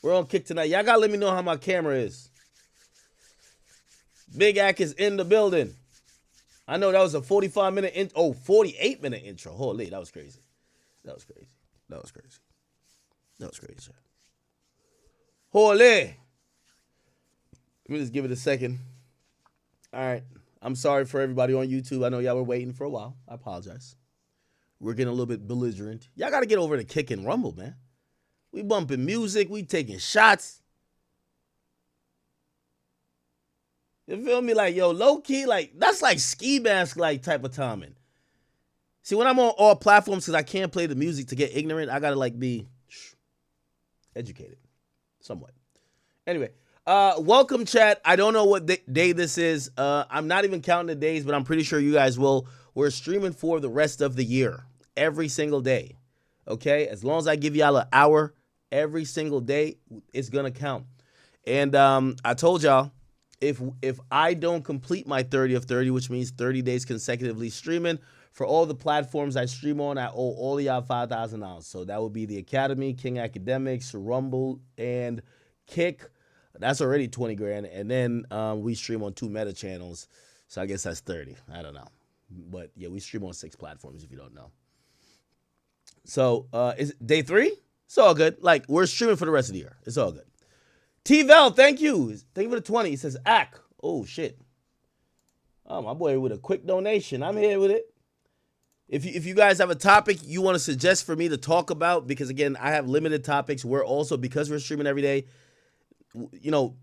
We're on Kick tonight. Y'all gotta let me know how my camera is. Big Ack is in the building. I know that was a 45-minute 48-minute intro. Holy, that was crazy. That was crazy. Holy. Let me just give it a second. All right. I'm sorry for everybody on YouTube. I know y'all were waiting for a while. I apologize. We're getting a little bit belligerent. Y'all got to get over to Kick and Rumble, man. We bumping music. We taking shots. You feel me? Like, yo, low-key, like, that's like ski mask, like, type of timing. See, when I'm on all platforms, because I can't play the music to get ignorant, I got to, like, be educated. Somewhat. Anyway, welcome, chat. I don't know what day this is. I'm not even counting the days, but I'm pretty sure you guys will. We're streaming for the rest of the year. Every single day. Okay? As long as I give y'all an hour every single day, it's going to count. And I told y'all, if I don't complete my 30 of 30, which means 30 days consecutively streaming, for all the platforms I stream on, I owe all of y'all $5,000. So that would be the Academy, King Academics, Rumble, and Kick. That's already 20 grand. And then we stream on 2 meta channels. So I guess that's 30. I don't know. But yeah, we stream on 6 platforms if you don't know. So is it day 3? It's all good. Like, we're streaming for the rest of the year. It's all good. T-Vel, thank you. Thank you for the 20. He says, Ack. Oh, shit. Oh, my boy with a quick donation. I'm here with it. If you guys have a topic you want to suggest for me to talk about, because, again, I have limited topics. We're also, because we're streaming every day, you know,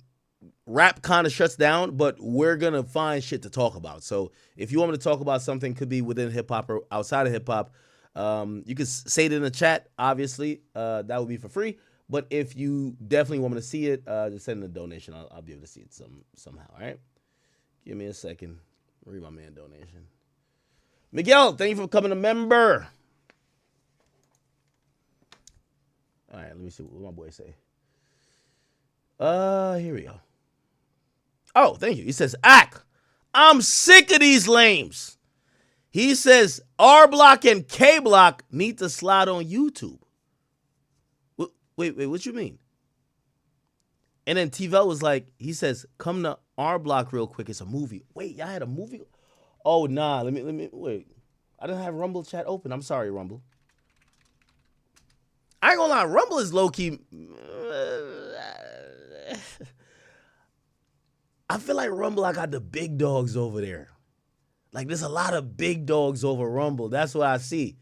rap kind of shuts down, but we're going to find shit to talk about. So if you want me to talk about something, could be within hip-hop or outside of hip-hop, you can say it in the chat, obviously. That would be for free. But if you definitely want me to see it, just send in a donation. I'll be able to see it somehow, all right? Give me a second. Read my man donation. Miguel, thank you for becoming a member. All right, let me see what my boy say. Here we go. Oh, thank you. He says, Ack, I'm sick of these lames. He says, R Block and K Block need to slide on YouTube. Wait, what you mean? And then T-Vel was like, he says, come to R Block real quick. It's a movie. Wait, y'all had a movie? Oh, nah. Let me wait. I didn't have Rumble chat open. I'm sorry, Rumble. I ain't gonna lie. Rumble is low-key. I feel like Rumble, I got the big dogs over there. Like, there's a lot of big dogs over Rumble. That's what I see.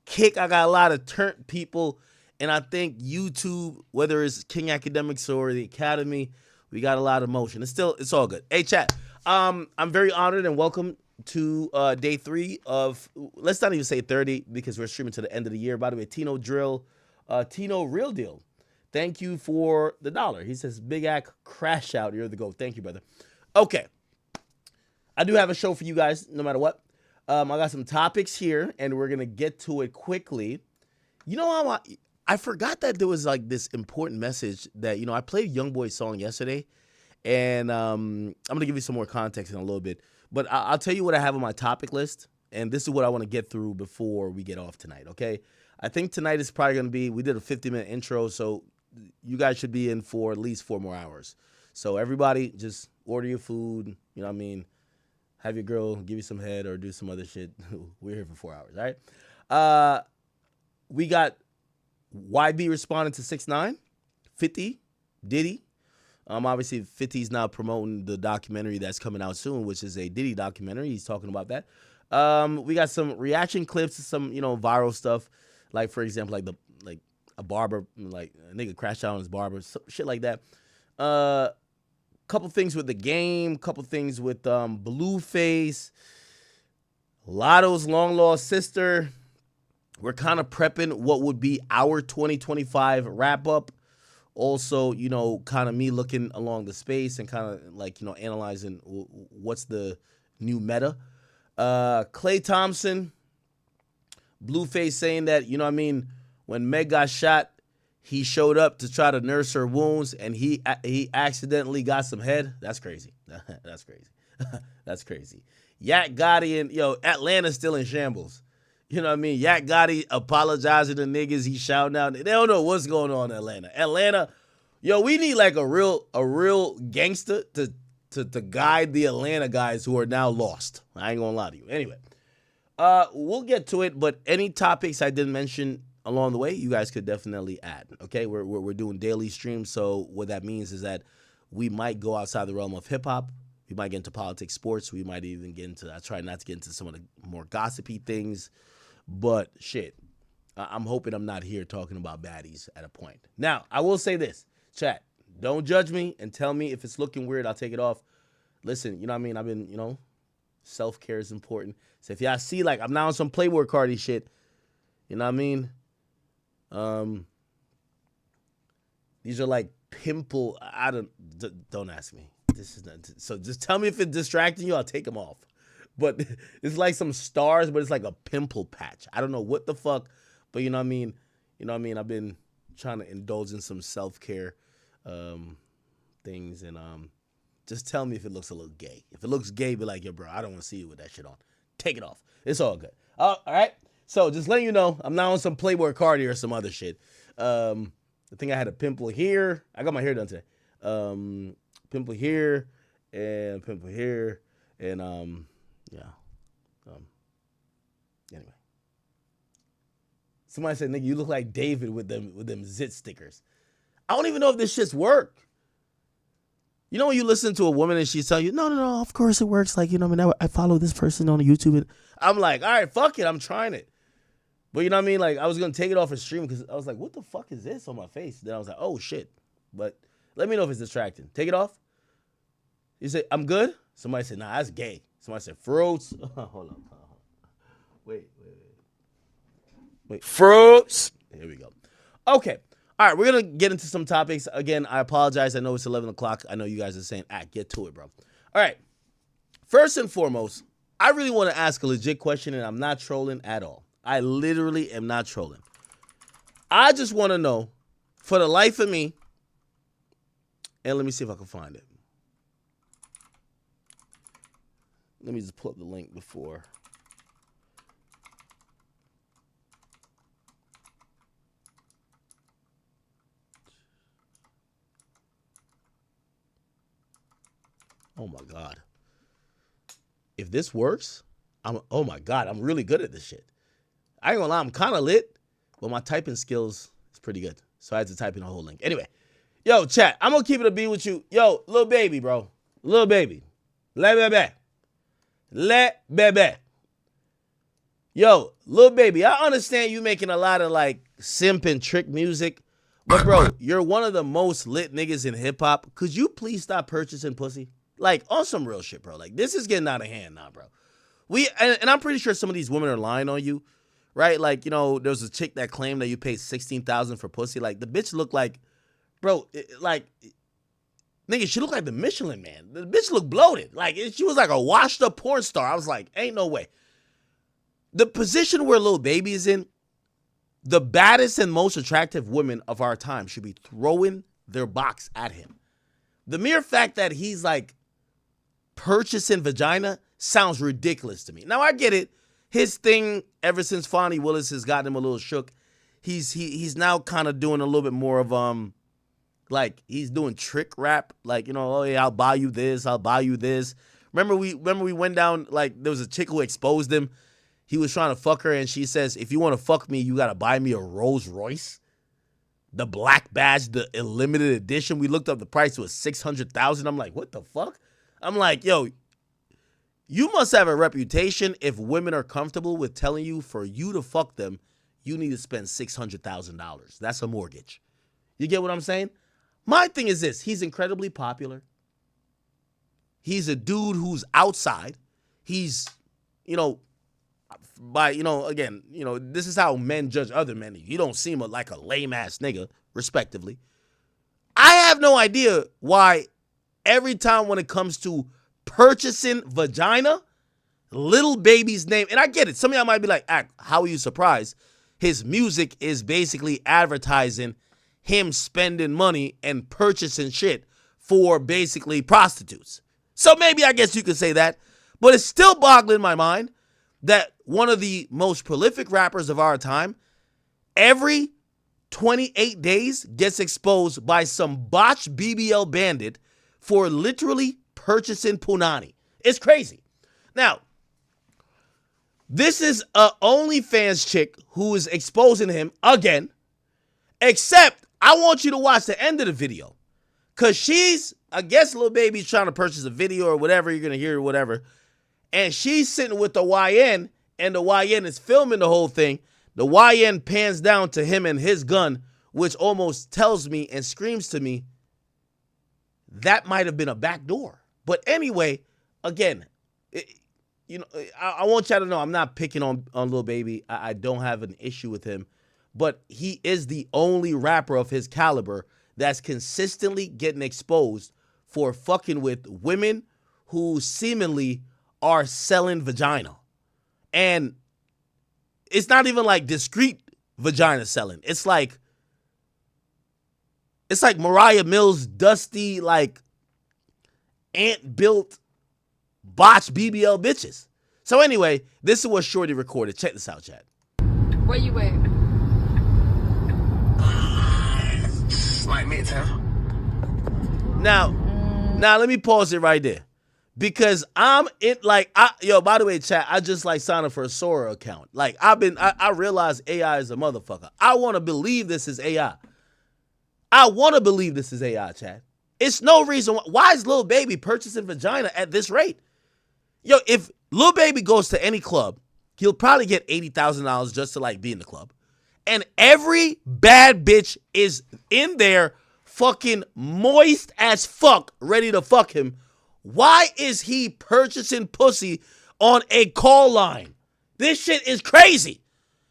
Kick, I got a lot of turnt people. And I think YouTube, whether it's King Academics or the Academy, we got a lot of motion. It's all good. Hey, chat. I'm very honored and welcome to day 3 of, let's not even say 30 because we're streaming to the end of the year. By the way, Tino Real Deal. Thank you for the $1. He says, Big Ack, crash out. You're the GOAT. Thank you, brother. Okay. I do have a show for you guys, no matter what. I got some topics here, and we're going to get to it quickly. You know how I forgot that there was like this important message that, you know, I played YoungBoy's song yesterday, and I'm going to give you some more context in a little bit. But I'll tell you what I have on my topic list, and this is what I want to get through before we get off tonight, okay? I think tonight is probably going to be, we did a 50-minute intro, so you guys should be in for at least 4 more hours. So everybody just order your food, you know what I mean? Have your girl give you some head or do some other shit. We're here for 4 hours, all right? We got YB responding to 6ix9ine, 50, Diddy. Obviously, 50's now promoting the documentary that's coming out soon, which is a Diddy documentary. He's talking about that. We got some reaction clips to some, you know, viral stuff. Like, for example, like a barber, like a nigga crashed out on his barber, shit like that. Couple things with the game, couple things with Blueface, Lotto's long lost sister. We're kind of prepping what would be our 2025 wrap up. Also, you know, kind of me looking along the space and kind of like, you know, analyzing what's the new meta. Klay Thompson, Blueface saying that, you know what I mean, when Meg got shot, he showed up to try to nurse her wounds, and he accidentally got some head. That's crazy. That's crazy. That's crazy. Yak Gotti and, yo, Atlanta's still in shambles. You know what I mean? Yak Gotti apologizing to niggas. He's shouting out. They don't know what's going on in Atlanta. Atlanta, Yo, we need like a real gangster to guide the Atlanta guys who are now lost. I ain't gonna lie to you. Anyway, we'll get to it, but any topics I didn't mention along the way, you guys could definitely add. Okay, we're doing daily streams, so what that means is that we might go outside the realm of hip hop. We might get into politics, sports. We might even get into. I try not to get into some of the more gossipy things, but shit, I'm hoping I'm not here talking about baddies at a point. Now, I will say this, chat. Don't judge me and tell me if it's looking weird. I'll take it off. Listen, you know what I mean? I've been, self-care is important. So if y'all see, like, I'm now on some Playboy Cardi shit, you know what I mean? These are like pimple. Don't ask me. This is not, so just tell me if it's distracting you. I'll take them off. But it's like some stars, but it's like a pimple patch. I don't know what the fuck, but you know what I mean? I've been trying to indulge in some self-care things, and just tell me if it looks a little gay. If it looks gay, be like, yo, bro, I don't want to see you with that shit on. Take it off. It's all good. All right. So just letting you know, I'm now on some Playboy Cardi or some other shit. I think I had a pimple here. I got my hair done today. Pimple here and pimple here, and anyway. Somebody said, nigga, you look like David with them zit stickers. I don't even know if this shit's work. You know when you listen to a woman and she's telling you, no, of course it works. Like, I follow this person on YouTube. And I'm like, all right, fuck it. I'm trying it. But you know what I mean? Like, I was going to take it off a stream because I was like, what the fuck is this on my face? Then I was like, oh, shit. But let me know if it's distracting. Take it off. You say, I'm good? Somebody said, nah, that's gay. Somebody said, fruits. Hold on. Wait. Fruits. Here we go. Okay. All right, we're going to get into some topics. Again, I apologize. I know it's 11 o'clock. I know you guys are saying, get to it, bro. All right. First and foremost, I really want to ask a legit question, and I'm not trolling at all. I literally am not trolling. I just want to know, for the life of me, and let me see if I can find it. Let me just pull up the link before. Oh my God. If this works, oh my God, I'm really good at this shit. I ain't gonna lie, I'm kind of lit, but my typing skills is pretty good. So I had to type in a whole link. Anyway, yo, chat, I'm gonna keep it a beat with you. Yo, Lil Baby, bro. Lil Baby. Le Bebe. Yo, Lil Baby, I understand you making a lot of like simp and trick music, but bro, you're one of the most lit niggas in hip hop. Could you please stop purchasing pussy? Like, on some real shit, bro. Like, this is getting out of hand now, bro. And I'm pretty sure some of these women are lying on you, right? Like, there was a chick that claimed that you paid $16,000 for pussy. Like, the bitch looked like, bro, nigga, she looked like the Michelin Man. The bitch looked bloated. Like, she was like a washed up porn star. I was like, ain't no way. The position where Lil Baby is in, the baddest and most attractive women of our time should be throwing their box at him. The mere fact that he's like, purchasing vagina sounds ridiculous to me. Now I get it. His thing ever since Fonnie Willis has gotten him a little shook. He's now kind of doing a little bit more of like he's doing trick rap. Like, oh yeah, I'll buy you this, I'll buy you this. Remember we went down, like there was a chick who exposed him. He was trying to fuck her and she says, if you want to fuck me, you gotta buy me a Rolls Royce. The black badge, the limited edition. We looked up the price, it was $600,000. I'm like, what the fuck? I'm like, yo, you must have a reputation if women are comfortable with telling you for you to fuck them, you need to spend $600,000. That's a mortgage. You get what I'm saying? My thing is this. He's incredibly popular. He's a dude who's outside. He's, again, this is how men judge other men. You don't seem like a lame-ass nigga, respectively. I have no idea why every time when it comes to purchasing vagina, Lil Baby's name, and I get it. Some of y'all might be like, how are you surprised? His music is basically advertising him spending money and purchasing shit for basically prostitutes. So maybe I guess you could say that, but it's still boggling my mind that one of the most prolific rappers of our time, every 28 days gets exposed by some botched BBL bandit for literally purchasing punani. It's crazy. Now, this is a OnlyFans chick who is exposing him again, except I want you to watch the end of the video. Because she's, I guess Lil Baby's trying to purchase a video or whatever, you're going to hear or whatever. And she's sitting with the YN, and the YN is filming the whole thing. The YN pans down to him and his gun, which almost tells me and screams to me that might have been a back door. But anyway, again, I want y'all to know I'm not picking on Lil Baby. I don't have an issue with him. But he is the only rapper of his caliber that's consistently getting exposed for fucking with women who seemingly are selling vagina. And it's not even like discreet vagina selling. It's like Mariah Mills' dusty, like ant-built, botched BBL bitches. So anyway, this is what Shorty recorded. Check this out, chat. Where you at? Like Midtown. Now let me pause it right there. Because I'm in, like, by the way, chat, I just like signed up for a Sora account. Like, I realize AI is a motherfucker. I want to believe this is AI. I want to believe this is AI, chat. It's no reason why is Lil Baby purchasing vagina at this rate? Yo, if Lil Baby goes to any club, he'll probably get $80,000 just to like be in the club. And every bad bitch is in there fucking moist as fuck, ready to fuck him. Why is he purchasing pussy on a call line? This shit is crazy.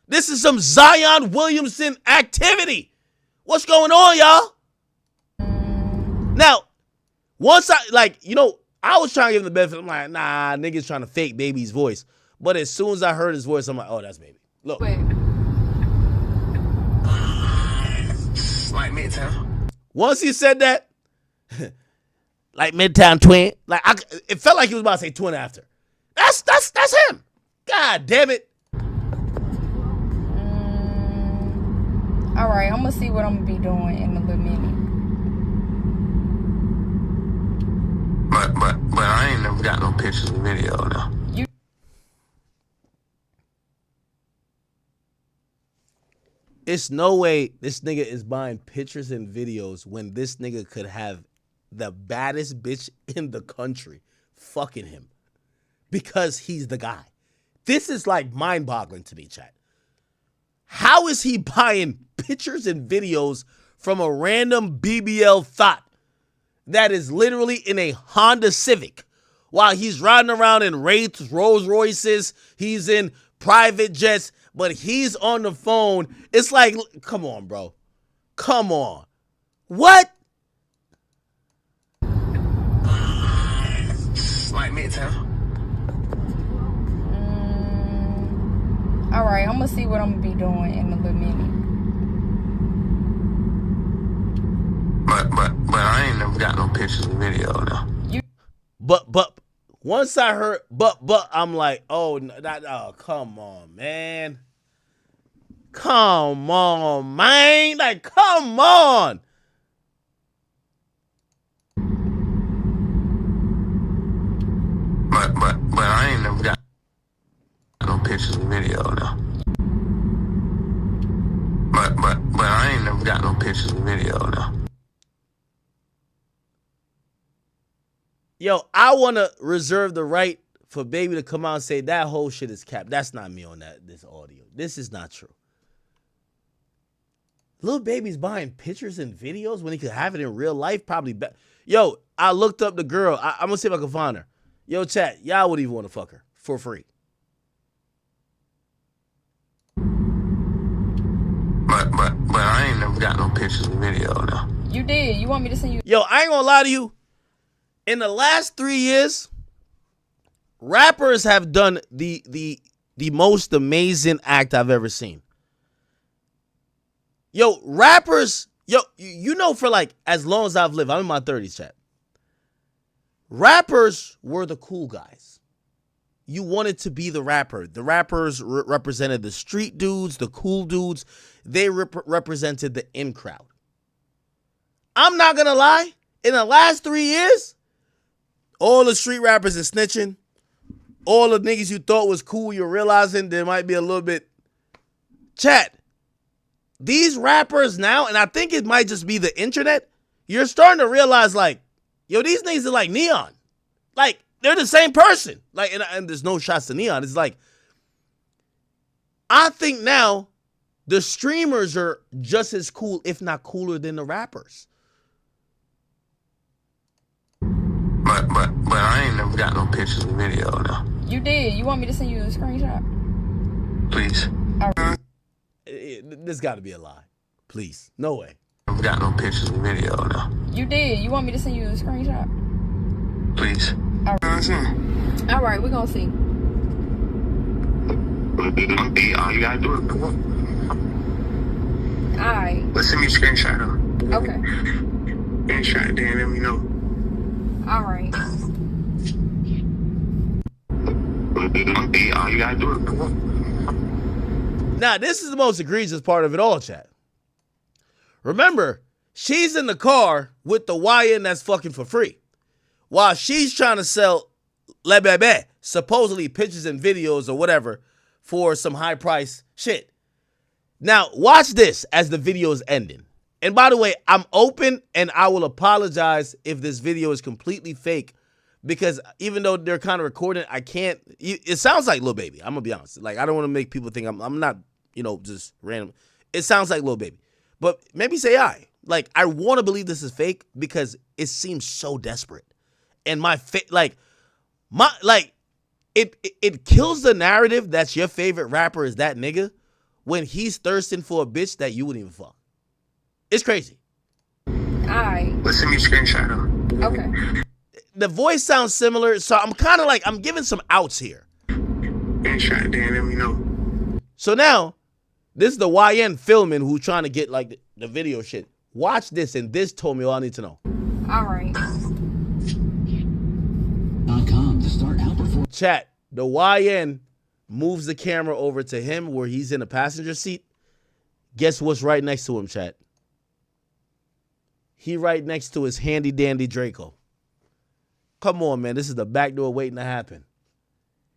This is some Zion Williamson activity. What's going on, y'all? Now, once I was trying to give him the benefit. I'm like, nah, niggas trying to fake Baby's voice. But as soon as I heard his voice, I'm like, oh, that's Baby. Look. Wait. Like Midtown. Once he said that, like Midtown Twin, like it felt like he was about to say twin after. That's him. God damn it. All right, I'm gonna see what I'm gonna be doing in a little minute. But I ain't never got no pictures and video though. It's no way this nigga is buying pictures and videos when this nigga could have the baddest bitch in the country fucking him because he's the guy. This is like mind-boggling to me, chat. How is he buying pictures and videos from a random BBL thought that is literally in a Honda Civic while he's riding around in Wraiths, Rolls Royces, he's in private jets, but he's on the phone? It's like, come on, bro. Come on. What? Like Midtown. All right, I'm gonna see what I'm gonna be doing in a little minute. But I ain't never got no pictures and video though. But once I heard but I'm like, oh, come on, man. Come on, man. Like, come on. But I ain't never got no pictures and video though. But I ain't never got no pictures and video though. Yo, I want to reserve the right for Baby to come out and say that whole shit is cap. That's not me on this audio. This is not true. Lil Baby's buying pictures and videos when he could have it in real life. Probably. Yo, I looked up the girl. I'm going to see if I can find her. Yo, chat, y'all would even want to fuck her for free. But I ain't never got no pictures and video though. You did. You want me to send you? Yo, I ain't gonna lie to you. In the last 3 years, rappers have done the most amazing act I've ever seen. Yo, rappers, you know, for like as long as I've lived, I'm in my 30s, chat. Rappers were the cool guys. you wanted to be the rapper. The rappers represented the street dudes, the cool dudes. They represented the in crowd. I'm not going to lie. In the last 3 years, all the street rappers are snitching. All the niggas you thought was cool, you're realizing there might be a little bit. Chat. These rappers now, and I think it might just be the internet, you're starting to realize, like, yo, these niggas are like Neon. Like, they're the same person. Like, and there's no shots to Neon. It's like, I think now the streamers are just as cool, if not cooler, than the rappers. But I ain't never got no pictures and video now. You did. You want me to send you a screenshot? Please. All right. This got to be a lie. Please. No way. Never got no pictures and video now. You did. You want me to send you a screenshot? Please. All right. All right, we're going to see. All you gotta do is All right. let's send me a screenshot though. Okay. Screenshot, then let me know. All right. All you gotta do is Now, this is the most egregious part of it all, chat. Remember, she's in the car with the YN that's fucking for free. While she's trying to sell Lil Baby, supposedly pictures and videos or whatever for some high price shit. Now, watch this as the video is ending. And by the way, I'm open and I will apologize if this video is completely fake because even though they're kind of recording, I can't. It sounds like Lil Baby. I'm going to be honest. Like, I don't want to make people think I'm not, just random. It sounds like Lil Baby. But maybe say I. Like, I want to believe this is fake because it seems so desperate. And it kills the narrative that your favorite rapper is that nigga when he's thirsting for a bitch that you wouldn't even fuck. It's crazy. Alright. let's send me a screenshot though. Okay. The voice sounds similar, so I'm kind of like, I'm giving some outs here. Screenshot, then let me know. So now, this is the YN filming who's trying to get like the video shit. Watch this, and this told me all I need to know. Alright. To start outperforming. Chat, the YN moves the camera over to him where he's in the passenger seat. Guess what's right next to him, chat? He right next to his handy dandy Draco. Come on, man. This is the backdoor waiting to happen.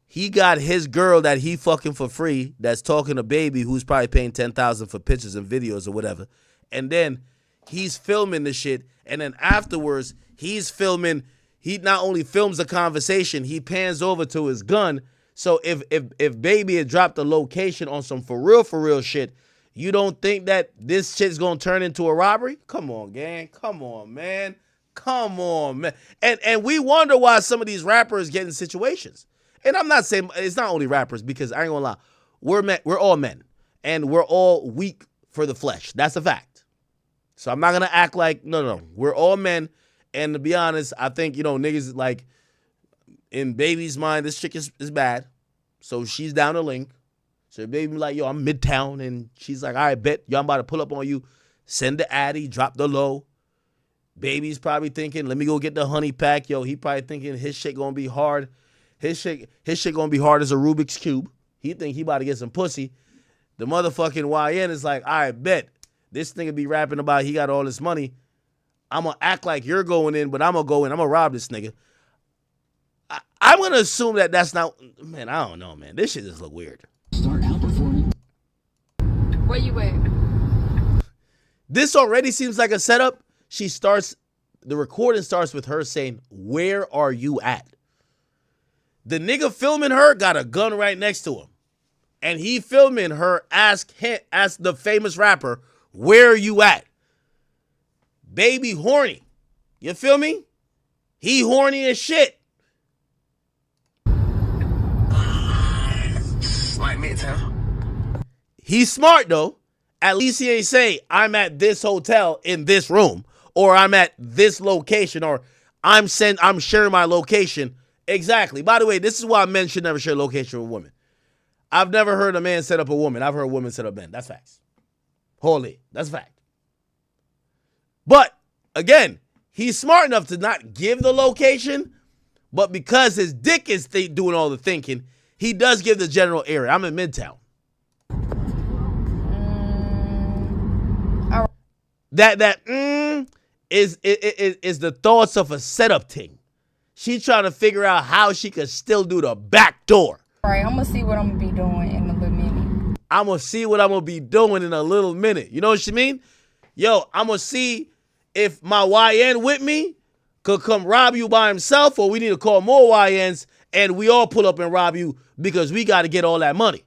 He got his girl that he fucking for free that's talking to Baby who's probably paying $10,000 for pictures and videos or whatever. And then he's filming the shit. And then afterwards, he's filming. He not only films the conversation, he pans over to his gun. So if Baby had dropped the location on some for real shit, you don't think that this shit's gonna turn into a robbery? Come on, gang. Come on, man. Come on, man. And we wonder why some of these rappers get in situations. And I'm not saying it's not only rappers because I ain't gonna lie. We're all men. And we're all weak for the flesh. That's a fact. So I'm not gonna act like no. We're all men. And to be honest, I think, niggas like in Baby's mind, this chick is bad. So she's down the link. So Baby like, yo, I'm Midtown. And she's like, all right, bet. Yo, I'm about to pull up on you. Send the addy, drop the low. Baby's probably thinking, let me go get the honey pack. Yo, he probably thinking his shit gonna be hard. His shit gonna be hard as a Rubik's Cube. He think he about to get some pussy. The motherfucking YN is like, all right, bet. This nigga be rapping about he got all this money. I'm going to act like you're going in, but I'm going to go in. I'm going to rob this nigga. I'm going to assume that that's not... Man, I don't know, man. This shit just look weird. Start outperforming. Where you at? This already seems like a setup. The recording starts with her saying, where are you at? The nigga filming her got a gun right next to him. And he filming her ask the famous rapper, where are you at? Baby horny. You feel me? He horny as shit. Like Midtown. He's smart though. At least he ain't say, I'm at this hotel in this room, or I'm at this location, or I'm sharing my location. Exactly. By the way, this is why men should never share location with women. I've never heard a man set up a woman. I've heard a woman set up men. That's facts. Holy. That's a fact. But, again, he's smart enough to not give the location, But because his dick is doing all the thinking, he does give the general area. I'm in Midtown. All right. That is the thoughts of a setup thing. She's trying to figure out how she could still do the back door. All right, I'm going to see what I'm going to be doing in a little minute. I'm going to see what I'm going to be doing in a little minute. You know what she mean? Yo, I'm going to see if my YN with me could come rob you by himself, or we need to call more YNs and we all pull up and rob you because we got to get all that money.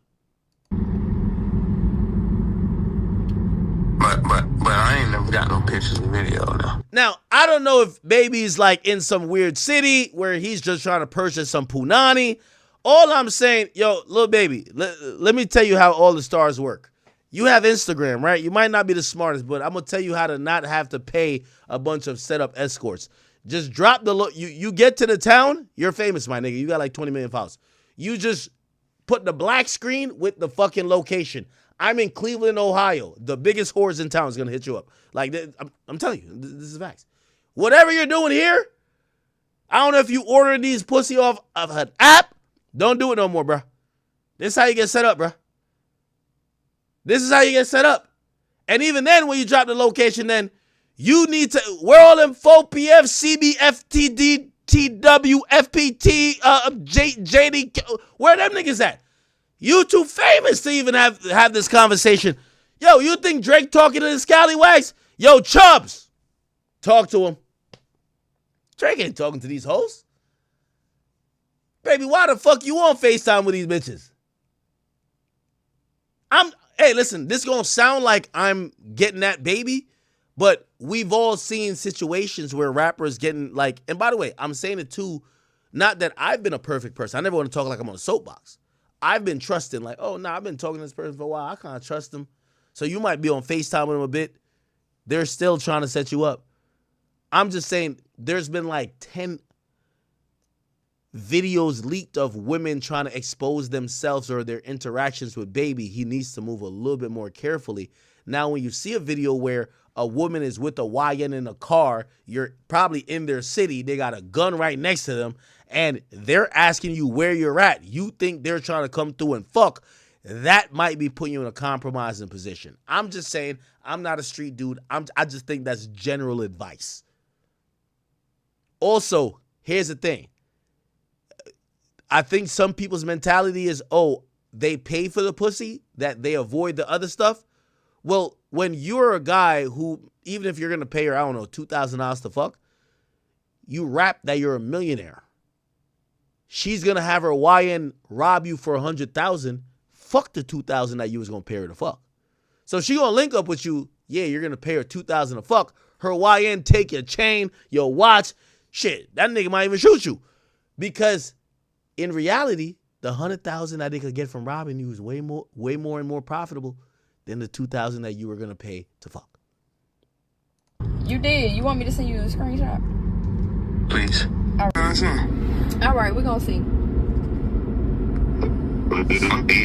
But I ain't never got no pictures and video now. Now, I don't know if Baby's like in some weird city where he's just trying to purchase some punani. All I'm saying, yo, Lil Baby, let me tell you how all the stars work. You have Instagram, right? You might not be the smartest, but I'm going to tell you how to not have to pay a bunch of setup escorts. Just drop the you get to the town, you're famous, my nigga. You got like 20 million followers. You just put the black screen with the fucking location. I'm in Cleveland, Ohio. The biggest whores in town is going to hit you up. Like, I'm telling you, this is facts. Whatever you're doing here, I don't know if you ordered these pussy off of an app. Don't do it no more, bro. This is how you get set up, bro. This is how you get set up. And even then, when you drop the location, then you need to, where all them 4PF, CB, FTD, TW, FPT, JD, where them niggas at? You too famous to even have this conversation. Yo, you think Drake talking to the scallywags? Yo, Chubbs, talk to him. Drake ain't talking to these hoes. Baby, why the fuck you on FaceTime with these bitches? Hey, listen, this gonna sound like I'm getting that Baby, but we've all seen situations where rappers getting like, and by the way, I'm saying it too, not that I've been a perfect person. I never want to talk like I'm on a soapbox. I've been trusting, like, oh, no, I've been talking to this person for a while. I kind of trust them. So you might be on FaceTime with them a bit. They're still trying to set you up. I'm just saying there's been like 10 videos leaked of women trying to expose themselves or their interactions with Baby. He needs to move a little bit more carefully. Now, when you see a video where a woman is with a YN in a car, you're probably in their city, they got a gun right next to them, and they're asking you where you're at. You think they're trying to come through and fuck. That might be putting you in a compromising position. I'm just saying, I'm not a street dude. I just think that's general advice. Also, here's the thing. I think some people's mentality is, oh, they pay for the pussy, that they avoid the other stuff. Well, when you're a guy who, even if you're going to pay her, I don't know, $2,000 to fuck, you rap that you're a millionaire. She's going to have her YN rob you for $100,000. Fuck the $2,000 that you was going to pay her to fuck. So she going to link up with you. Yeah, you're going to pay her $2,000 to fuck. Her YN take your chain, your watch. Shit, that nigga might even shoot you. Because in reality, the $100,000 that they could get from robbing you is way more and more profitable than the $2,000 that you were gonna pay to fuck. You did. You want me to send you the screenshot? Please. All right, we're gonna see.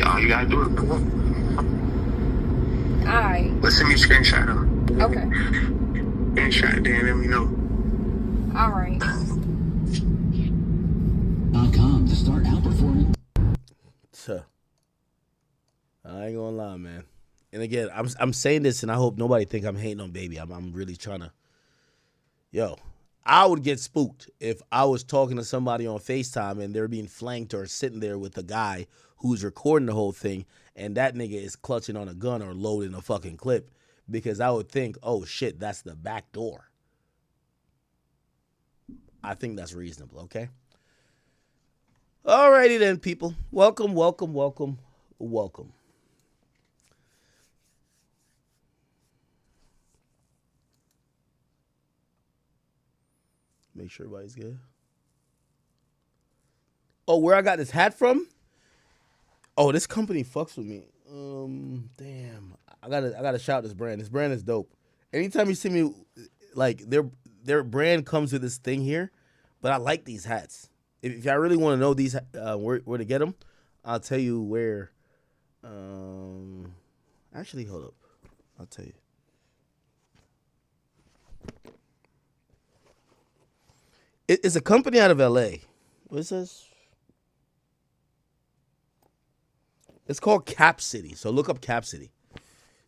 All you gotta do is All right. let's send me a screenshot though. Okay. Screenshot, then let me know. All right. .com to start outperforming. I ain't gonna lie, man. And again, I'm saying this, and I hope nobody think I'm hating on Baby. I'm really trying to. Yo, I would get spooked if I was talking to somebody on FaceTime and they're being flanked or sitting there with a guy who's recording the whole thing, and that nigga is clutching on a gun or loading a fucking clip, because I would think, oh shit, that's the back door. I think that's reasonable, okay? Alrighty then, people. Welcome. Make sure everybody's good. Oh, where I got this hat from? Oh, this company fucks with me. Damn. I gotta shout this brand. This brand is dope. Anytime you see me, like, their brand comes with this thing here, but I like these hats. If I really want to know these where to get them, I'll tell you where. Actually, hold up. I'll tell you. It's a company out of LA. What is this? It's called Cap City. So look up Cap City.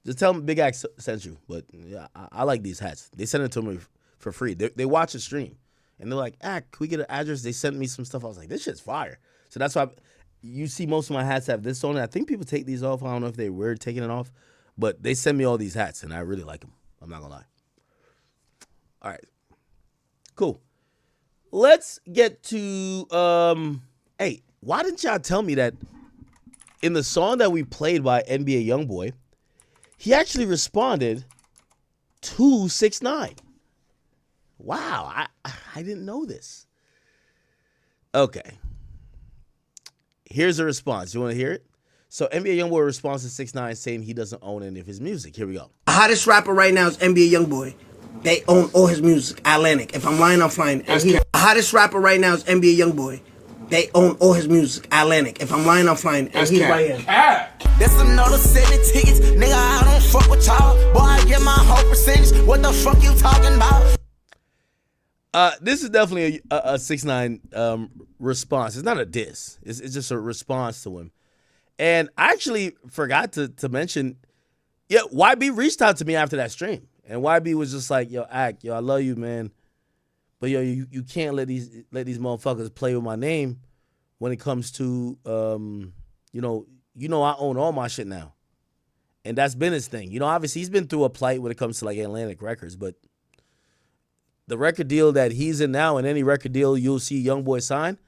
Just tell them Big Axe sent you. But yeah, I like these hats. They sent it to me for free. They watch the stream. And they're like, can we get an address? They sent me some stuff. I was like, this shit's fire. So that's why you see most of my hats have this on it. I think people take these off. I don't know if they're weird taking it off. But they send me all these hats, and I really like them. I'm not going to lie. All right. Cool. Let's get to, hey, why didn't y'all tell me that in the song that we played by NBA Youngboy, he actually responded to 6ix9ine. Wow, I didn't know this. Okay. Here's a response. You want to hear it? So NBA Youngboy responds to 6ix9ine saying he doesn't own any of his music. Here we go. The hottest rapper right now is NBA Youngboy. They own all his music. Atlantic. If I'm lying, I'm flying. The hottest rapper right now is NBA Youngboy. They own all his music. Atlantic. If I'm lying, I'm flying. And he's right here. That's another 70 tickets. Nigga, I don't fuck with y'all. Boy, I get my whole percentage. What the fuck you talking about? This is definitely a 6ix9ine response. It's not a diss. It's just a response to him. And I actually forgot to mention, yeah, YB reached out to me after that stream. And YB was just like, yo, I love you, man. But yo, you can't let these motherfuckers play with my name when it comes to I own all my shit now. And that's been his thing. Obviously he's been through a plight when it comes to like Atlantic Records, but the record deal that he's in now and any record deal you'll see Youngboy sign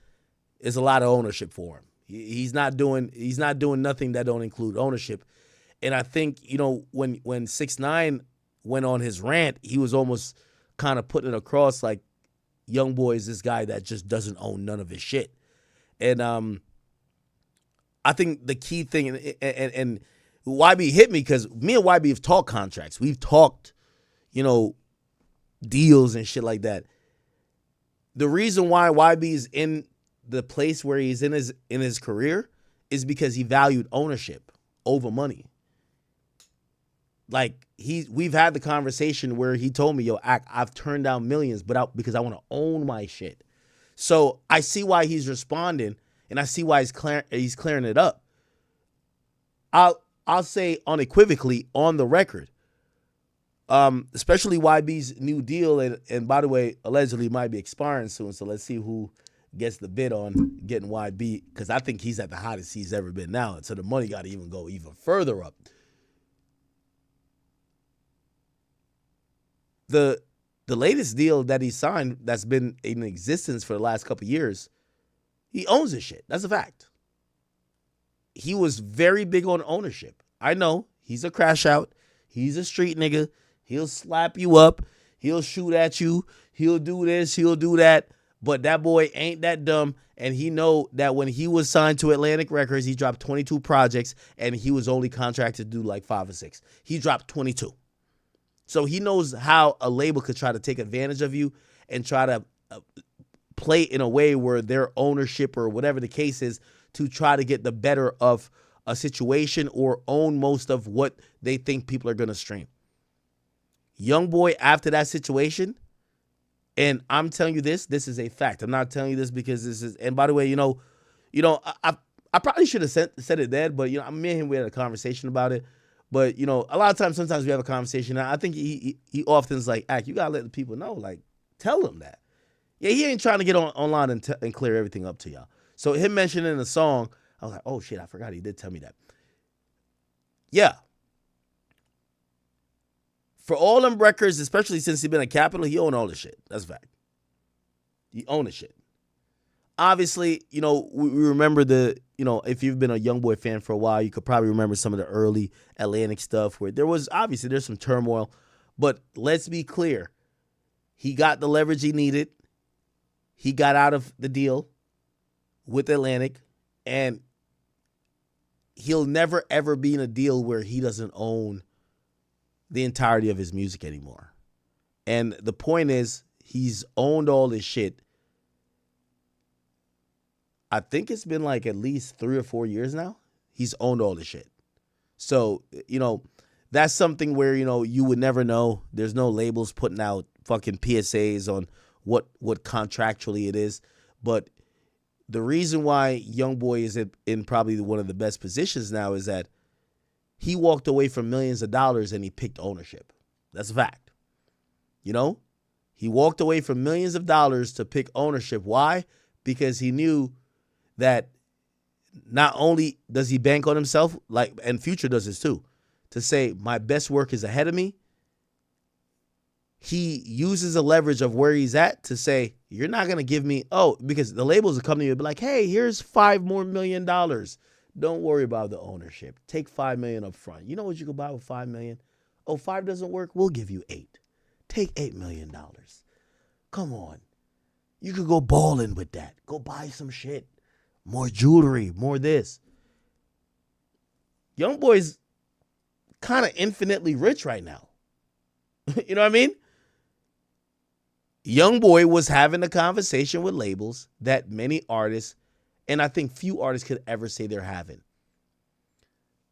is a lot of ownership for him. He's not doing nothing that don't include ownership. And I think, when 6ix9ine went on his rant, he was almost kind of putting it across like Youngboy is this guy that just doesn't own none of his shit. And I think the key thing, and YB hit me because me and YB have talked contracts. We've talked, deals and shit like that. The reason why YB is in the place where he's in his career is because he valued ownership over money. Like we've had the conversation where he told me, yo, I've turned down millions, but because I want to own my shit. So I see why he's responding, and I see why he's clearing it up. I'll say unequivocally on the record, especially YB's new deal, and by the way, allegedly might be expiring soon. So let's see who gets the bid on getting YB, because I think he's at the hottest he's ever been now. So the money got to even go even further up. The latest deal that he signed that's been in existence for the last couple of years, he owns his shit. That's a fact. He was very big on ownership. I know he's a crash out. He's a street nigga. He'll slap you up. He'll shoot at you. He'll do this. He'll do that. But that boy ain't that dumb. And he know that when he was signed to Atlantic Records, he dropped 22 projects and he was only contracted to do like 5 or 6. He dropped 22. So he knows how a label could try to take advantage of you and try to play in a way where their ownership or whatever the case is to try to get the better of a situation or own most of what they think people are going to stream. Youngboy, after that situation, and I'm telling you this is a fact. I'm not telling you this because this is, and by the way, I probably should have said it then, but, me and him, we had a conversation about it. But, a lot of times, sometimes we have a conversation. I think he often is like, you got to let the people know, like, tell them that. Yeah, he ain't trying to get online and clear everything up to y'all. So him mentioning the song, I was like, oh, shit, I forgot he did tell me that. Yeah. For all them records, especially since he been at Capitol, he own all the shit. That's a fact. He own the shit. Obviously, we remember if you've been a Youngboy fan for a while, you could probably remember some of the early Atlantic stuff where there's some turmoil. But let's be clear. He got the leverage he needed. He got out of the deal with Atlantic. And he'll never, ever be in a deal where he doesn't own the entirety of his music anymore. And the point is, he's owned all this shit. I think it's been like at least 3 or 4 years now. He's owned all this shit. So, that's something where, you would never know. There's no labels putting out fucking PSAs on what contractually it is. But the reason why YoungBoy is in probably one of the best positions now is that he walked away from millions of dollars and he picked ownership. That's a fact. You know, he walked away from millions of dollars to pick ownership. Why? Because he knew that not only does he bank on himself, like, and Future does this too, to say my best work is ahead of me. He uses a leverage of where he's at to say, you're not going to give me, because the labels will come to you and be like, hey, here's $5 more million. Don't worry about the ownership. Take $5 million up front. You know what you could buy with $5 million? Oh, 5 doesn't work? We'll give you 8. Take $8 million. Come on. You could go balling with that. Go buy some shit. More jewelry, more this. YoungBoy's kind of infinitely rich right now. You know what I mean? YoungBoy was having a conversation with labels that many artists, and I think few artists could ever say they're having.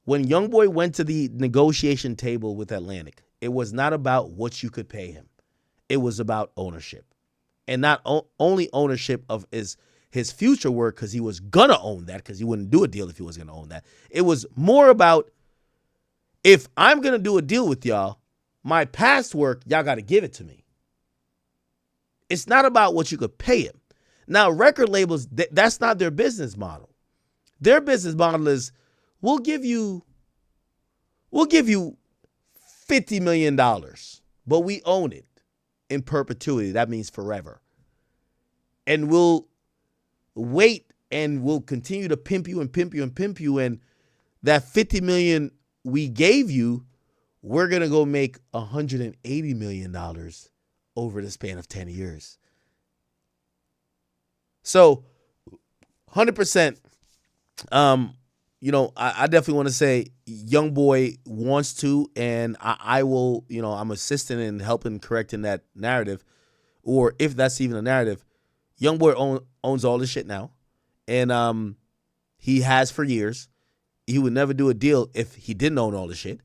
When YoungBoy went to the negotiation table with Atlantic, it was not about what you could pay him. It was about ownership. And not only ownership of his future work, because he was going to own that, because he wouldn't do a deal if he was going to own that. It was more about, if I'm going to do a deal with y'all, my past work, y'all got to give it to me. It's not about what you could pay him. Now, record labels, that's not their business model. Their business model is, we'll give you $50 million, but we own it in perpetuity. That means forever. And we'll wait and we'll continue to pimp you and pimp you and pimp you. And that $50 million we gave you, we're going to go make $180 million over the span of 10 years. So 100%, I definitely want to say YoungBoy wants to, and I will, I'm assisting in helping correcting that narrative, or if that's even a narrative. YoungBoy owns all this shit now, and he has for years. He would never do a deal if he didn't own all the shit.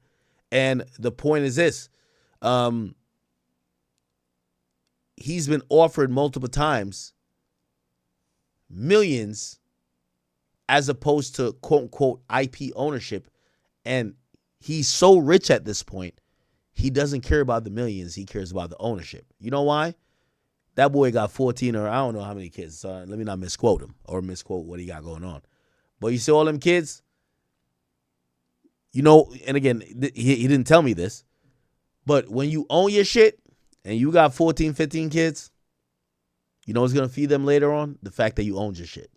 And the point is this. He's been offered multiple times millions as opposed to quote unquote IP ownership. And he's so rich at this point, he doesn't care about the millions. He cares about the ownership. You know why? That boy got 14 or I don't know how many kids. So let me not misquote him or misquote what he got going on. But you see all them kids, and again, he didn't tell me this, but when you own your shit and you got 14, 15 kids, you know what's going to feed them later on? The fact that you own your shit.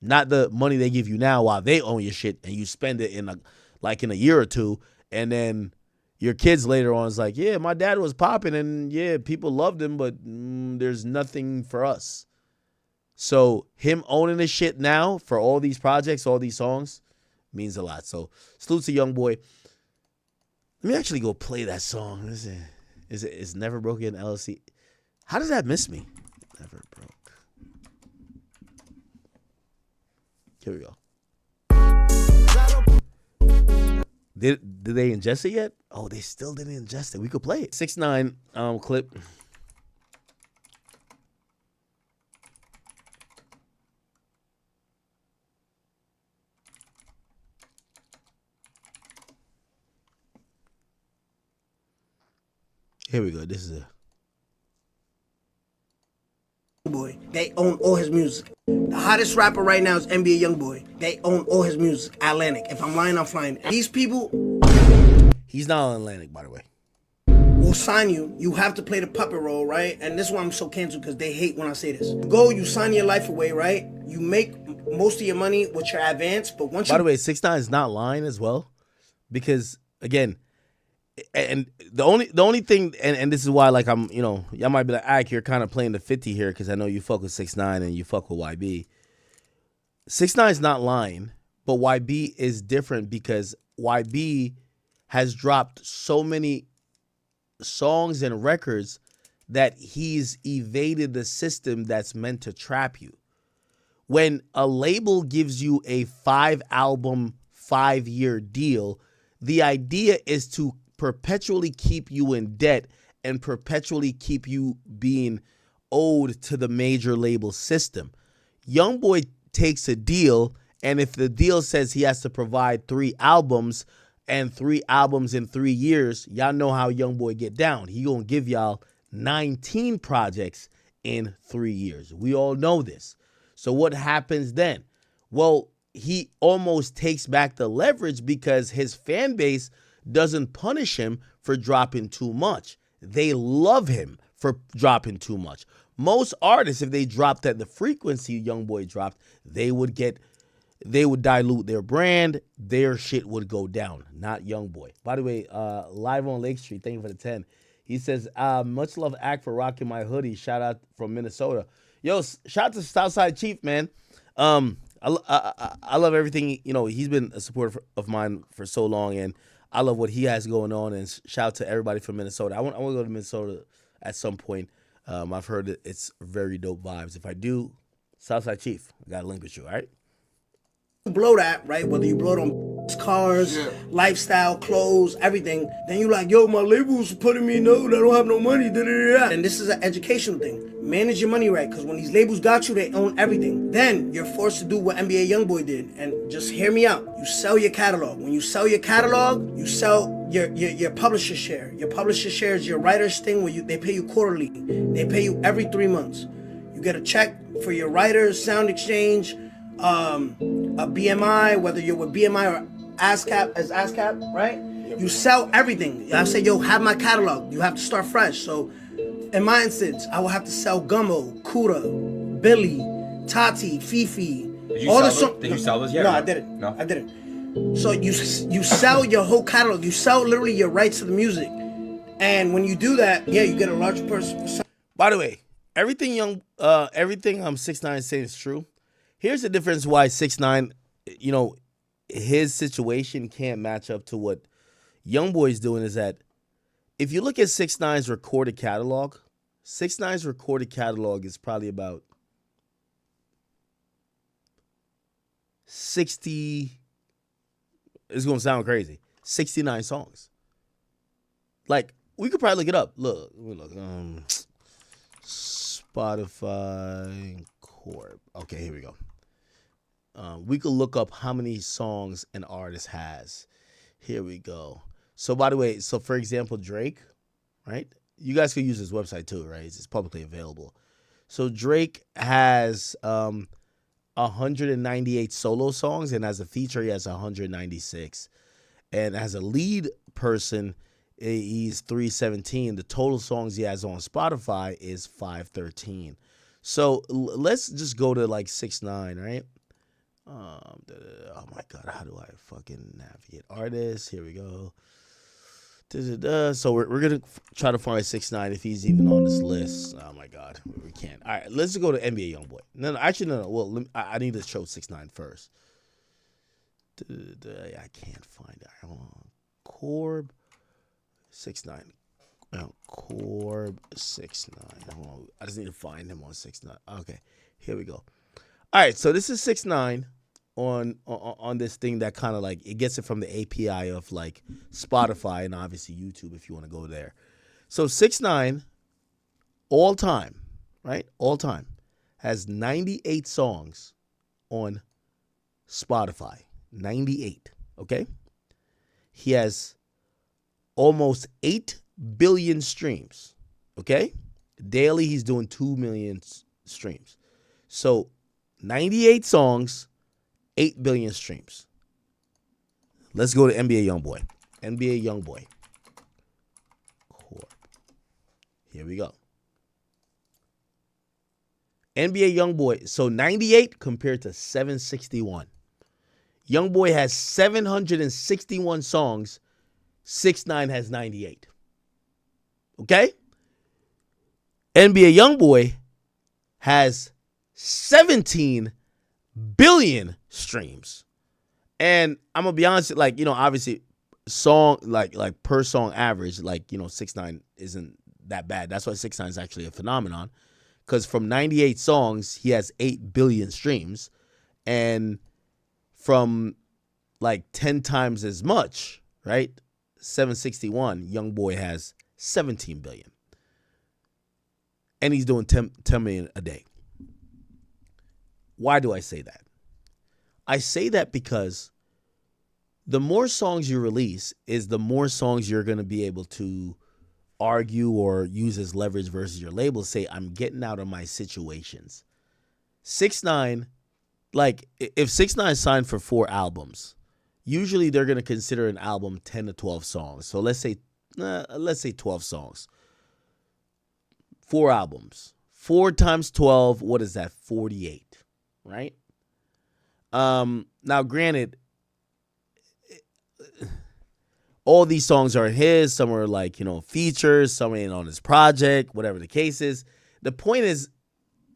Not the money they give you now while they own your shit and you spend it in a year or two, and then your kids later on is like, yeah, my dad was popping and yeah, people loved him, but there's nothing for us. So him owning this shit now for all these projects, all these songs, means a lot. So salute to YoungBoy. Let me actually go play that song. It's Never Broke in LLC. How does that miss me? Never broke. Here we go. Did they ingest it yet? Oh, they still didn't ingest it. We could play it. 6ix9ine clip. Here we go. This is a Boy, they own all his music. The hottest rapper right now is NBA YoungBoy. They own all his music. Atlantic. If I'm lying, I'm flying. These people, he's not on Atlantic, by the way. Will sign you. You have to play the puppet role, right? And this is why I'm so canceled, because they hate when I say this. You sign your life away, right? You make most of your money with your advance, but once By the way, 6ix9ine is not lying as well, because again, and the only thing, and this is why, like, I'm, y'all might be like, Ike, you're kind of playing the 50 here, because I know you fuck with 6ix9ine and you fuck with YB. 6ix9ine's not lying, but YB is different because YB has dropped so many songs and records that he's evaded the system that's meant to trap you. When a label gives you a 5-album, 5-year deal, the idea is to perpetually keep you in debt and perpetually keep you being owed to the major label system. YoungBoy takes a deal, and if the deal says he has to provide 3 albums and 3 albums in 3 years, y'all know how YoungBoy get down. He gonna give y'all 19 projects in 3 years. We all know this. So what happens then? Well, he almost takes back the leverage because his fan base doesn't punish him for dropping too much. They love him for dropping too much. Most artists, if they dropped at the frequency YoungBoy dropped, they would dilute their brand. Their shit would go down, not YoungBoy. By the way, live on Lake Street, thank you for the 10. He says, much love, Act, for rocking my hoodie. Shout out from Minnesota. Yo, shout out to Southside Chief, man. I love everything. You know, he's been a supporter of mine for so long, and I love what he has going on. And shout out to everybody from Minnesota. I want to go to Minnesota at some point. I've heard that it's very dope vibes. If I do, Southside Chief, I got a link with you, all right? Blow that, right? Whether you blow it on cars, lifestyle, clothes, everything, then you like, yo, my label's putting me no, I don't have no money, da-da-da-da. And this is an educational thing. Manage your money right, because when these labels got you, they own everything. Then you're forced to do what NBA YoungBoy did, and just hear me out. You sell your catalog. When you sell your catalog, you sell your publisher share. Your publisher share is your writer's thing where they pay you quarterly. They pay you every 3 months. You get a check for your writers, sound exchange, a BMI, whether you're with BMI or ASCAP, right? You sell everything. I say, yo, have my catalog. You have to start fresh. So in my instance, I will have to sell Gummo, Kuda, Billy, Tati, Fifi. Did you sell those yet? No, I didn't. No, I didn't. So you sell your whole catalog. You sell literally your rights to the music. And when you do that, yeah, you get a large person. By the way, everything 6ix9ine is saying is true. Here's the difference why 6ix9ine, you know, his situation can't match up to what YoungBoy's doing is that if you look at 6ix9ine's recorded catalog, 6ix9ine's recorded catalog is probably about 60, it's going to sound crazy, 69 songs. Like, we could probably look it up. Look, Spotify Corp. Okay, here we go. We could look up how many songs an artist has. Here we go. So, by the way, so for example, Drake, right? You guys could use his website too, right? It's publicly available. So Drake has 198 solo songs, and as a feature, he has 196. And as a lead person, he's 317. The total songs he has on Spotify is 513. So let's just go to like 6ix9ine, right? Oh my God, how do I fucking navigate artists? Here we go. So we're gonna try to find 6ix9ine if he's even on this list. Oh my God, we can't. All right, let's go to NBA YoungBoy. No, Well, I need to show 6ix9ine first. I can't find it. Corb 6ix9ine. Corb 6ix9ine. I just need to find him on 6ix9ine. Okay, here we go. All right, so this is 6ix9ine on this thing that kind of like, it gets it from the API of like Spotify and obviously YouTube if you want to go there. So 6ix9ine, all time, right? All time, has 98 songs on Spotify. 98, okay? He has almost 8 billion streams, okay? Daily, he's doing 2 million streams. So 98 songs, 8 billion streams. Let's go to NBA YoungBoy. NBA YoungBoy. Corp. Here we go. NBA YoungBoy. So 98 compared to 761. YoungBoy has 761 songs. 6ix9ine has 98. Okay? NBA YoungBoy has 17 billion streams. And I'm gonna be honest, like, you know, obviously song like per song average, like, you know, 6ix9ine isn't that bad. That's why 6ix9ine is actually a phenomenon, because from 98 songs he has 8 billion streams, and from like 10 times as much, right, 761, YoungBoy has 17 billion, and he's doing 10 million a day. Why do I say that? I say that because the more songs you release is the more songs you're going to be able to argue or use as leverage versus your label. Say, I'm getting out of my situations. 6ix9ine, like if 6ix9ine signed for 4 albums, usually they're going to consider an album 10 to 12 songs. So let's say 12 songs. 4 albums. 4 times 12, what is that? 48, right? Now, granted, all these songs are his. Some are like, features. Some ain't on his project, whatever the case is. The point is,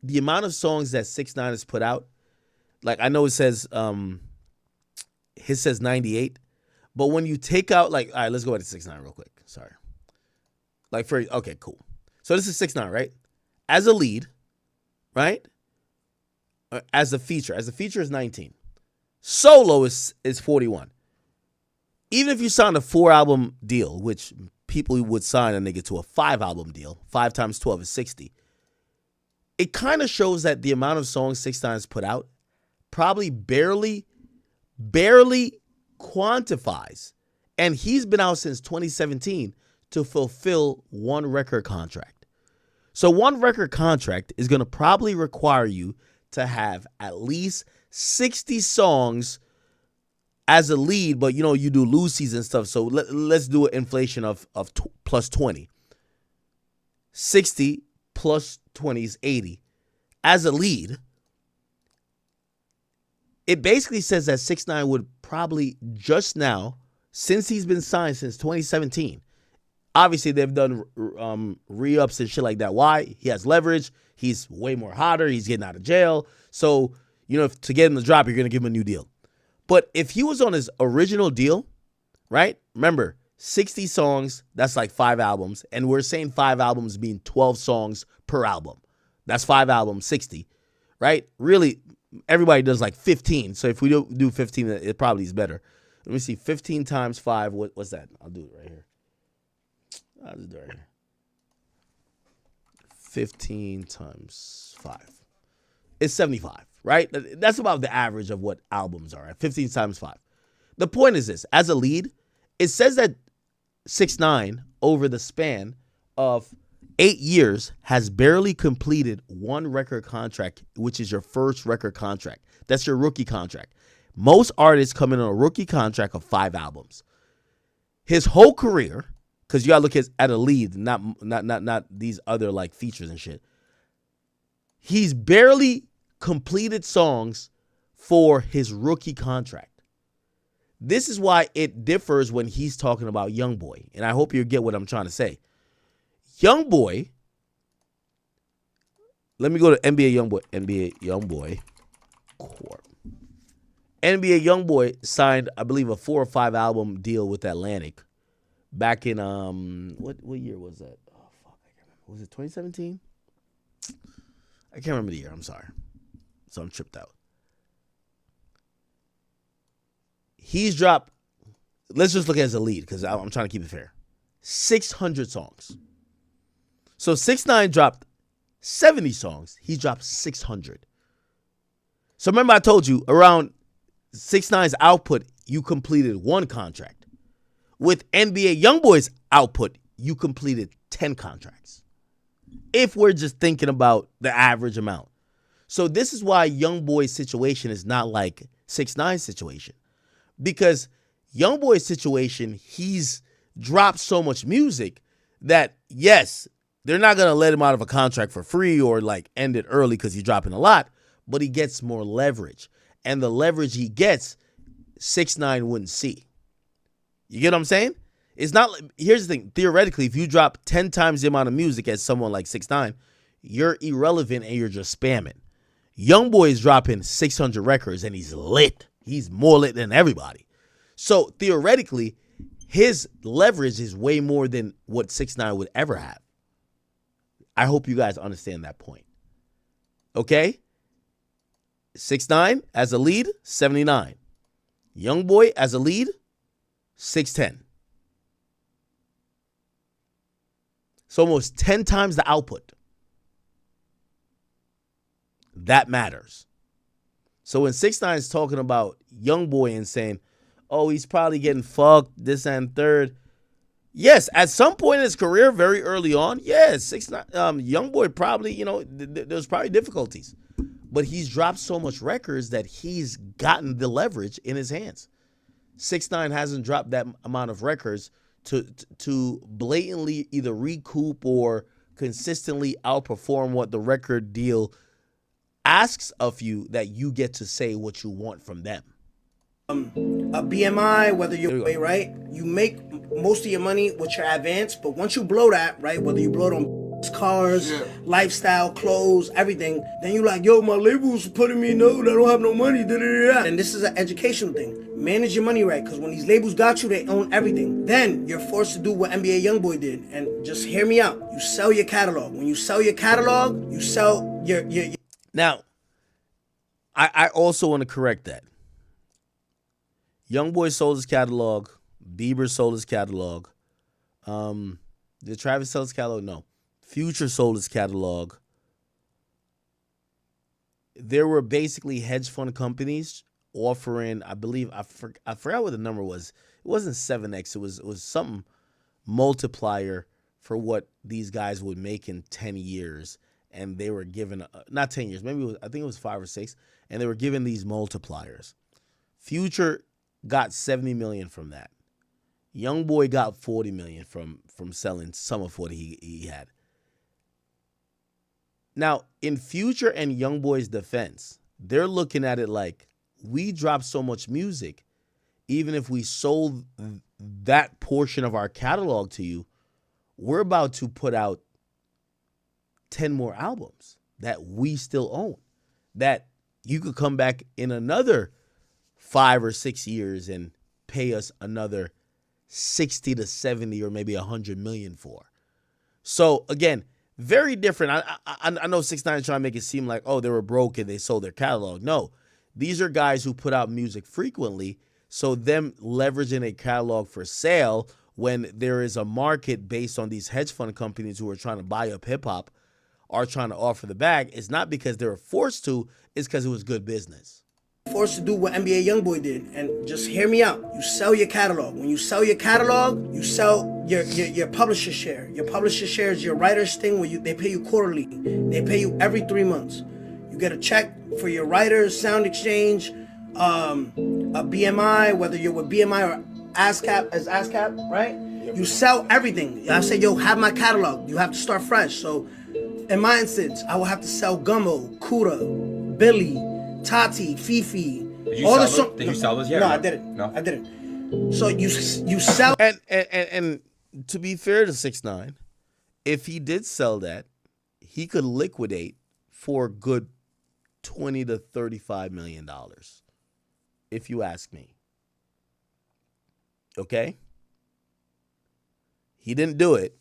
the amount of songs that 6ix9ine has put out, like I know it says, his says 98, but when you take out, like, all right, let's go back to 6ix9ine real quick. Sorry. Okay, cool. So this is 6ix9ine, right? As a lead, right? As a feature is 19. Solo is 41. Even if you sign a 4-album deal, which people would sign and they get to a 5-album deal, 5 times 12 is 60. It kind of shows that the amount of songs 6ix9ine has put out probably barely quantifies. And he's been out since 2017 to fulfill 1 record contract. So 1 record contract is going to probably require you to have at least 60 songs as a lead, but you do Lucy's and stuff. So let's do an inflation of plus 20. 60 plus 20 is 80. As a lead, it basically says that 6ix9ine would probably just now, since he's been signed since 2017, obviously they've done re-ups and shit like that. Why? He has leverage. He's way more hotter. He's getting out of jail. So, if to get him the drop, you're going to give him a new deal. But if he was on his original deal, right? Remember, 60 songs, that's like 5 albums. And we're saying 5 albums mean 12 songs per album. That's 5 albums, 60, right? Really, everybody does like 15. So if we do 15, it probably is better. Let me see. 15 times 5, what's that? I'll do it right here. I'll just do it right here. 15 times 5. It's 75, right? That's about the average of what albums are at 15 times 5. The point is this. As a lead, it says that 6ix9ine, over the span of 8 years, has barely completed 1 record contract, which is your first record contract. That's your rookie contract. Most artists come in on a rookie contract of 5 albums. His whole career, because you gotta look at a lead, not these other like features and shit. He's barely completed songs for his rookie contract. This is why it differs when he's talking about YoungBoy, and I hope you get what I'm trying to say. YoungBoy, let me go to NBA YoungBoy Corp. NBA YoungBoy signed, I believe, a 4 or 5 album deal with Atlantic back in what year was that? Oh fuck, I can't remember. Was it 2017? I can't remember the year. I'm sorry. So I'm tripped out. He's dropped, let's just look at it as a lead because I'm trying to keep it fair. 600 songs. So 6ix9ine dropped 70 songs. He dropped 600. So remember I told you around 6ix9ine's output, you completed 1 contract. With NBA YoungBoy's output, you completed 10 contracts. If we're just thinking about the average amount. So this is why YoungBoy's situation is not like 6ix9ine's situation. Because YoungBoy's situation, he's dropped so much music that, yes, they're not going to let him out of a contract for free or like end it early because he's dropping a lot, but he gets more leverage. And the leverage he gets, 6ix9ine wouldn't see. You get what I'm saying? It's not, here's the thing. Theoretically, if you drop 10 times the amount of music as someone like 6ix9ine, you're irrelevant and you're just spamming. YoungBoy is dropping 600 records and he's lit. He's more lit than everybody. So theoretically, his leverage is way more than what 6ix9ine would ever have. I hope you guys understand that point. Okay? 6ix9ine as a lead, 79. YoungBoy as a lead, 610. It's almost 10 times the output. That matters. So when 6ix9ine is talking about YoungBoy and saying, oh, he's probably getting fucked, this and third. Yes, at some point in his career, very early on, yes, 6ix9ine, YoungBoy probably, there's probably difficulties. But he's dropped so much records that he's gotten the leverage in his hands. 6ix9ine hasn't dropped that amount of records to blatantly either recoup or consistently outperform what the record deal asks of you, that you get to say what you want from them. A BMI, whether you're right, you make most of your money with your advance, but once you blow that, right, whether you blow it on cars, lifestyle, clothes, everything, then you like, yo, my label's putting me no, I don't have no money, and this is an educational thing. Manage your money right, because when these labels got you, they own everything. Then you're forced to do what NBA YoungBoy did, and just hear me out. You sell your catalog. When you sell your catalog, you sell your Now, I also want to correct that. YoungBoy sold his catalog. Bieber sold his catalog. Did Travis sell his catalog? No. Future sold his catalog. There were basically hedge fund companies offering, I believe, I forgot what the number was. It wasn't 7X. It was some multiplier for what these guys would make in 10 years. And they were given, not 10 years, maybe I think it was 5 or 6. And they were given these multipliers. Future got 70 million from that. YoungBoy got 40 million from selling some of what he had. Now, in Future and YoungBoy's defense, they're looking at it like, we dropped so much music, even if we sold that portion of our catalog to you, we're about to put out 10 more albums that we still own, that you could come back in another 5 or 6 years and pay us another 60 to 70 or maybe 100 million for. So again, very different. I know 6ix9ine trying to make it seem like, oh, they were broke and they sold their catalog. No, these are guys who put out music frequently. So them leveraging a catalog for sale when there is a market based on these hedge fund companies who are trying to buy up hip hop, are trying to offer the bag, is not because they were forced to, it's because it was good business. Forced to do what NBA YoungBoy did, and just hear me out. You sell your catalog. When you sell your catalog, you sell your publisher share. Your publisher share is your writer's thing where they pay you quarterly. They pay you every 3 months. You get a check for your writers, sound exchange, a BMI, whether you're with BMI or ASCAP, right? You sell everything. I say, yo, have my catalog. You have to start fresh. So in my instance, I will have to sell Gummo, Kuda, Billy, Tati, Fifi. Did you sell those yet? No, I didn't. No, I didn't. So you sell. And to be fair to 6ix9ine, if he did sell that, he could liquidate for a good $20 to $35 million, if you ask me. Okay? He didn't do it,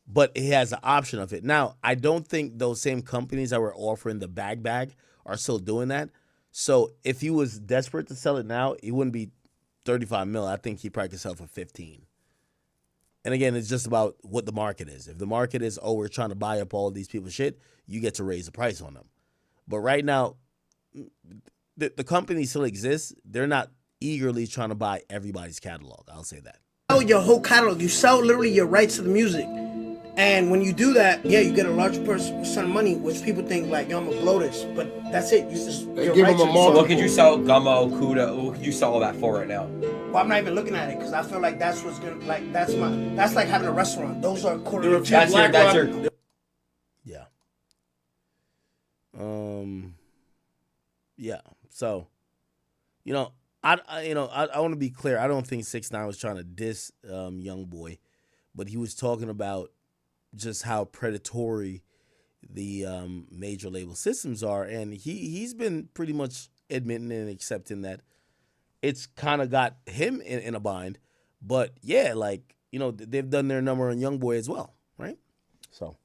but he has the option of it. Now, I don't think those same companies that were offering the bag are still doing that. So if he was desperate to sell it now, it wouldn't be 35 mil. I think he probably could sell for 15. And again, it's just about what the market is. If the market is, oh, we're trying to buy up all these people's shit, you get to raise the price on them. But right now, the company still exists. They're not eagerly trying to buy everybody's catalog. I'll say that. Sell your whole catalog. You sell literally your rights to the music. And when you do that, yeah, you get a large percent of money, which people think like, yo, I'm gonna blow this, but that's it. You just give them a more. What could you sell Gummo, Kuda? What could you sell all that for right now? Well, I'm not even looking at it because I feel like that's what's gonna that's like having a restaurant. Those are quarterly. That's your. Yeah. Yeah. So, I want to be clear. I don't think 6ix9ine was trying to diss YoungBoy, but he was talking about just how predatory the major label systems are, and he's been pretty much admitting and accepting that it's kind of got him in a bind. But yeah, they've done their number on YoungBoy as well, right? So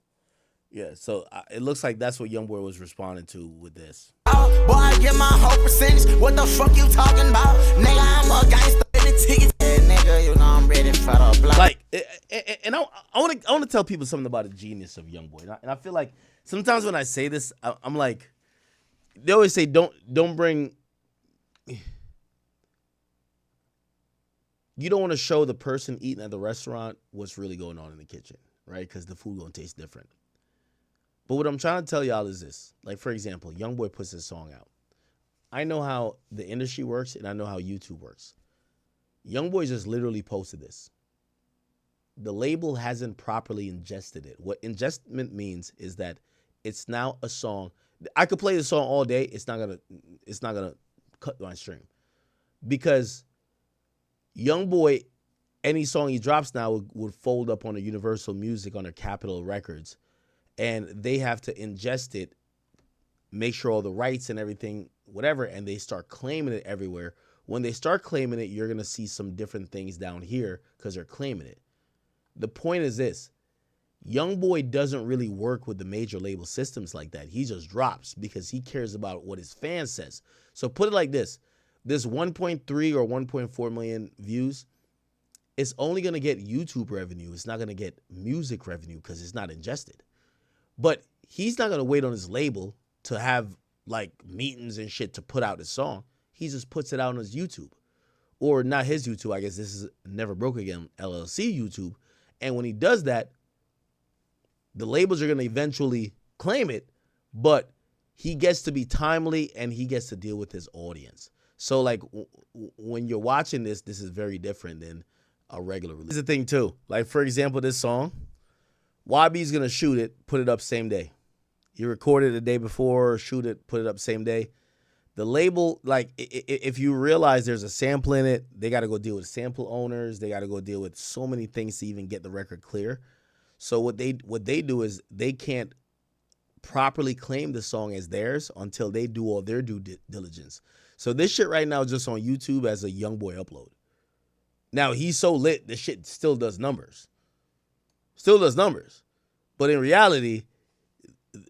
yeah, so it looks like that's what YoungBoy was responding to with this. Boy, I get my whole percentage. What the fuck you talking about? Nigga, I'm a gangster in the tickets. Yeah, nigga, you know I'm ready for the block. And I want to tell people something about the genius of YoungBoy. And I feel like sometimes when I say this, I'm like, they always say don't bring you don't want to show the person eating at the restaurant what's really going on in the kitchen, right? Because the food gonna taste different. But what I'm trying to tell y'all is this. Like, for example, YoungBoy puts his song out. I know how the industry works, and I know how YouTube works. YoungBoy just literally posted this. The label hasn't properly ingested it. What ingestment means is that it's now a song. I could play the song all day. It's not gonna cut my stream, because YoungBoy, any song he drops now would fold up on a Universal Music under Capitol Records, and they have to ingest it, make sure all the rights and everything, whatever, and they start claiming it everywhere. When they start claiming it, you're gonna see some different things down here because they're claiming it. The point is this. YoungBoy doesn't really work with the major label systems like that. He just drops because he cares about what his fans says. So put it like this. This 1.3 or 1.4 million views, it's only going to get YouTube revenue. It's not going to get music revenue because it's not ingested. But he's not going to wait on his label to have like meetings and shit to put out his song. He just puts it out on his YouTube. Or not his YouTube. I guess this is Never Broke Again LLC YouTube. And when he does that, the labels are going to eventually claim it, but he gets to be timely and he gets to deal with his audience. So like when you're watching this, this is very different than a regular release. Here's the thing too. Like for example, this song, YB's going to shoot it, put it up same day. He recorded it the day before, shoot it, put it up same day. The label, like if you realize there's a sample in it, they got to go deal with sample owners. They got to go deal with so many things to even get the record clear. So what they do is they can't properly claim the song as theirs until they do all their due diligence. So this shit right now is just on YouTube as a YoungBoy upload. Now he's so lit, the shit still does numbers. Still does numbers. But in reality,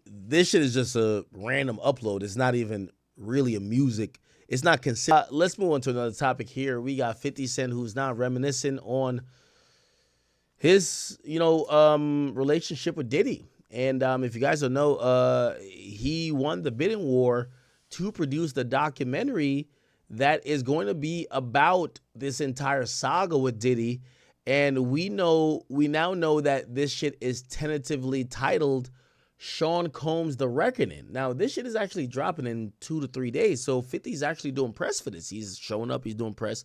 this shit is just a random upload. It's not even really a music. It's not considered. Let's move on to another topic here. We got 50 Cent, who's now reminiscing on his, relationship with Diddy. And if you guys don't know, he won the bidding war to produce the documentary that is going to be about this entire saga with Diddy. And we now know that this shit is tentatively titled Sean Combs The Reckoning. Now, this shit is actually dropping in 2 to 3 days. So 50's actually doing press for this. He's showing up. He's doing press.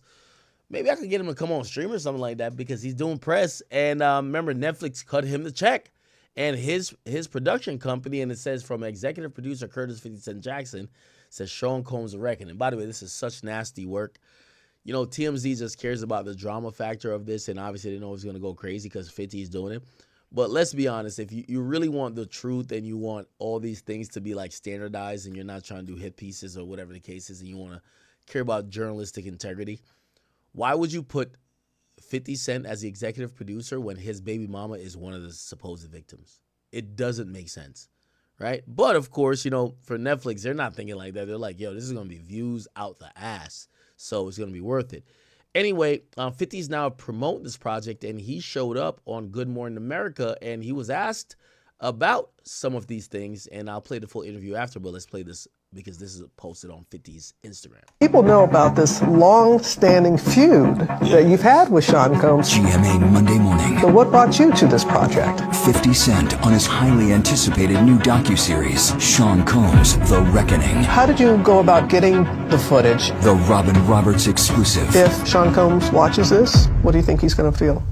Maybe I could get him to come on stream or something like that because he's doing press. And remember, Netflix cut him the check. And his production company, and it says from executive producer Curtis 50 Cent Jackson, says Sean Combs The Reckoning. By the way, this is such nasty work. You know, TMZ just cares about the drama factor of this, and obviously they know it's going to go crazy because 50 is doing it. But let's be honest, if you really want the truth and you want all these things to be like standardized and you're not trying to do hit pieces or whatever the case is and you want to care about journalistic integrity, why would you put 50 Cent as the executive producer when his baby mama is one of the supposed victims? It doesn't make sense, right? But of course, for Netflix, they're not thinking like that. They're like, yo, this is going to be views out the ass, so it's going to be worth it. Anyway, 50's now promoting this project, and he showed up on Good Morning America, and he was asked about some of these things, and I'll play the full interview after, but let's play this because this is posted on 50's Instagram. People know about this long-standing feud that you've had with Sean Combs. GMA Monday morning. So what brought you to this project? 50 Cent on his highly anticipated new docuseries, Sean Combs, The Reckoning. How did you go about getting the footage? The Robin Roberts exclusive. If Sean Combs watches this, what do you think he's going to feel?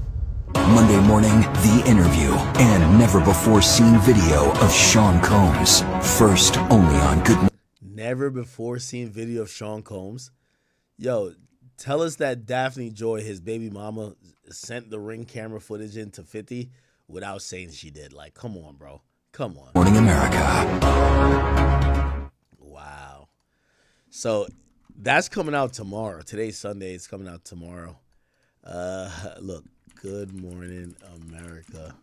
Monday morning, the interview and never-before-seen video of Sean Combs. First only on Good Morning. Never before seen video of Sean Combs. Yo, tell us that Daphne Joy, his baby mama, sent the Ring camera footage into 50 without saying she did. Like, come on, bro. Come on. Morning America. Wow. So that's coming out tomorrow. Today's Sunday. It's coming out tomorrow. Look, Good Morning America.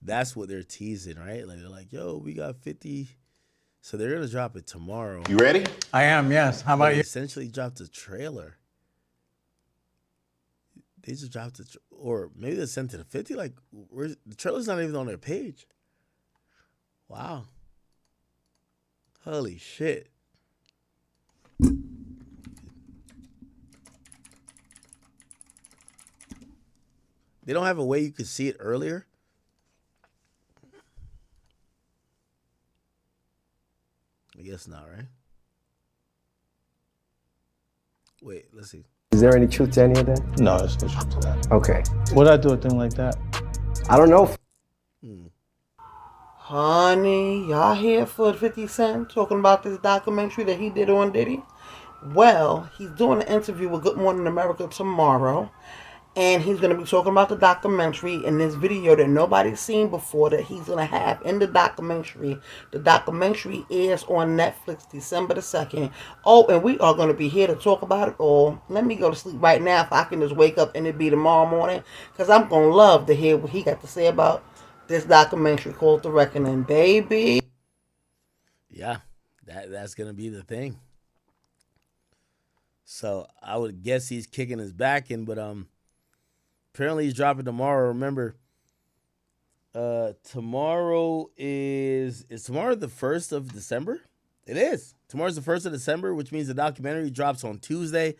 That's what they're teasing, right? Like, they're like, yo, we got 50. So they're going to drop it tomorrow. You ready? I am, yes. How about you? Essentially dropped a trailer. They just dropped it, or maybe they sent it to 50. Like, the trailer's not even on their page. Wow. Holy shit. They don't have a way you could see it earlier. I guess not, right? Wait, let's see. Is there any truth to any of that? No, there's no truth to that. Okay. Would I do a thing like that? I don't know. Honey, y'all here for 50 Cent talking about this documentary that he did on Diddy? Well, he's doing an interview with Good Morning America tomorrow, and he's going to be talking about the documentary in this video that nobody's seen before that he's going to have in the documentary. The documentary airs on Netflix December the 2nd. Oh, and we are going to be here to talk about it all. Let me go to sleep right now if I can just wake up and it be tomorrow morning, because I'm going to love to hear what he got to say about this documentary called The Reckoning, baby. Yeah, that's going to be the thing. So I would guess he's kicking his back in, but apparently he's dropping tomorrow. Remember, tomorrow is tomorrow the 1st of December? It is. Tomorrow's the 1st of December, which means the documentary drops on Tuesday.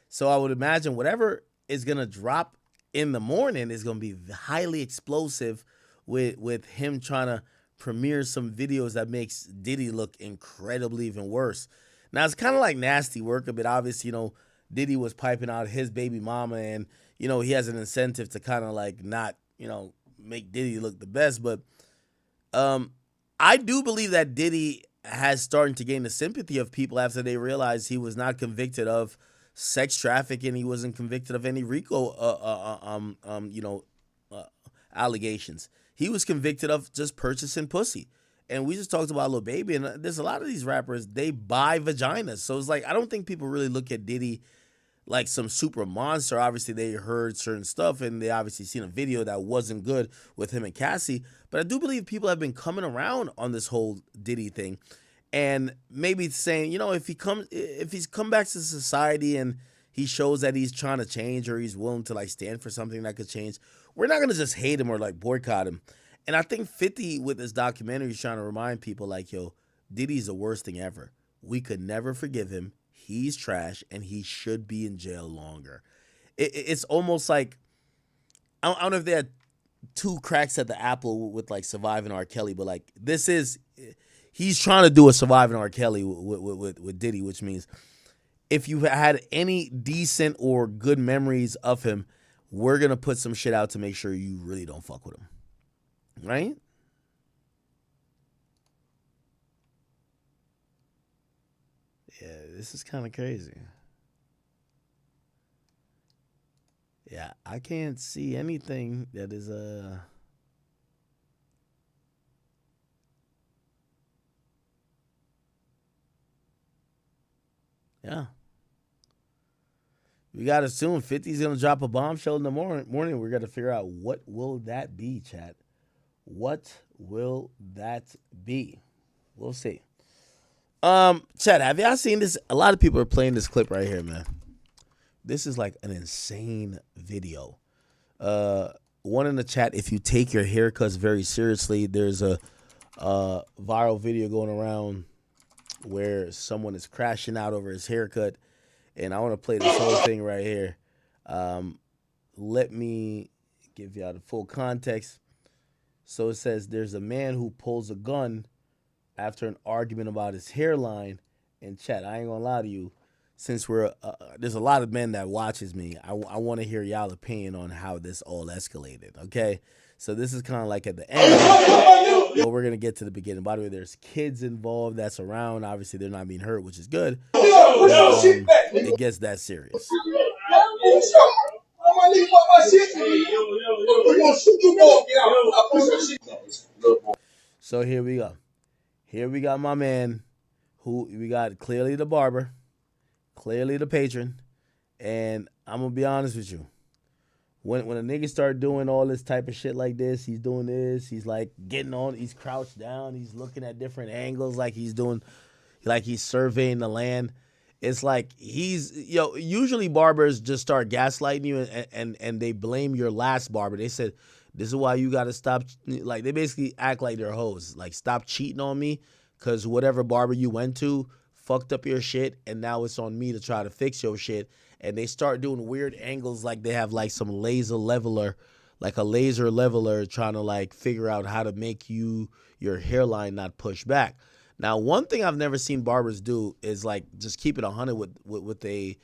So I would imagine whatever is going to drop in the morning is going to be highly explosive with him trying to premiere some videos that makes Diddy look incredibly even worse. Now, it's kind of like nasty work a bit. Obviously, Diddy was piping out his baby mama, and, he has an incentive to kind of like not, make Diddy look the best. But I do believe that Diddy has started to gain the sympathy of people after they realized he was not convicted of sex trafficking. He wasn't convicted of any RICO, allegations. He was convicted of just purchasing pussy. And we just talked about Lil Baby, and there's a lot of these rappers, they buy vaginas. So it's like, I don't think people really look at Diddy like some super monster. Obviously, they heard certain stuff, and they obviously seen a video that wasn't good with him and Cassie. But I do believe people have been coming around on this whole Diddy thing, and maybe saying, if he's come back to society and he shows that he's trying to change, or he's willing to like stand for something that could change, we're not gonna just hate him or like boycott him. And I think 50 with this documentary is trying to remind people like, yo, Diddy's the worst thing ever. We could never forgive him. He's trash, and he should be in jail longer. It's almost like, I don't know if they had two cracks at the apple with like Surviving R. Kelly, but like he's trying to do a Surviving R. Kelly with Diddy, which means if you had any decent or good memories of him, we're going to put some shit out to make sure you really don't fuck with him. Right? Yeah, this is kind of crazy. Yeah, I can't see anything that is yeah. We got to assume 50's going to drop a bombshell in the morning. We're going to figure out what will that be, chat. What will that be? We'll see. Chad, have y'all seen this? A lot of people are playing this clip right here, man. This is like an insane video. One in the chat, if you take your haircuts very seriously, there's a viral video going around where someone is crashing out over his haircut. And I want to play this whole thing right here. Let me give y'all the full context. So it says there's a man who pulls a gun after an argument about his hairline. And chat, I ain't gonna lie to you, since there's a lot of men that watches me, I want to hear y'all opinion on how this all escalated. Okay, so this is kind of like at the end, but we're gonna get to the beginning. By the way, there's kids involved that's around. Obviously, they're not being hurt, which is good. It gets that serious. So here we go. Here we got my man, who we got clearly the barber, clearly the patron, and I'm gonna be honest with you. When a nigga start doing all this type of shit like this, he's doing this, he's like getting on, he's crouched down, he's looking at different angles, like he's surveying the land. It's like usually barbers just start gaslighting you and they blame your last barber. They said, this is why you got to stop. Like, they basically act like they're hoes. Like, stop cheating on me because whatever barber you went to fucked up your shit, and now it's on me to try to fix your shit. And they start doing weird angles like they have like some laser leveler like a laser leveler trying to like figure out how to make your hairline not push back. Now, one thing I've never seen barbers do is like just keep it 100 with a,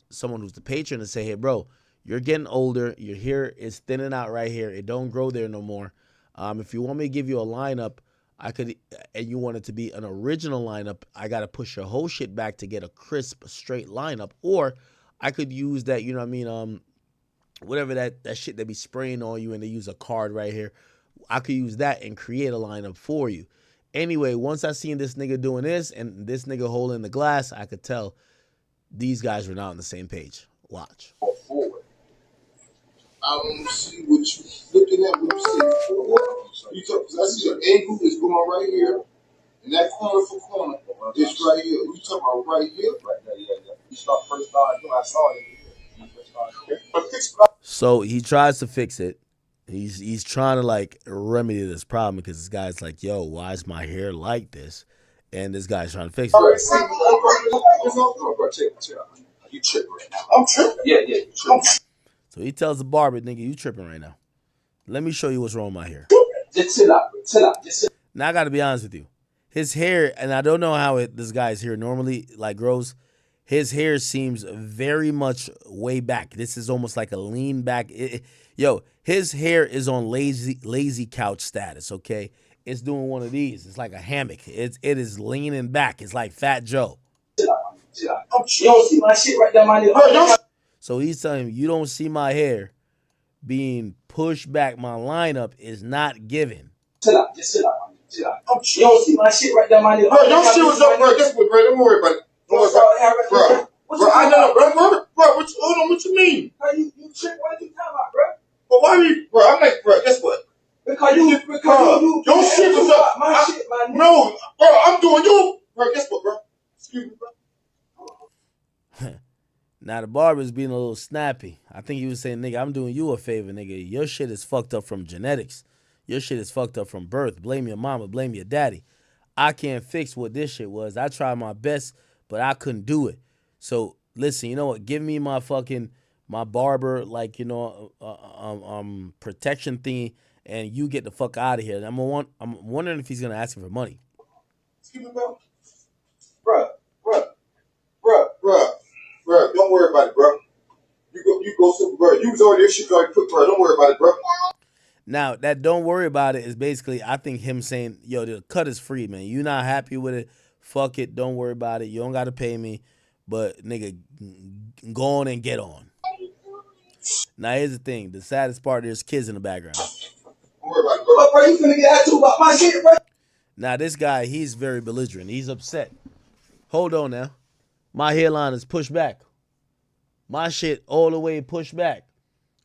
someone who's the patron and say, hey, bro, you're getting older. Your hair is thinning out right here. It don't grow there no more. If you want me to give you a lineup, I could, and you want it to be an original lineup, I got to push your whole shit back to get a crisp, straight lineup. Or I could use that, whatever that shit they be spraying on you and they use a card right here. I could use that and create a lineup for you. Anyway, once I seen this nigga doing this and this nigga holding the glass, I could tell these guys were not on the same page. Watch. Forward. I don't see what you looking at. What you see? Because I see your ankle is going right here, and that corner for corner is right here. You talking about right here? Right there, yeah. You start first starting. I saw it. So he tries to fix it. He's trying to like remedy this problem because this guy's like, yo, why is my hair like this? And this guy's trying to fix it. You tripping right now? I'm tripping. Yeah, you tripping. So he tells the barber, nigga, you tripping right now. Let me show you what's wrong with my hair. Just chill out. Now I got to be honest with you. His hair, and I don't know how this guy's hair normally like grows. His hair seems very much way back. This is almost like a lean back. His hair is on lazy couch status, okay? It's doing one of these. It's like a hammock. It is leaning back. It's like Fat Joe. You don't see my shit right there, my nigga. So he's telling him, you don't see my hair being pushed back. My lineup is not given. Chill out. You don't see my shit right there, my nigga. Bro, your shit was up, bro. Guess what, bro? Don't worry about it. Bro, I know, bro. What you mean? You trick? What are you talking about, bro? But why you, bro? I'm like, bro, guess what? Because you your shit was up. My shit, my nigga. No, bro, I'm doing you. Bro, guess what, bro? Excuse me, bro. Now the barber's being a little snappy. I think he was saying, nigga, I'm doing you a favor, nigga. Your shit is fucked up from genetics. Your shit is fucked up from birth. Blame your mama, blame your daddy. I can't fix what this shit was. I tried my best, but I couldn't do it. So listen, you know what? Give me my barber, protection thing, and you get the fuck out of here. I'm wondering if he's gonna ask him for money. Excuse me, bro. Bro, don't worry about it, bro. You go super, bro. You was already this shit already put, bro. Don't worry about it, bro. Now that don't worry about it is basically, I think him saying, yo, the cut is free, man. You not happy with it? Fuck it. Don't worry about it. You don't got to pay me. But, nigga, go on and get on. Now, here's the thing. The saddest part, there's kids in the background. Don't worry about it, bro. Bro, you finna get attitude about my shit, bro. Now, this guy, he's very belligerent. He's upset. Hold on now. My hairline is pushed back. My shit all the way pushed back.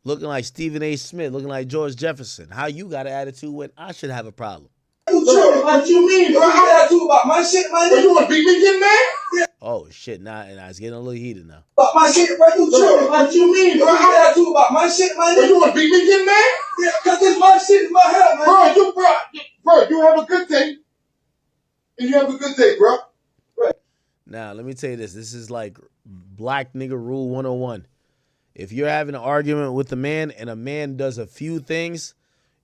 Looking like Stephen A. Smith, looking like George Jefferson. How you got an attitude when I should have a problem? What you mean, bro? I got attitude about my shit, man. Bro, you want to beat me getting mad? Yeah. Oh, shit. Now, and it's getting a little heated now. About my shit, bro. You tripping? What you mean, bro? I got attitude about my shit, man. Bro, you want to beat me getting mad? Yeah, because it's my shit, it's my hair, man. Bro, you have a good day. And you have a good day, bro. Now, let me tell you this. This is like black nigga rule 101. If you're having an argument with a man and a man does a few things,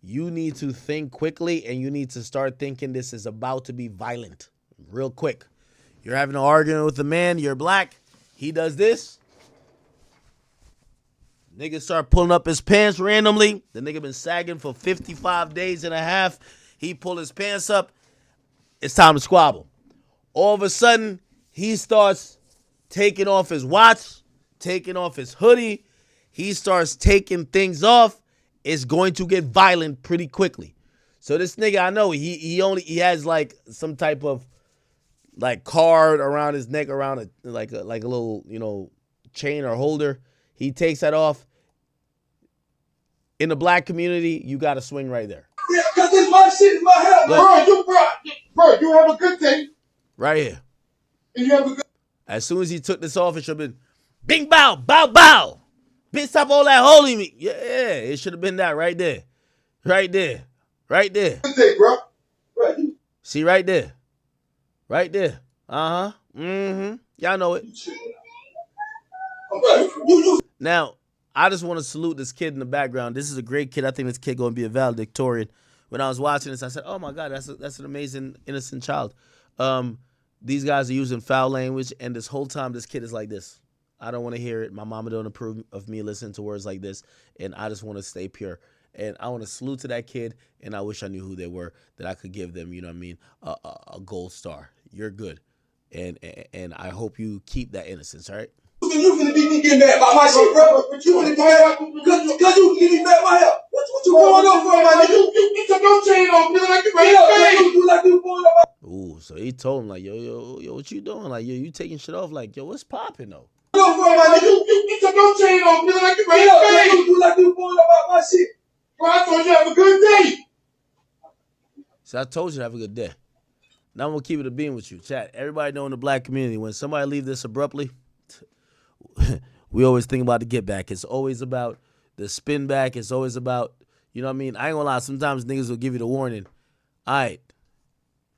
you need to think quickly and you need to start thinking this is about to be violent real quick. You're having an argument with a man, you're black, he does this. Nigga start pulling up his pants randomly. The nigga been sagging for 55 days and a half. He pull his pants up. It's time to squabble. All of a sudden, he starts taking off his watch, taking off his hoodie. He starts taking things off. It's going to get violent pretty quickly. So this nigga, I know he has like some type of like card around his neck, around a little chain or holder. He takes that off. In the black community, you got to swing right there. Yeah, because it's my shit, it's my hair, bro, you have a good day. Right here. And you have a good. As soon as he took this off, it should have been bing, bow, bow, bow. Bitch, stop all that holding me. Yeah, it should have been that right there. Right there. Right there. Good day, bro. Right. See, right there. Right there. Uh-huh. Mm-hmm. Y'all know it. Now, I just want to salute this kid in the background. This is a great kid. I think this kid going to be a valedictorian. When I was watching this, I said, oh, my God, that's an amazing, innocent child. These guys are using foul language, and this whole time this kid is like this. I don't want to hear it. My mama don't approve of me listening to words like this, and I just want to stay pure. And I want to salute to that kid, and I wish I knew who they were, that I could give them, you know what I mean, a gold star. You're good. And I hope you keep that innocence, all right? You finna be getting mad about my shit, bro. But you finna be mad because you get me mad about hell. What you going on for, my nigga? You took no chain on me like you ready to you like you going on. Ooh, so he told him, like, yo, what you doing? Like, yo, you taking shit off? Like, yo, what's popping, though? You took no chain on me like you ready to you like you going about my shit. Bro, I told you have a good day. So I told you to have a good day. Now I'm going to keep it a beam with you. Chat, everybody know in the black community, when somebody leave this abruptly, we always think about the get back. It's always about the spin back. It's always about, you know what I mean? I ain't gonna lie. Sometimes niggas will give you the warning. All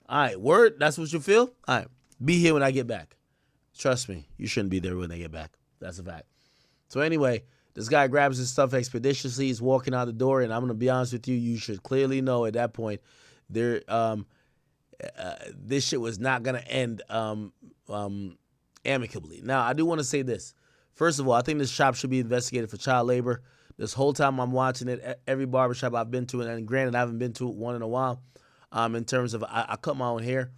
right, word? That's what you feel? All right, be here when I get back. Trust me, you shouldn't be there when they get back. That's a fact. So anyway, this guy grabs his stuff expeditiously. He's walking out the door, and I'm gonna be honest with you. You should clearly know at that point, this shit was not gonna end amicably. Now, I do want to say this. First of all, I think this shop should be investigated for child labor. This whole time I'm watching it, every barbershop I've been to, and granted, I haven't been to one in a while, in terms of I cut my own hair.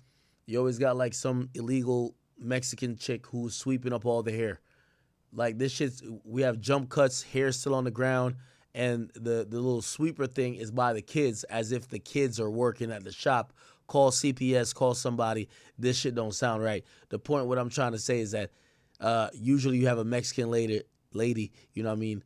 You always got like some illegal Mexican chick who's sweeping up all the hair. Like this shit's, we have jump cuts, hair still on the ground, and the little sweeper thing is by the kids, as if the kids are working at the shop. Call CPS, call somebody. This shit don't sound right. The point, what I'm trying to say is that usually you have a Mexican lady, you know what I mean,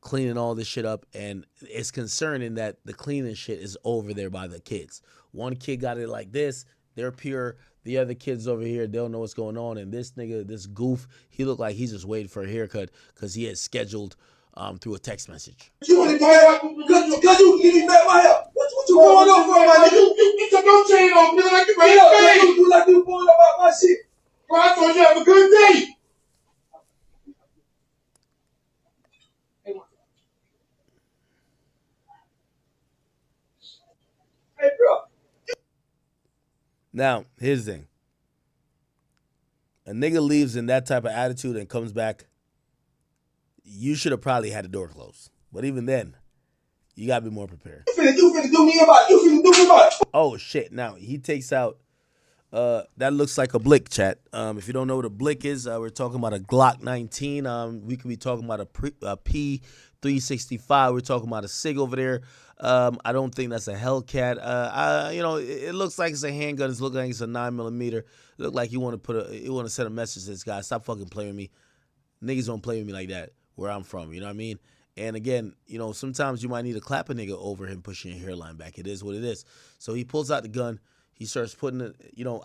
cleaning all this shit up, and it's concerning that the cleaning shit is over there by the kids. One kid got it like this, they're pure. The other kids over here, they don't know what's going on, and this nigga, this goof, he looked like he's just waiting for a haircut because he had scheduled through a text message. You want to get because you get me mad about hell. What you going on for, my nigga? You took no chain on me like you ready to you like you going about my shit. Bro, I told you have a good day. Hey, bro. Now, here's the thing. A nigga leaves in that type of attitude and comes back, you should have probably had the door closed. But even then, you got to be more prepared. You finna do me about it. Oh, shit. Now, he takes out, that looks like a blick, chat. If you don't know what a blick is, we're talking about a Glock 19. We could be talking about a P365. We're talking about a SIG over there. I don't think that's a Hellcat. It looks like it's a handgun. It looks like it's a 9mm. It looks like you want to send a message to this guy. Stop fucking playing with me. Niggas don't play with me like that where I'm from. You know what I mean? And again, sometimes you might need to clap a nigga over him pushing your hairline back. It is what it is. So he pulls out the gun. He starts putting it.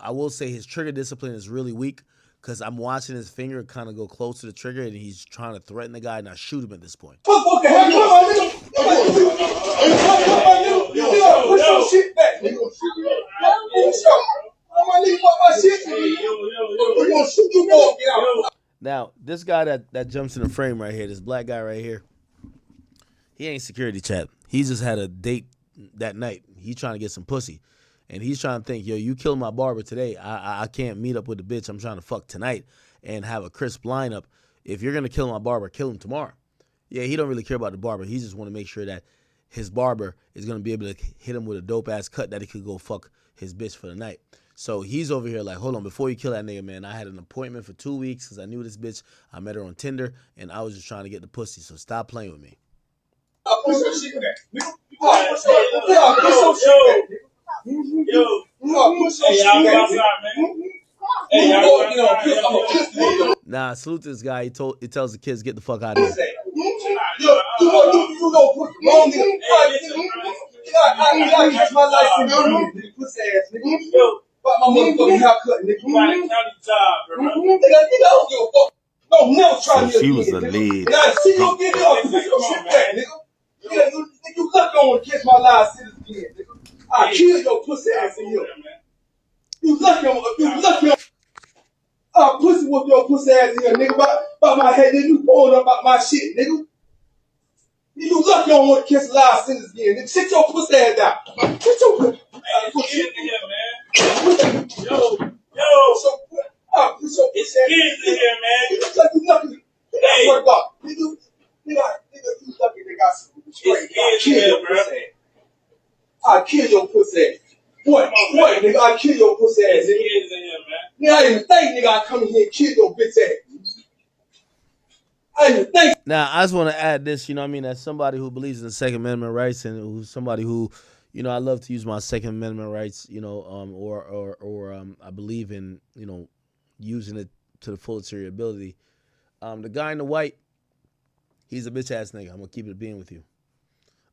I will say his trigger discipline is really weak because I'm watching his finger kind of go close to the trigger, and he's trying to threaten the guy and I shoot him at this point. What the hell? Push your shit back, nigga. Now, this guy that jumps in the frame right here, this black guy right here, he ain't security, chat. He just had a date that night. He's trying to get some pussy. And he's trying to think, yo, you killed my barber today. I can't meet up with the bitch I'm trying to fuck tonight and have a crisp lineup. If you're going to kill my barber, kill him tomorrow. Yeah, he don't really care about the barber. He just want to make sure that his barber is going to be able to hit him with a dope-ass cut that he could go fuck his bitch for the night. So he's over here like, hold on, before you kill that nigga, man, I had an appointment for 2 weeks because I knew this bitch. I met her on Tinder, and I was just trying to get the pussy, so stop playing with me. Push your shit back, nigga. Push your shit back, nigga. Nah, salute to this guy. He tells the kids, get the fuck out of here. You go put the wrong nigga. I catch my license, nigga. Pussy ass, nigga. Fuck my motherfucking haircut, nigga. You got a county job, bro. Nigga, I don't give a fuck. Don't never try me again. She was the lead. Now, see you get it off. Push your shit back, nigga. You lucky on to catch my live sentence again, nigga. I kill your pussy ass in here. You lucky on. I pussy whoop your pussy ass in here, nigga. By my head, nigga. You pulling up about my shit, nigga. You lucky I don't want to kiss a live sentence again. Nigga, sit your pussy ass down. Sit your pussy. Kids in here, man. Yo. It's kids in here, man. You look like you lucky. Hey. What about? Nigga, you lucky they got some straight. I'll kill your pussy ass. I'll kill your pussy ass. What, nigga? I'll kill your pussy ass, nigga. Kids in here, man. Nigga, I didn't even think, nigga, I'd come in here and kill your bitch ass. I didn't even think. Now, I just want to add this, you know what I mean, as somebody who believes in the Second Amendment rights and who's somebody who, you know, I love to use my Second Amendment rights, you know, I believe in, you know, using it to the fullest of your ability. The guy in the white, he's a bitch-ass nigga. I'm going to keep it being with you.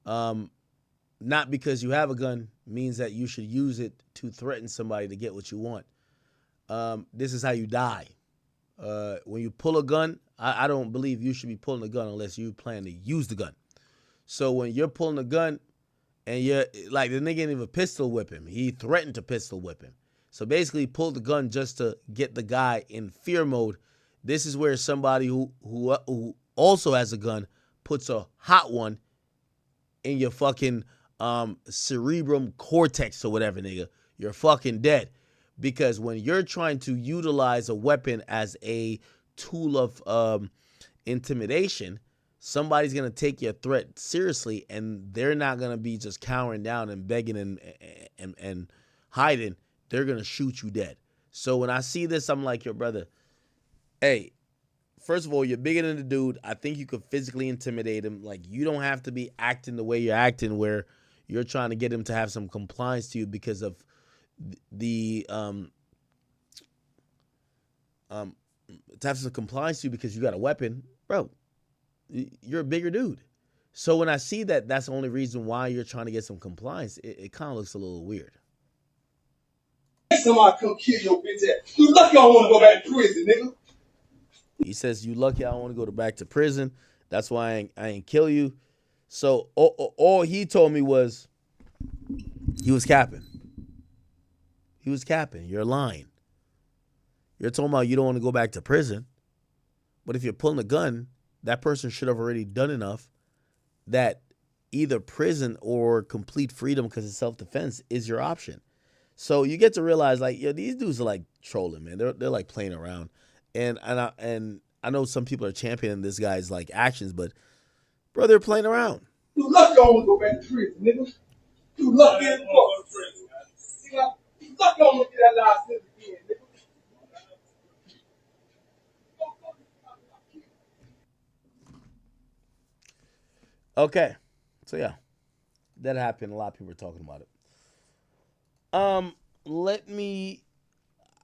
Not because you have a gun means that you should use it to threaten somebody to get what you want. This is how you die. When you pull a gun, I don't believe you should be pulling a gun unless you plan to use the gun. So when you're pulling a gun and you're like, the nigga ain't even pistol whip him. He threatened to pistol whip him. So basically he pulled the gun just to get the guy in fear mode. This is where somebody who also has a gun puts a hot one in your fucking cerebrum cortex or whatever, nigga. You're fucking dead. Because when you're trying to utilize a weapon as a tool of intimidation, somebody's going to take your threat seriously, and they're not going to be just cowering down and begging and hiding. They're going to shoot you dead. So when I see this, I'm like, yo, brother, hey, first of all, you're bigger than the dude. I think you could physically intimidate him. Like, you don't have to be acting the way you're acting where you're trying to get him to have some compliance to you because of to have some compliance to you because you got a weapon. Bro, you're a bigger dude. So when I see that that's the only reason why you're trying to get some compliance, it kind of looks a little weird. Somebody come kill your bitch ass. You lucky I don't want to go back to prison, nigga. He says, you lucky I don't want to go back to prison. That's why I ain't kill you. So all he told me was he was capping. He was capping. You're lying. You're talking about you don't want to go back to prison. But if you're pulling a gun, that person should have already done enough that either prison or complete freedom because of self-defense is your option. So you get to realize, like, yo, these dudes are like trolling, man. They're like playing around. And I know some people are championing this guy's like actions, but bro, they're playing around. You lucky I don't want to go back to prison, nigga. You lucky as fuck. You lucky I don't want to get that last sentence again, nigga. Okay. So yeah. That happened. A lot of people are talking about it. Let me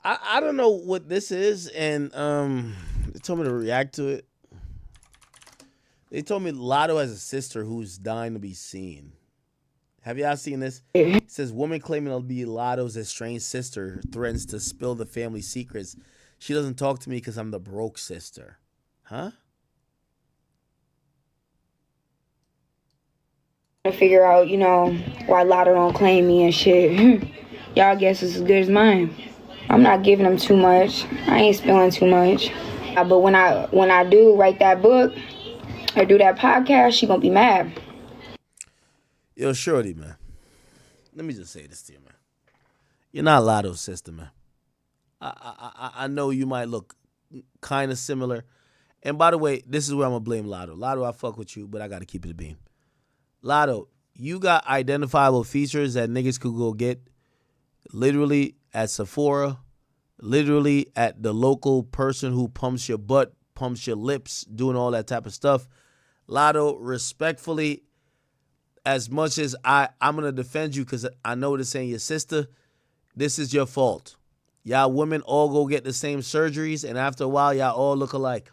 I don't know what this is, and they told me to react to it. They told me Lotto has a sister who's dying to be seen. Have y'all seen this? It says, woman claiming to be Lotto's estranged sister threatens to spill the family secrets. She doesn't talk to me because I'm the broke sister. Huh? To figure out, you know, why Lotto don't claim me and shit. Y'all guess is as good as mine. I'm not giving them too much. I ain't spilling too much. But when I do write that book or do that podcast, she gonna be mad. Yo, Shorty, man. Let me just say this to you, man. You're not Lotto's sister, man. I know you might look kind of similar. And by the way, this is where I'm going to blame Lotto. Lotto, I fuck with you, but I got to keep it a beam. Lotto, you got identifiable features that niggas could go get literally at Sephora, literally at the local person who pumps your butt, pumps your lips, doing all that type of stuff. Lotto, respectfully, as much as I'm going to defend you because I know this ain't your sister, this is your fault. Y'all women all go get the same surgeries, and after a while, y'all all look alike.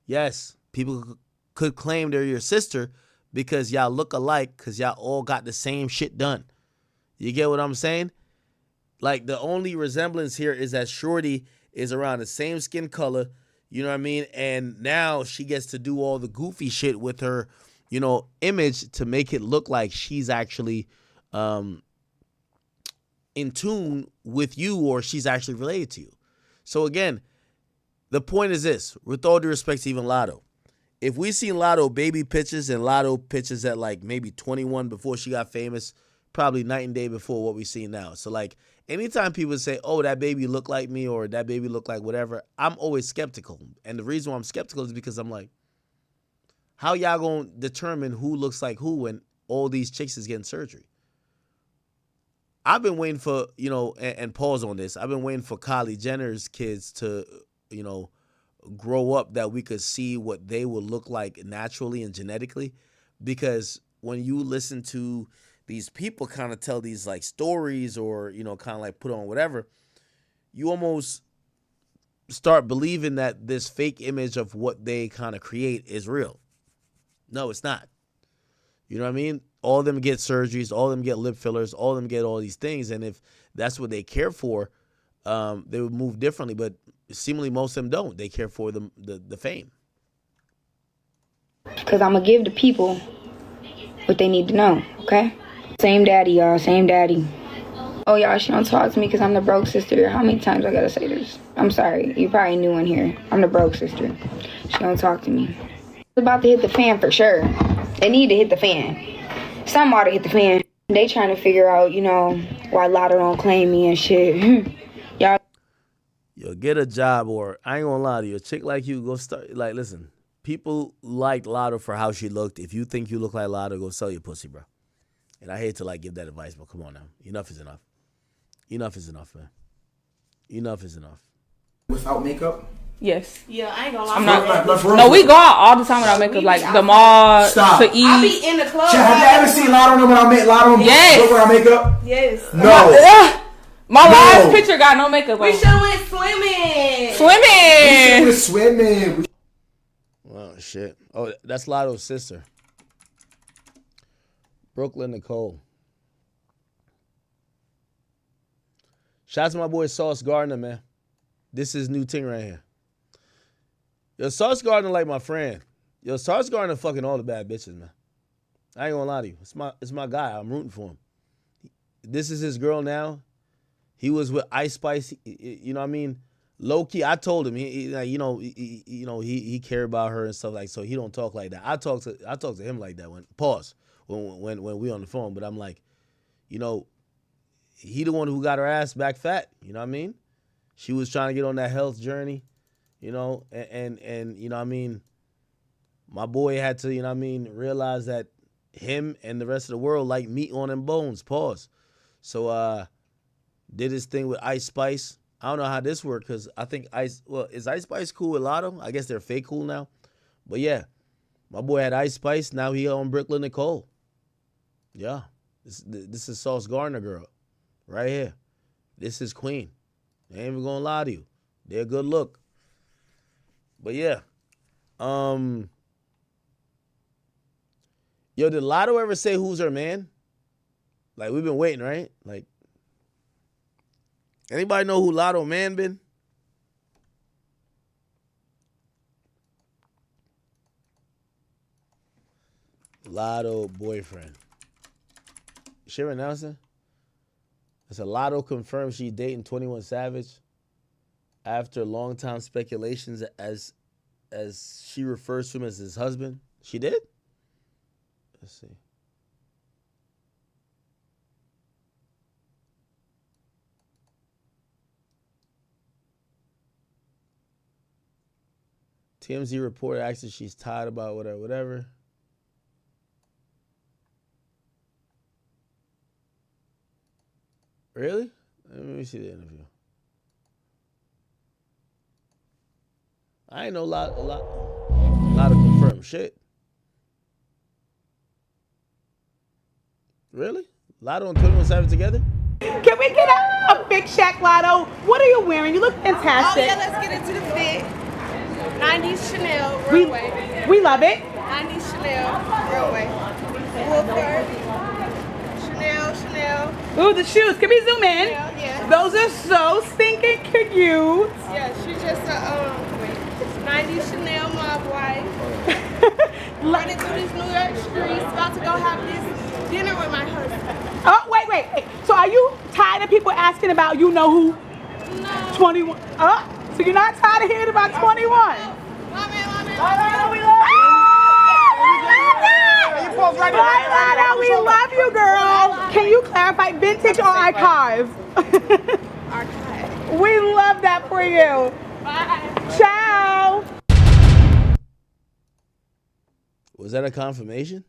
Yes, people could claim they're your sister because y'all look alike because y'all all got the same shit done. You get what I'm saying? Like, the only resemblance here is that Shorty is around the same skin color, you know what I mean? And now she gets to do all the goofy shit with her, you know, image to make it look like she's actually in tune with you or she's actually related to you. So again, the point is this, with all due respect to even Lotto, if we seen Lotto baby pictures and Lotto pictures at like maybe 21 before she got famous, probably night and day before what we see now. So like anytime people say, oh, that baby look like me or that baby look like whatever, I'm always skeptical. And the reason why I'm skeptical is because I'm like, how y'all gonna determine who looks like who when all these chicks is getting surgery? I've been waiting for, and pause on this. I've been waiting for Kylie Jenner's kids to, grow up that we could see what they will look like naturally and genetically. Because when you listen to these people kind of tell these like stories or, kind of like put on whatever, you almost start believing that this fake image of what they kind of create is real. No, it's not. You know what I mean? All of them get surgeries, all of them get lip fillers, all of them get all these things. And if that's what they care for, they would move differently. But seemingly most of them don't. They care for the fame. Because I'm going to give the people what they need to know, okay? Same daddy, y'all, same daddy. Oh, y'all, she don't talk to me because I'm the broke sister. How many times I got to say this? I'm sorry. You probably new in here. I'm the broke sister. She don't talk to me. It's about to hit the fan for sure. They need to hit the fan. Some ought to hit the fan. They trying to figure out, why Lotto don't claim me and shit. Y'all. Yo, get a job, or I ain't gonna lie to you. A chick like you, go start. Like, listen, people liked Lotto for how she looked. If you think you look like Lotto, go sell your pussy, bro. And I hate to like give that advice, but come on now. Enough is enough. Enough is enough, man. Enough is enough. Without makeup? Yes. Yeah, I ain't gonna lie. I'm not. No, we go out all the time without makeup, like the mall, to eat. I be in the club. Have you ever seen Lotto without makeup? Yes. Without makeup? Yes. No. My last picture got no makeup on. We should have went swimming. Swimming. We swimming. Oh shit. Oh, that's Lotto's sister. Brooklyn Nicole. Shout out to my boy Sauce Gardner, man. This is new thing right here. Yo, Sauce Gardner like my friend. Yo, Sauce Gardner fucking all the bad bitches, man. I ain't gonna lie to you. It's my guy. I'm rooting for him. This is his girl now. He was with Ice Spice. You know what I mean? Low key, I told him he cared about her and stuff like, so he don't talk like that. I talk to him like that when we on the phone. But I'm like, he the one who got her ass back fat. You know what I mean? She was trying to get on that health journey, and you know what I mean? My boy had to, realize that him and the rest of the world like meat on them bones. Pause. So did his thing with Ice Spice. I don't know how this worked because I think is Ice Spice cool with Lotto? I guess they're fake cool now. But yeah, my boy had Ice Spice. Now he on Brooklyn Nicole. Yeah, this is Sauce Gardner girl right here. This is Queen. I ain't even gonna lie to you. They're a good look. But yeah. Yo, did Lotto ever say who's her man? Like, we've been waiting, right? Like, anybody know who Lotto man been? Lotto boyfriend. She ever announced it? It's a Lotto confirmed she's dating 21 Savage after long-time speculations as she refers to him as his husband. She did? Let's see. TMZ reported actually she's tired about whatever. Really? Let me see the interview. I ain't know a lot of confirmed shit. Really? Lotto and 21 Savage together? Can we get a big Shaq Lotto? What are you wearing? You look fantastic. Oh yeah, let's get into the fit. 90s Chanel, real way. We love it. 90s Chanel, real way. Woodford. Chanel. Ooh, the shoes. Can we zoom in? Yeah. Those are so stinking cute. Yeah, she's just a 90s Chanel mob wife. Running through these New York streets, about to go have this dinner with my husband. Oh, wait. So are you tired of people asking about who? No. 21. So you're not tired of hearing about 21? My man. goes right Bye, Lotto. We love you, girl. Can you clarify vintage or archive? Archive. We love that for you. Bye. Ciao. Was that a confirmation?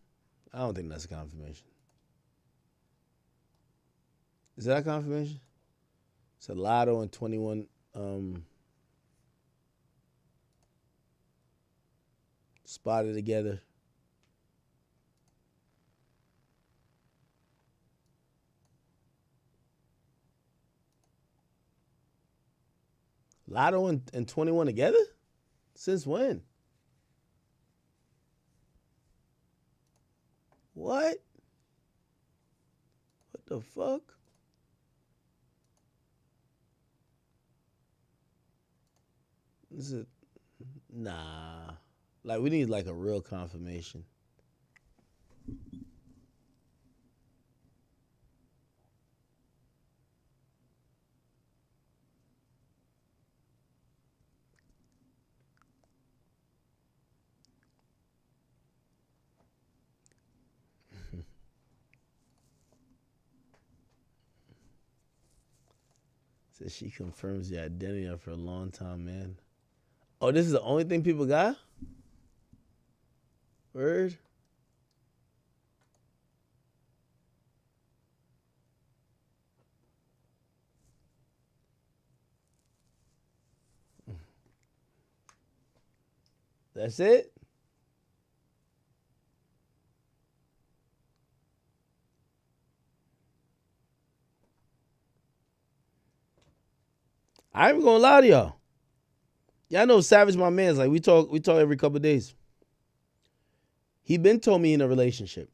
I don't think that's a confirmation. Is that a confirmation? It's a Lotto and 21 spotted together. Lotto and 21 together? Since when? What? What the fuck? Is it? Nah. Like, we need like a real confirmation. Says she confirms the identity of her longtime man. Oh, this is the only thing people got? Word? That's it? I ain't gonna lie to y'all. Y'all know Savage, my man's like we talk every couple of days. He been told me in a relationship.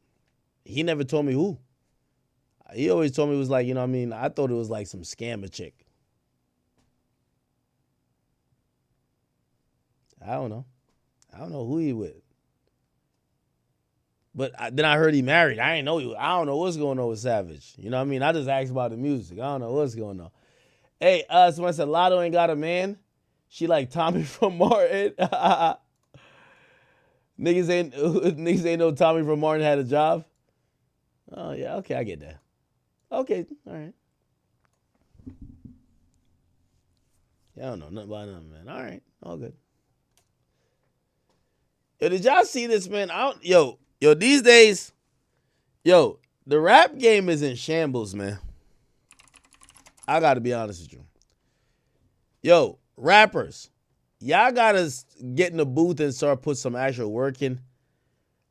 He never told me who. He always told me it was like, you know what I mean? I thought it was like some scammer chick. I don't know. I don't know who he with. But then I heard he married. I ain't know you. I don't know what's going on with Savage. You know what I mean? I just asked about the music. I don't know what's going on. Hey, someone said Lotto ain't got a man. She like Tommy from Martin. Niggas ain't know Tommy from Martin had a job. Oh yeah, okay, I get that. Okay, all right. Yeah, I don't know nothing about nothing, man. All right, all good. Yo, did y'all see this, man? Yo, these days, the rap game is in shambles, man. I gotta be honest with you. Yo, rappers, y'all gotta get in the booth and start put some actual work in.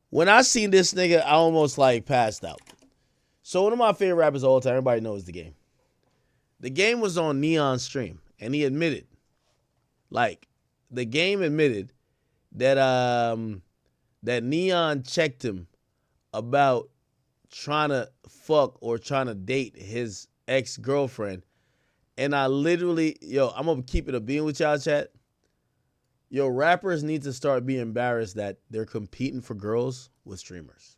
When I seen this nigga, I almost like passed out. So one of my favorite rappers of all time, everybody knows The Game. The Game was on Neon's stream, and he admitted, like, The Game admitted that that Neon checked him about trying to fuck or trying to date his ex-girlfriend. And I literally, I'm going to keep it a being with y'all, chat. Rappers need to start being embarrassed that they're competing for girls with streamers.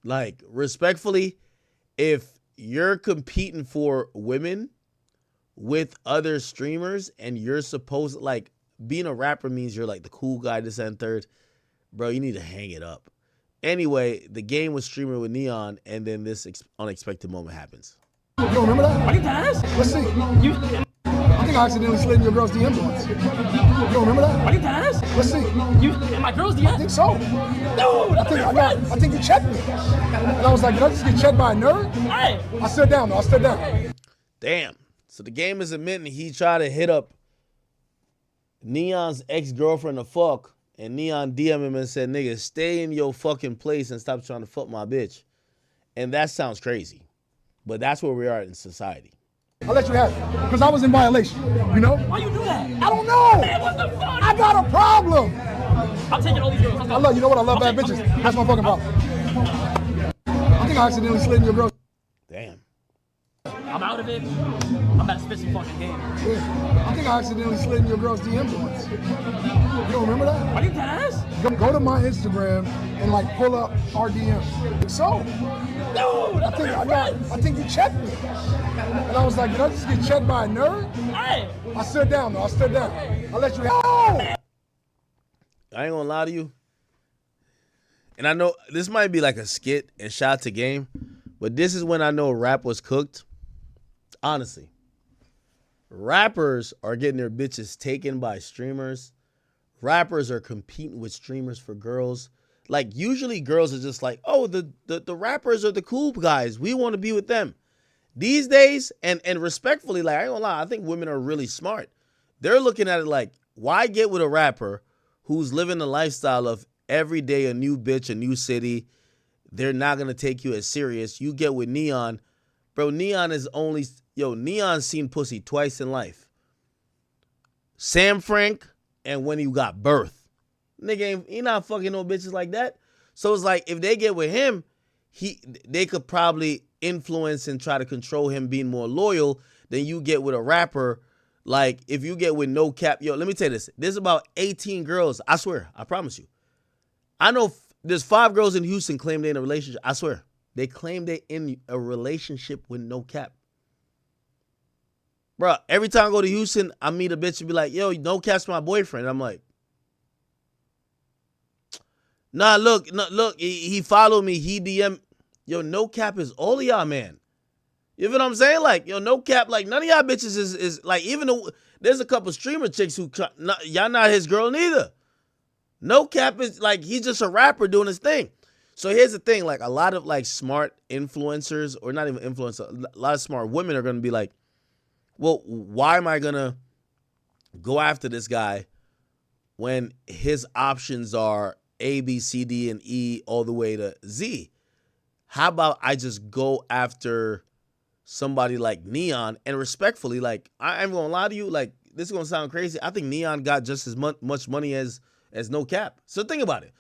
Like, respectfully, if you're competing for women with other streamers and you're supposed, like, being a rapper means you're like the cool guy, this and third. Bro, you need to hang it up. Anyway, The Game was streaming with Neon, and then this unexpected moment happens. You don't remember that? Are you dead? Let's see. I think I accidentally slid in your girl's DMs once. You don't remember that? Are you dead? Let's see. In my girl's DMs? I think so. No, I think you checked me. And I was like, did I just get checked by a nerd? Hey. I stood down, though. I stood down. Damn. So The Game is admitting he tried to hit up Neon's ex-girlfriend to fuck, and Neon DM him and said, nigga, stay in your fucking place and stop trying to fuck my bitch. And that sounds crazy. But that's where we are in society. I'll let you have it, because I was in violation, you know? Why you do that? I don't know. Man, what the fuck? I got a problem. I'm taking all these girls. You know what? I love bad bitches. That's my fucking problem. I think I accidentally slid in your girl's. Damn. I'm out of it. I'm about to spit some fucking game. Yeah. I think I accidentally slid in your girl's DMs once. You don't remember that? Are you dead? Go to my Instagram and like pull up our DMs. So, dude, I think you checked me. And I was like, did I just get checked by a nerd? Hey. I stood down, though. I stood down. I'll let you have it. I ain't gonna lie to you. And I know this might be like a skit and shout out to Game, but this is when I know rap was cooked. Honestly, rappers are getting their bitches taken by streamers. Rappers are competing with streamers for girls. Like, usually girls are just like, oh, the rappers are the cool guys. We want to be with them. These days, and respectfully, like, I ain't gonna lie, I think women are really smart. They're looking at it like, why get with a rapper who's living the lifestyle of every day a new bitch, a new city? They're not going to take you as serious. You get with Neon. Bro, Neon Neon's seen pussy twice in life. Sam Frank and when he got birth. Nigga, he not fucking no bitches like that. So it's like, if they get with him, they could probably influence and try to control him being more loyal than you get with a rapper. Like, if you get with No Cap, let me tell you this. There's about 18 girls, I swear, I promise you. I know there's 5 girls in Houston claim they're in a relationship. I swear. They claim they're in a relationship with No Cap. Bro, every time I go to Houston, I meet a bitch and be like, yo, No Cap's my boyfriend. I'm like, nah, look, he followed me, he DM. Yo, No Cap is all of y'all, man. You know what I'm saying? Like, yo, No Cap, like, none of y'all bitches is like, even though there's a couple streamer chicks who, y'all not his girl neither. No Cap is, like, he's just a rapper doing his thing. So here's the thing, like, a lot of, like, smart influencers, or not even influencers, a lot of smart women are going to be like, well, why am I going to go after this guy when his options are A, B, C, D, and E all the way to Z? How about I just go after somebody like Neon? And respectfully, like, I ain't gonna lie to you, like, this is gonna sound crazy. I think Neon got just as much money as No Cap. So think about it.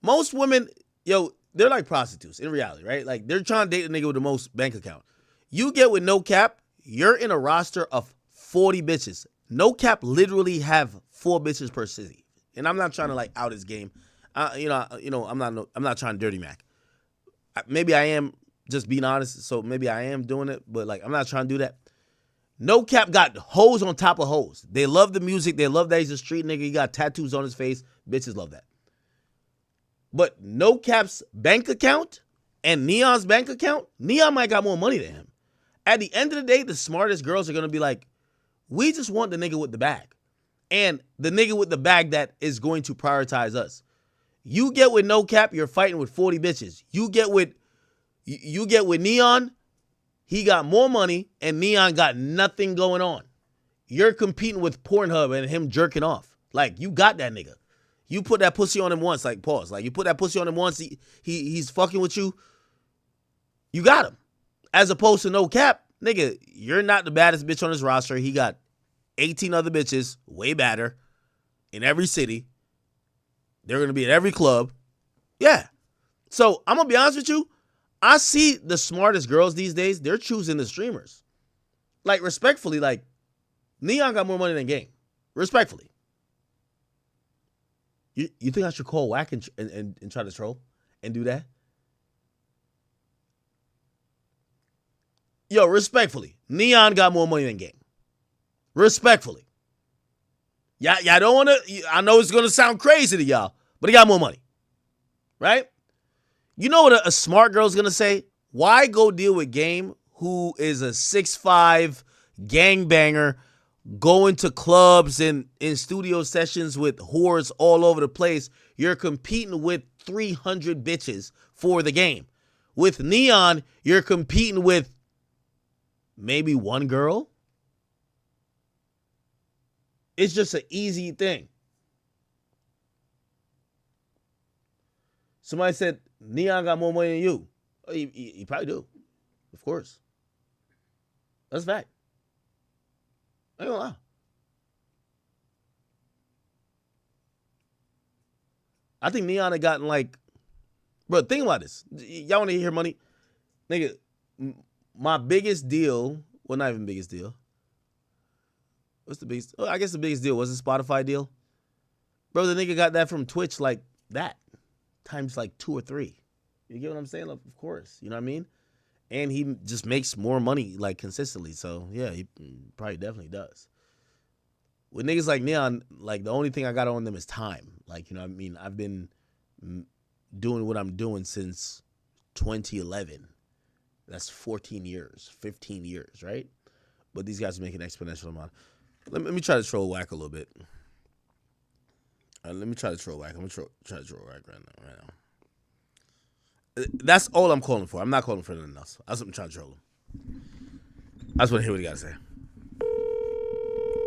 Most women, they're like prostitutes in reality, right? Like, they're trying to date a nigga with the most bank account. You get with No Cap, you're in a roster of 40 bitches. No Cap literally have 4 bitches per city. And I'm not trying to, like, out his game. I'm not trying to dirty Mac. Maybe I am, just being honest, so maybe I am doing it, but, like, I'm not trying to do that. No Cap got hoes on top of hoes. They love the music. They love that he's a street nigga. He got tattoos on his face. Bitches love that. But No Cap's bank account and Neon's bank account, Neon might got more money than him. At the end of the day, the smartest girls are going to be like, we just want the nigga with the bag. And the nigga with the bag that is going to prioritize us. You get with No Cap, you're fighting with 40 bitches. You get with Neon, he got more money, and Neon got nothing going on. You're competing with Pornhub and him jerking off. Like, you got that nigga. You put that pussy on him once, like, pause. Like, you put that pussy on him once, he's fucking with you, you got him. As opposed to No Cap, nigga, you're not the baddest bitch on his roster. He got 18 other bitches, way badder, in every city. They're going to be at every club. Yeah. So, I'm going to be honest with you. I see the smartest girls these days, they're choosing the streamers. Like, respectfully, like, Neon got more money than Game. Respectfully. You think I should call Whack and try to troll and do that? Yo, respectfully, Neon got more money than Game. Respectfully. Y'all don't want to, I know it's going to sound crazy to y'all, but he got more money. Right? You know what a smart girl's going to say? Why go deal with Game, who is a 6'5" gangbanger, going to clubs and in studio sessions with whores all over the place? You're competing with 300 bitches for the game. With Neon, you're competing with maybe one girl. It's just an easy thing. Somebody said Neon got more money than you. Oh, you probably do. Of course. That's a fact. I ain't gonna lie. I think Neon had gotten like, bro, think about this. Y'all want to hear money? Nigga, my biggest deal, well, not even biggest deal. What's the biggest? Oh, I guess the biggest deal was a Spotify deal. Bro, the nigga got that from Twitch like that. Times like 2 or 3. You get what I'm saying? Like, of course. You know what I mean? And he just makes more money like consistently. So, yeah, he probably definitely does. With niggas like Neon, like the only thing I got on them is time. Like, you know what I mean? I've been doing what I'm doing since 2011. That's 14 years, 15 years, right? But these guys are making exponential amount. Let me try to troll Whack a little bit. Let me try to troll Whack. I'm gonna try to troll Whack right now. That's all I'm calling for. I'm not calling for anything else. That's what I'm trying to troll him. I just want to hear what he got to say.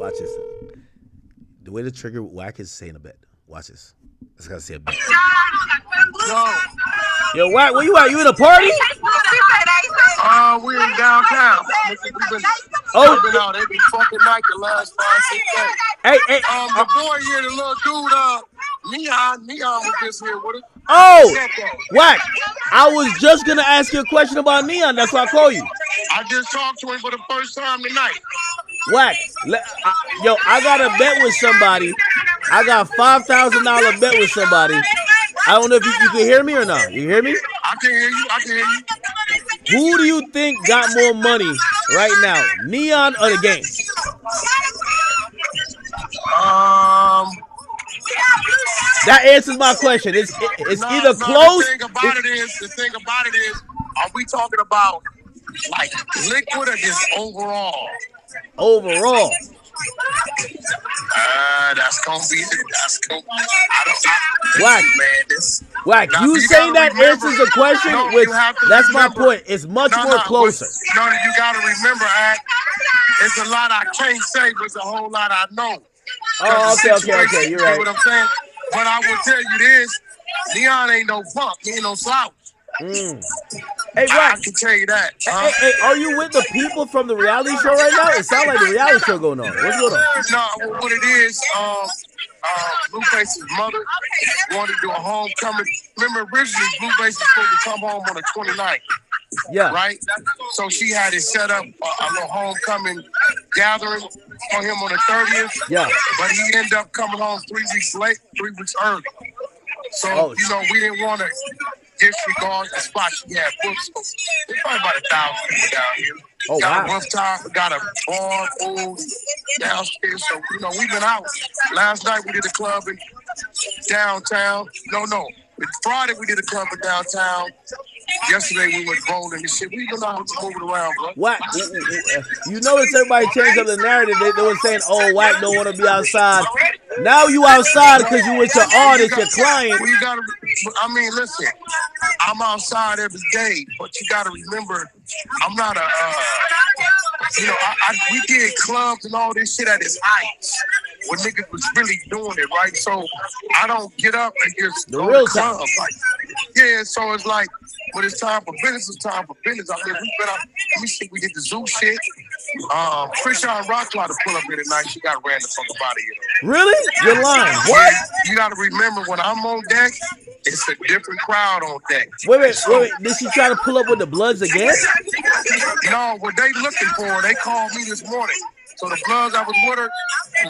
Watch this. The way to trigger Whack is saying a bet. Watch this. I just gotta say a bet. Yo, Whack, where you at? You in a party? We in downtown. We've been out every fucking night the last 5-6 days. Hey, the boy here, the little dude, Neon was just here with it. Oh, Whack, I was just gonna ask you a question about Neon. That's why I call you. I just talked to him for the first time tonight. Whack, yo, I got a bet with somebody. I got $5,000 bet with somebody. I don't know if you can hear me or not. You hear me? I can hear you. Who do you think got more money right now, Neon or the game? That answers my question. It's either close. The thing about it is, are we talking about like liquid or just overall? Overall. That's gonna be. Whack, you saying that answers the question, which that's my point. It's much more closer. No, you gotta remember, it's a lot I can't say, but it's a whole lot I know. Oh, okay, you're right. You know what I'm saying? But I will tell you this, Neon ain't no punk, he ain't no slouch. Hey, Whack, I can tell you that. Hey, are you with the people from the reality show right now? It sounds like the reality show going on. What's going on? No, what it is, Blueface's mother wanted to do a homecoming. Remember, originally Blueface was supposed to come home on the 29th. Yeah. Right? So she had it set up a little homecoming gathering for him on the 30th. Yeah. But he ended up coming home 3 weeks early. So, we didn't want to disregard the spot she had booked. So there's probably about 1,000 people down here. Oh, got wow. a rooftop, got a bar, food downstairs. So, we've been out. Last night we did a club in downtown. No. Friday we did a club in downtown. Yesterday we went bowling and shit. We been out moving around, bro. Whack, you notice everybody changed up the narrative. They were saying, oh, Whack don't want to be outside. Now you outside because you with your artist, your client. Listen, I'm outside every day, but you got to remember, I'm not a, we did clubs and all this shit at its height when niggas was really doing it, right? So I don't get up and just the go real to time. clubs. So it's like, when it's time for business, it's time for business. I mean, we been out, let me see, we did the zoo shit. Krishan Rock tried to pull up here tonight. She got ran the fuck up out of here. Really? You're lying. What? You got to remember, when I'm on deck, it's a different crowd on deck. Wait. Did she try to pull up with the Bloods again? No, what they looking for, they called me this morning. So the Bloods I was with her,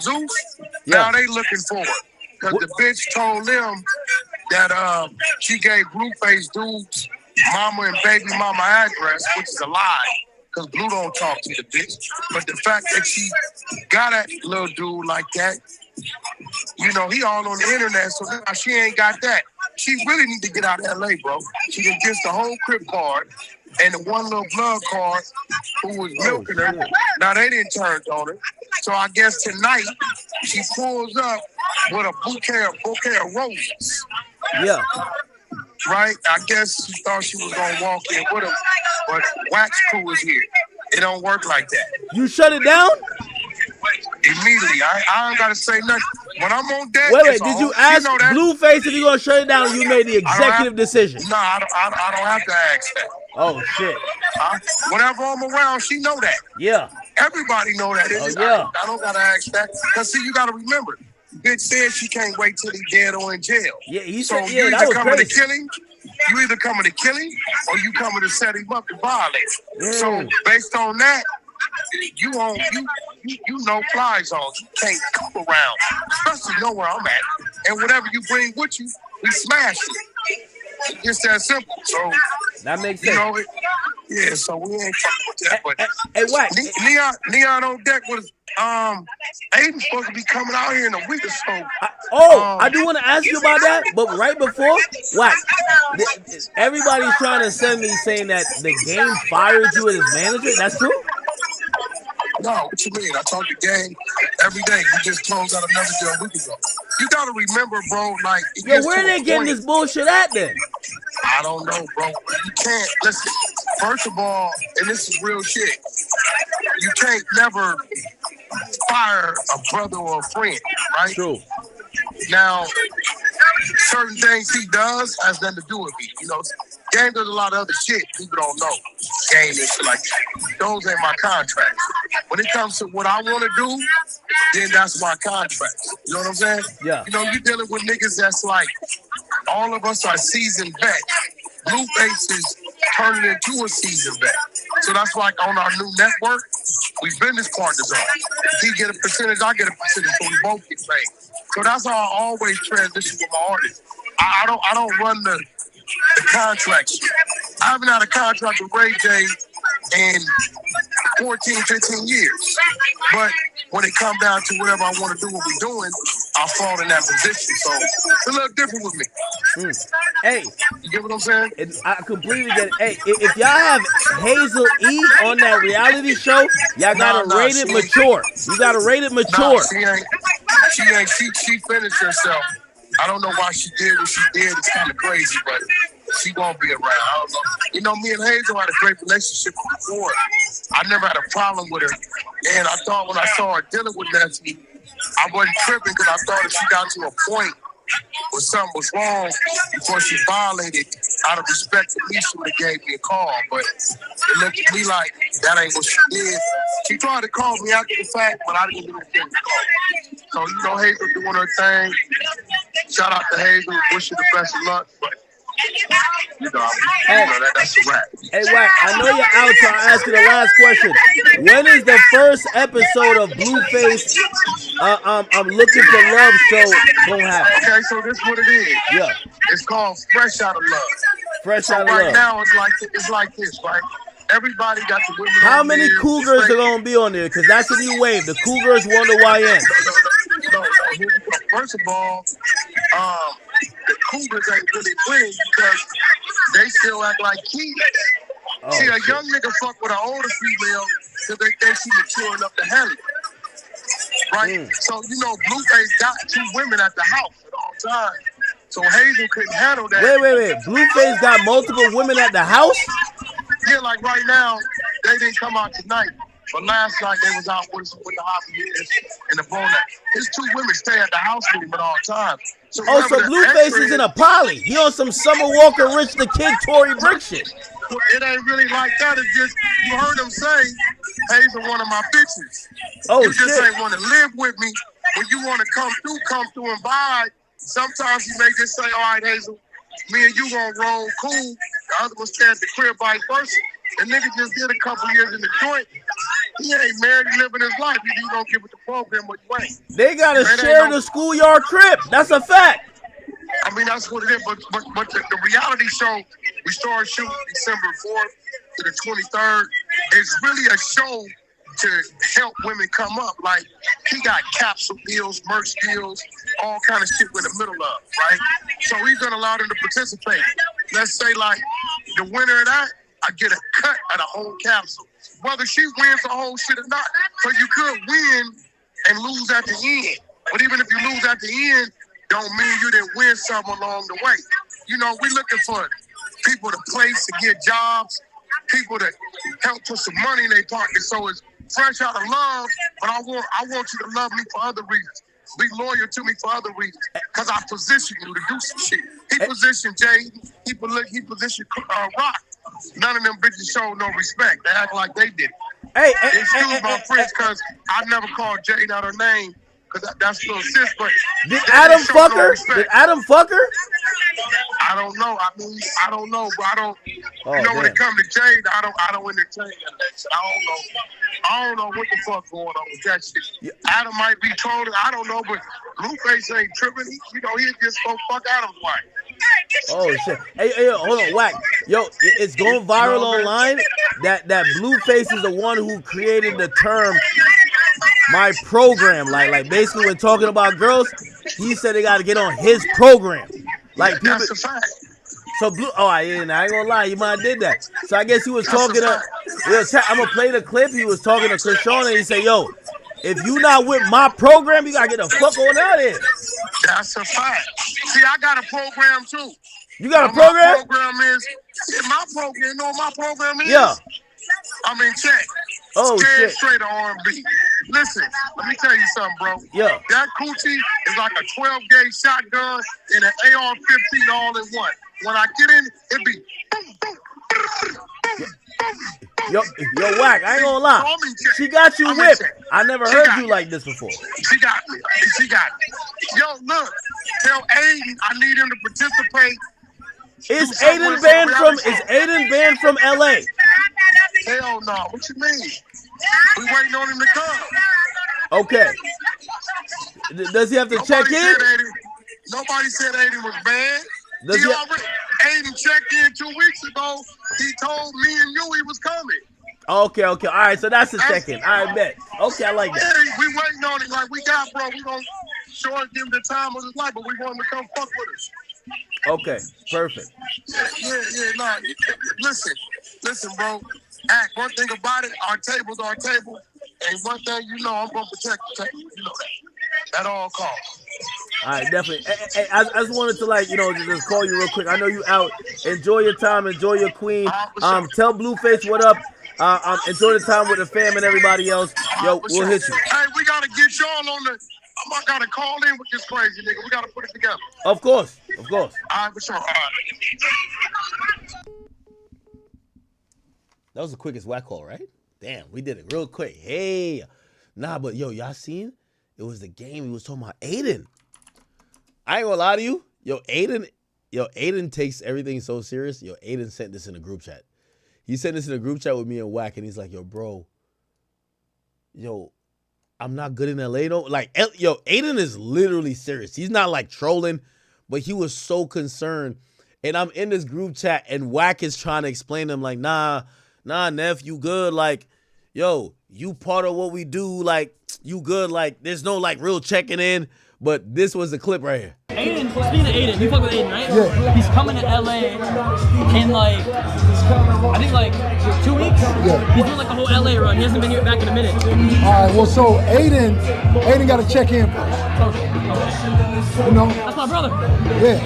Zeus, now they looking for her. Because the bitch told them that she gave Blueface dudes mama and baby mama address, which is a lie. Because Blue don't talk to the bitch. But the fact that she got a little dude like that, he all on the internet, so now she ain't got that. She really need to get out of LA, bro. She can get the whole Crip card and the one little blood card who was milking her. Now they didn't turn on her. So I guess tonight she pulls up with a bouquet of roses. Yeah. Right? I guess she thought she was gonna walk in with him, but Wax Crew is here. It don't work like that. You shut it down? Immediately. I don't gotta say nothing. When I'm on deck, wait, did you ask Blueface if you're gonna shut it down? You made the executive decision. No, I don't have to ask that. Oh shit. Whenever I'm around, she know that. Yeah. Everybody know that. I don't gotta ask that. Cause see, you gotta remember, bitch said she can't wait till he's dead or in jail. Yeah, he so said, you that either was coming crazy. to kill him, you either coming to kill him, or you coming to set him up to violate. So based on that, you know fly zones. You can't come around, especially know where I'm at. And whatever you bring with you, we smash it. It's that simple. So that makes sense. So we ain't fucking with that. But hey, Wax. Neon on deck with Aiden's supposed to be coming out here in a week or so. I do want to ask you about that, but right before, Wack, everybody's trying to send me saying that the game fired you as his manager. That's true? No, what you mean? I talk to Game every day. We just closed out another deal a week ago. You gotta remember, bro, like... Yo, where are they getting this bullshit at then? I don't know, bro. You can't... Listen, first of all, and this is real shit, you can't never fire a brother or a friend, right? True. Now, certain things he does has nothing to do with me. You know, Game does a lot of other shit people don't know. Game and shit like that. Those ain't my contracts. When it comes to what I want to do, then that's my contract. You know what I'm saying? Yeah. You know, you're dealing with niggas that's like, all of us are seasoned vets. Blueface is turning into a seasoned vet. So that's like on our new network, we business partners on. He get a percentage, I get a percentage, so we both get paid. So that's how I always transition with my artists. I don't run the contracts. I haven't had a contract with Ray J in 14, 15 years. But when it comes down to whatever I want to do what we're doing, I fall in that position. So it's a little different with me. Hey. You get what I'm saying? I completely get it. Hey, if y'all have Hazel E on that reality show, y'all gotta rate it mature. You gotta rate it mature. She finished herself. I don't know why she did what she did. It's kind of crazy, but she won't be around. I don't know. You know, me and Hazel had a great relationship before. I never had a problem with her. And I thought when I saw her dealing with Nessie, I wasn't tripping because I thought if she got to a point where something was wrong before she violated, out of respect for me, she would have gave me a call. But it looked at me like that ain't what she did. She tried to call me after the fact, but I didn't do anything to call. So, you know, Hazel doing her thing. Shout out to Hazel. Wish her the best of luck. But, you know, that's a wrap. Hey, Wack, I know you're out, so I'll ask you the last question. When is the first episode of Blueface I'm Looking for Love show gonna happen? Okay, so this is what it is. Yeah. It's called Fresh Out of Love. Fresh so Out of right Love. Now it's like this, right? Everybody got the women. How many Cougars are gonna be on there? Because that's a new wave. The Cougars Wonder YN. No, first of all, the Cougars ain't really playing because they still act like kids. See, a young nigga fuck with an older female because they think she mature enough to handle it. Right? So, you know, Blueface got 2 women at the house at all times. So Hazel couldn't handle that. Wait. Blueface got multiple women at the house? Yeah, like right now, they didn't come out tonight. But last night, they was out with the hospital and the bonnet. His 2 women stay at the house with him at all times. So Blueface is in a poly. He on some Summer Walker, Rich the Kid, Tory Brick shit. It ain't really like that. It's just, you heard him say, Hazel one of my bitches. You just ain't want to live with me. When you want to come through and vibe. Sometimes you may just say, all right, Hazel, me and you gonna roll cool. The other one stay at the crib vice versa. The nigga just did a couple years in the joint. He ain't married, living his life. You gonna give it the program, but you ain't. They gotta share the schoolyard crib. That's a fact. I mean, that's what it is. But the reality show, we started shooting December 4th to the 23rd. It's really a show to help women come up. Like, he got capsule deals, merch deals, all kind of shit we're in the middle of, right? So he's gonna allow them to participate. Let's say, like, the winner of that, I get a cut of the whole capsule. Whether she wins the whole shit or not. So you could win and lose at the end. But even if you lose at the end, don't mean you didn't win something along the way. You know, we looking for people to place to get jobs, people to help put some money in their pocket. So it's fresh out of love, but I want you to love me for other reasons. Be loyal to me for other reasons. Because I position you to do some shit. He positioned Jay, he positioned Rock. None of them bitches show no respect. They act like they did. Excuse my French, because I never called Jade out her name, because that's little sis, but Did Adam fuck her? Did Adam fuck her? I don't know. I mean, I don't know, but I don't. When it comes to Jade, I don't entertain that shit. I don't know what the fuck going on with that shit. Yeah. Adam might be told it. I don't know, but Blueface ain't tripping. He just go fuck Adam's wife. Oh shit! Hey, hold on, Wack. Yo, it's going viral online that Blueface is the one who created the term my program. Like basically when talking about girls, he said they got to get on his program. Like people. That's a fact. So Blue, I ain't gonna lie, you might have did that. So I guess he was talking to, I'm gonna play the clip. He was talking to Krishan and he said, yo, if you not with my program, you gotta get the fuck on out of here. That's a fact. See, I got a program too. You got a program? My program is, my program, you know what my program is? Yeah. I'm in check. Oh, Scared shit. straight R&B. Listen, let me tell you something, bro. Yeah. That coochie is like a 12-gauge shotgun and an AR-15 all in one. When I get in, it be boom, boom, Yo, Whack, I ain't gonna lie. She got you whipped. I never heard you like this before. She got me. She got me. Yo, look. Tell Aiden I need him to participate. Is Aiden banned from LA? Hell no. What you mean? We waiting on him to come. Okay. Does he have to check in? Nobody said Aiden was banned. Aiden checked in 2 weeks ago. He told me and you he was coming. Okay. All right, so that's a check-in. I bet. Okay, I like that. Hey, we waiting on it like we got, bro. We gonna sure give him the time of his life, but we want him to come fuck with us. Okay, perfect. No. Listen, bro. Act, one thing about it, our table's our table. And one thing you know, I'm gonna protect the table. You know that. At all costs. All right, definitely. Hey, I just wanted to just call you real quick. I know you out. Enjoy your time. Enjoy your queen. Tell Blueface what up. Enjoy the time with the fam and everybody else. Yo, we'll hit you. Hey, we gotta get y'all on the. I gotta call in with this crazy nigga. We gotta put it together. Of course. All right, for sure. All right. That was the quickest Whack call, right? Damn, we did it real quick. Hey, nah, but yo, y'all seen? It was the game. He was talking about Aiden. I ain't gonna lie to you. Aiden takes everything so serious. Aiden sent this in a group chat. He sent this in a group chat with me and Whack, and he's like, yo, bro, I'm not good in LA, though. Like, Aiden is literally serious. He's not like trolling, but he was so concerned. And I'm in this group chat, and Whack is trying to explain to him, like, nah, Neff, you good. Like, yo, you part of what we do. Like, you good. Like, there's no, like, real checking in. But this was the clip right here. Aiden, speaking of Aiden, you fuck with Aiden, right? Yeah. He's coming to LA in like, I think like 2 weeks. Yeah. He's doing like a whole LA run. He hasn't been here back in a minute. All right, well, so Aiden got to check in first. You know? That's my brother. Yeah.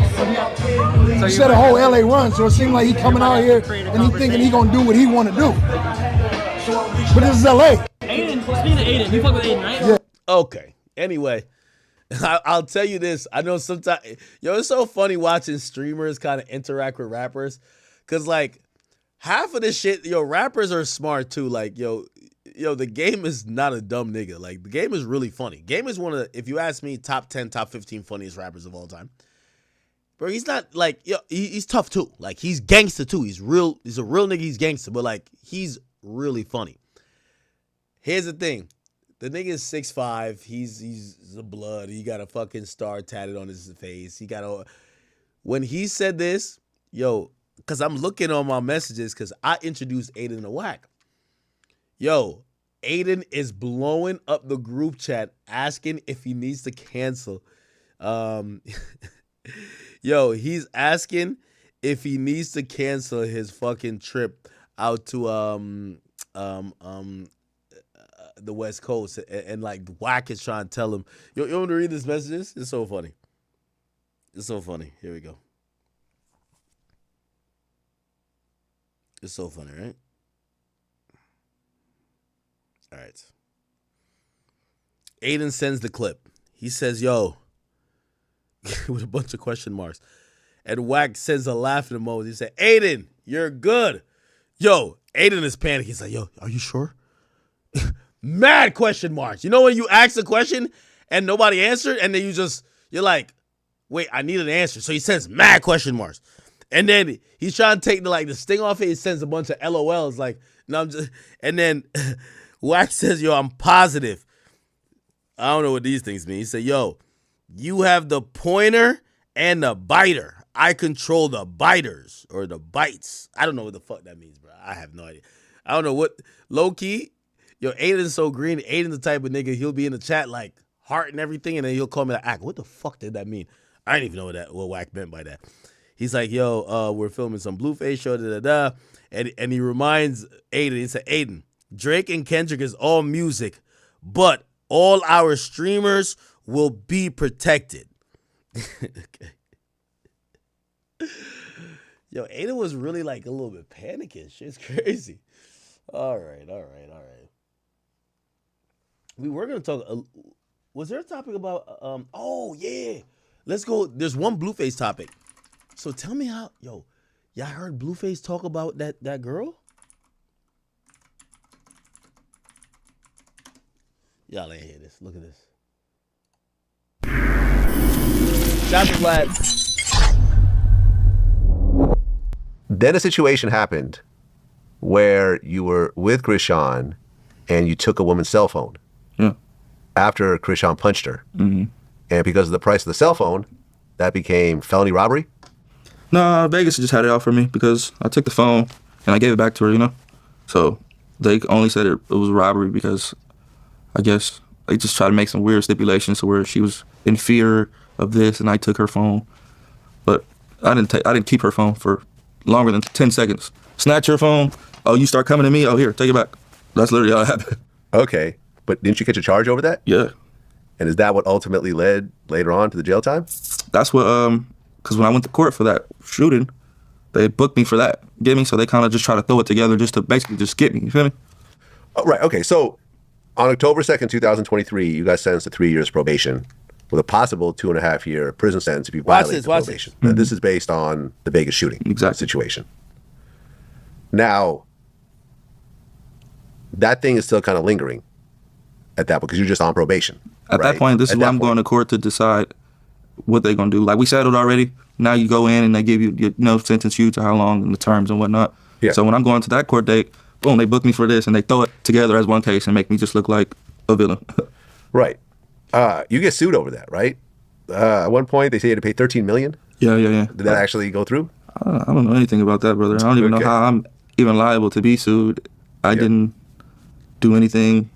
He said a whole LA run, so it seemed like he coming out here and he thinking he gonna do what he want to do. But this is LA. Aiden, speaking of Aiden, you fuck with Aiden, right? Yeah. Okay. Anyway, I'll tell you this. I know sometimes, it's so funny watching streamers kind of interact with rappers. Because, like, half of this shit, rappers are smart, too. Like, the Game is not a dumb nigga. Like, the Game is really funny. Game is one of the, if you ask me, top 10, top 15 funniest rappers of all time. Bro, he's not, like, he's tough, too. Like, he's gangster, too. He's a real nigga. He's gangster. But, like, he's really funny. Here's the thing. The nigga is 6'5". He's a blood. He got a fucking star tatted on his face. When he said this, because I'm looking on my messages because I introduced Aiden to Whack. Aiden is blowing up the group chat asking if he needs to cancel. He's asking if he needs to cancel his fucking trip out to the West Coast, and like Whack is trying to tell him, you want to read this messages? It's so funny. Here we go. It's so funny, right? All right. Aiden sends the clip. He says, with a bunch of question marks. And Whack sends a laughing emoji. He said, Aiden, you're good. Aiden is panicking. He's like, are you sure? Mad question marks. You know when you ask a question and nobody answered, and then you're like, wait, I need an answer. So he sends mad question marks. And then he's trying to take the sting off it. He sends a bunch of LOLs like, no, I'm just, and then Wax says, I'm positive. I don't know what these things mean. He said, you have the pointer and the biter. I control the biters or the bites. I don't know what the fuck that means, bro. I have no idea. I don't know what, low key, Yo, Aiden's so green. Aiden's the type of nigga, he'll be in the chat like heart and everything, and then he'll call me like, what the fuck did that mean? I didn't even know what Wack meant by that. He's like, yo, we're filming some Blueface show, da-da-da. And he reminds Aiden, he said, Aiden, Drake and Kendrick is all music, but all our streamers will be protected. Okay. Yo, Aiden was really like a little bit panicking. Shit's crazy. All right. We were going to talk, was there a topic about, oh yeah. Let's go, there's one Blueface topic. So tell me how, y'all heard Blueface talk about that girl? Y'all ain't hear this. Look at this. Shout to Vlad. Then a situation happened where you were with Krishan and you took a woman's cell phone. Yeah. After Krishan punched her. Mm-hmm. And because of the price of the cell phone, that became felony robbery? No, Vegas just had it out for me because I took the phone and I gave it back to her, you know? So they only said it was robbery because I guess they just tried to make some weird stipulations to where she was in fear of this and I took her phone. But I didn't keep her phone for longer than 10 seconds. Snatch your phone. Oh, you start coming to me? Oh, here, take it back. That's literally all that happened. Okay. But didn't you catch a charge over that? Yeah. And is that what ultimately led later on to the jail time? That's what, because when I went to court for that shooting, they booked me for that. Get me? So they kind of just try to throw it together just to basically just get me. You feel me? Oh, right. Okay. So on October 2nd, 2023, you got sentenced to 3 years probation with a possible 2.5-year prison sentence if you violate the probation. Now, this is based on the Vegas shooting situation. Now, that thing is still kind of lingering at that point because you're just on probation. At that point, this is why I'm going to court to decide what they're going to do. Like, we settled already. Now you go in and they give you, sentence you to how long and the terms and whatnot. Yeah. So when I'm going to that court date, boom, they book me for this and they throw it together as one case and make me just look like a villain. Right. You get sued over that, right? At one point, they say you had to pay $13 million. Yeah. Did that actually go through? I don't know anything about that, brother. I don't even know how I'm even liable to be sued. I didn't do anything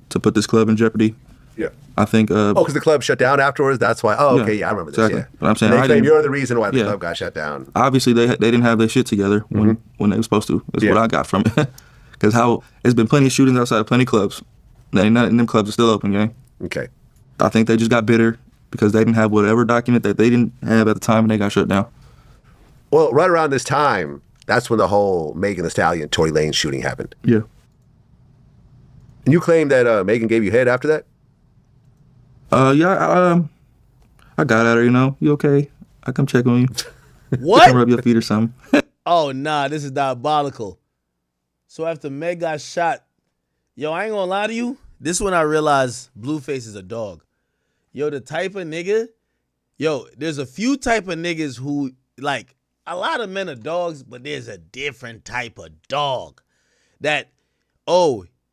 to put this club in jeopardy. Yeah. I think. Because the club shut down afterwards. That's why. Oh, okay. Yeah, I remember this. Exactly. Yeah. But I'm saying they claim you're the reason why the club got shut down. Obviously, they didn't have their shit together when they were supposed to. That's what I got from it. Because it's been plenty of shootings outside of plenty of clubs. And them clubs are still open, gang. Okay. I think they just got bitter because they didn't have whatever document that they didn't have at the time when they got shut down. Well, right around this time, that's when the whole Megan Thee Stallion, Tory Lanez shooting happened. Yeah. And you claim that Megan gave you head after that? I got at her, you okay? I come check on you. What? I can rub your feet or something. Oh, nah, this is diabolical. So after Meg got shot, yo, I ain't gonna lie to you. This is when I realized Blueface is a dog. Yo, the type of nigga, there's a few type of niggas who, like, a lot of men are dogs, but there's a different type of dog that,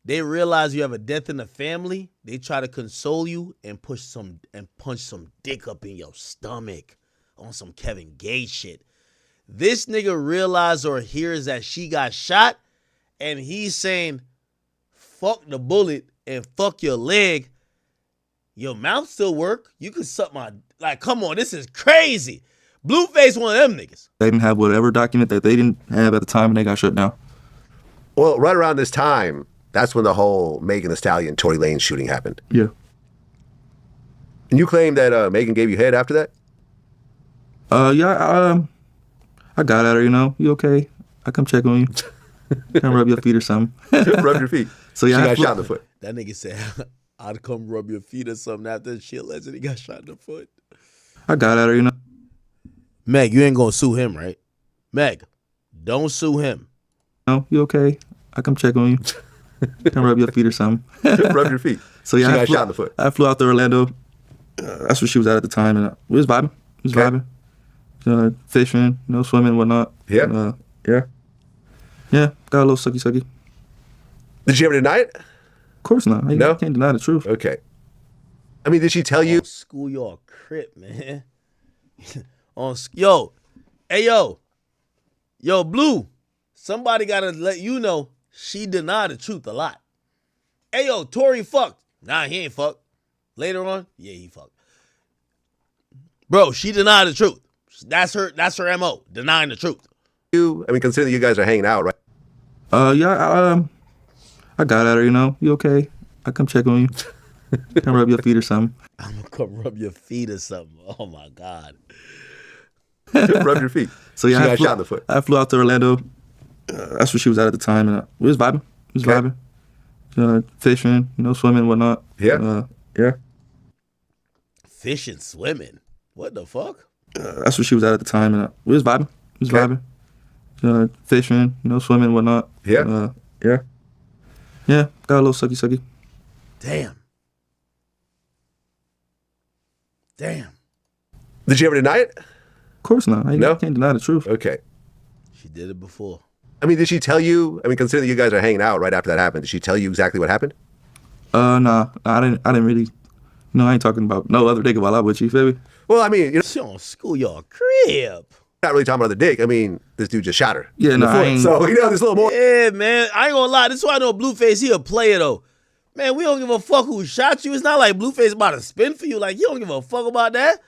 they realize you have a death in the family. They try to console you and punch some dick up in your stomach on some Kevin Gates shit. This nigga realized or hears that she got shot, and he's saying, fuck the bullet and fuck your leg. Your mouth still work. You can suck my, like, come on, this is crazy. Blueface one of them niggas. They didn't have whatever document that they didn't have at the time when they got shut down. Well, right around this time, that's when the whole Megan Thee Stallion, Tory Lanez shooting happened. Yeah. And you claim that Megan gave you head after that? I got at her, you okay? I come check on you. Can rub your feet or something. Rub your feet. So yeah, she got shot in the foot. That nigga said, I'd come rub your feet or something after she allegedly got shot in the foot. I got at her, Meg, you ain't gonna sue him, right? Meg, don't sue him. No, you okay? I come check on you. Can rub your feet or something. Rub your feet. So yeah, she got shot in the foot. I flew out to Orlando. That's where she was at the time, and we was vibing. Fishing, swimming and whatnot. Yeah. Yeah, got a little sucky. Did she ever deny it? Of course not. I can't deny the truth. Okay. I mean, did she tell you? School y'all crip, man. Yo, Blue, somebody gotta let you know she denied the truth a lot. Hey, yo, Tory fucked. Nah, he ain't fucked. Later on, yeah, he fucked. Bro, she denied the truth. That's her MO, denying the truth. Considering you guys are hanging out, right? Yeah, I got at her, you know. You okay? I come check on you. Come rub your feet or something. I'm gonna come rub your feet or something. Oh my God. Rub your feet. So yeah, she got shot in the foot. I flew out to Orlando. That's where she was at the time, and we was vibing. We was vibing. Fishing, you know, swimming, whatnot. Yeah. Yeah. Fishing, swimming. What the fuck? That's where she was at the time, and we was vibing. We was vibing. Fishing, you know, swimming, whatnot. Yeah. Yeah. Got a little sucky. Damn. Did she ever deny it? Of course not. I can't deny the truth. Okay. She did it before. Did she tell you? Considering you guys are hanging out right after that happened, did she tell you exactly what happened? Nah. I didn't really. No, I ain't talking about no other dick while I'm with you, feel me? Well, she on schoolyard crib. Not really talking about the dick. This dude just shot her. Yeah, no, I ain't. So, there's a little more. Yeah, man. I ain't gonna lie. This is why I know Blueface, he a player, though. Man, we don't give a fuck who shot you. It's not like Blueface about to spin for you. Like, you don't give a fuck about that.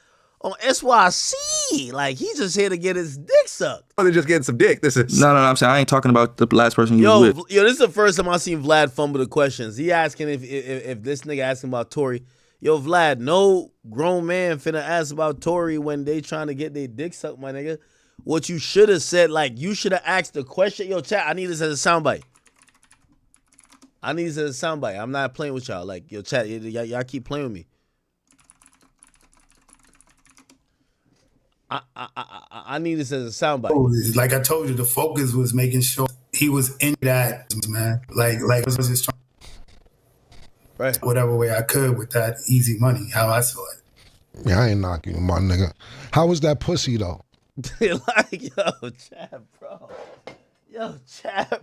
On SYC, like, he's just here to get his dick sucked. Oh, they're just getting some dick. This is... No, I'm saying I ain't talking about the last person you was with. Yo, this is the first time I seen Vlad fumble the questions. He asking if this nigga asking about Tory. Yo, Vlad, no grown man finna ask about Tory when they trying to get their dick sucked, my nigga. What you should have said, like, you should have asked the question. Yo, chat, I need this as a soundbite. I'm not playing with y'all. Like, yo, chat, y'all keep playing with me. I need this as a soundbite. Like I told you, the focus was making sure he was in that, man. Like was just trying, right? Whatever way I could with that easy money, how I saw it. Yeah, I ain't knocking you, my nigga. How was that pussy though? Like, yo, chat,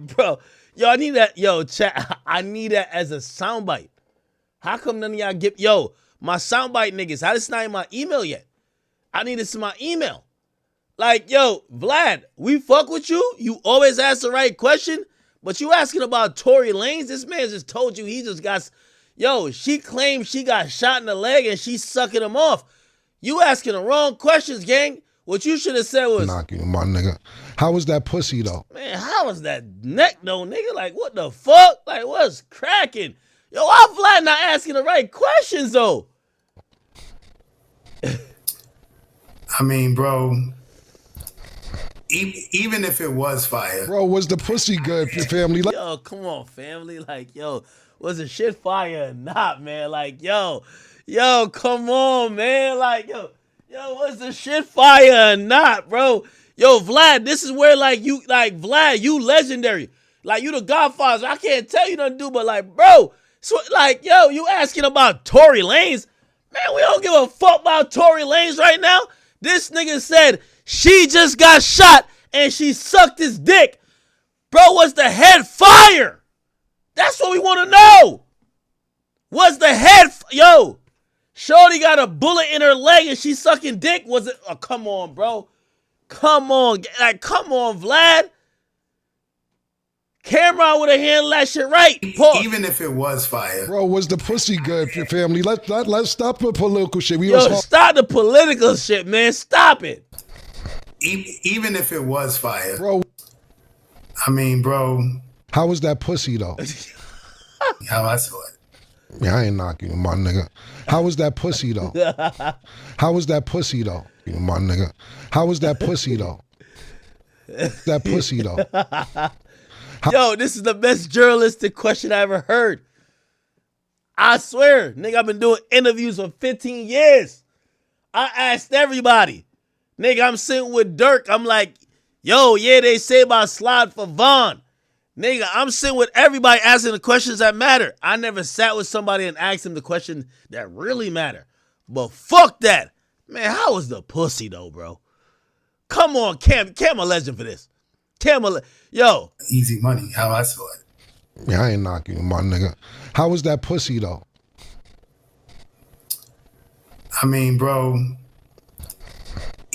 bro. Yo, I need that. Yo, chat, I need that as a soundbite. How come none of y'all get? Yo, my soundbite niggas. How this not in my email yet? I need this in my email. Like, yo, Vlad, we fuck with you. You always ask the right question, but you asking about Tory Lanez. This man just told you he just got... Yo, she claims she got shot in the leg and she's sucking him off. You asking the wrong questions, gang. What you should have said was... Knock you, my nigga. How was that pussy, though? Man, how was that neck, though, nigga? Like, what the fuck? Like, what's cracking? Yo, why Vlad not asking the right questions, though? Bro, even if it was fire. Bro, was the pussy good, family? Yo, come on, family. Like, yo, was the shit fire or not, man? Like, yo, come on, man. Like, yo, was the shit fire or not, bro? Yo, Vlad, this is where, Vlad, you legendary. Like, you the Godfather. I can't tell you nothing to do, but, like, bro, so, like, yo, you asking about Tory Lanez? Man, we don't give a fuck about Tory Lanez right now. This nigga said she just got shot and she sucked his dick. Bro, was the head fire? That's what we want to know. Was the head... Yo, shorty got a bullet in her leg and she sucking dick? Was it... Oh, come on, bro. Come on. Like, come on, Vlad. Cameron would have handled that shit right. Pause. Even if it was fire. Bro, was the pussy good, family? Let's stop the political shit. Stop the political shit, man. Stop it. Even if it was fire. Bro. Bro. How was that pussy, though? How I saw it. Yeah, I ain't knocking you, my nigga. How was that pussy, though? How was that pussy, though? My nigga. How was that pussy, though? That pussy, though. Yo, this is the best journalistic question I ever heard. I swear, nigga, I've been doing interviews for 15 years. I asked everybody. Nigga, I'm sitting with Dirk. I'm like, yo, yeah, they say about slide for Vaughn. Nigga, I'm sitting with everybody asking the questions that matter. I never sat with somebody and asked them the question that really matter. But fuck that. Man, how was the pussy, though, bro? Come on, Cam a legend for this. Yo. Easy money, how I saw it. Yeah, I ain't knocking you, my nigga. How was that pussy, though? Bro,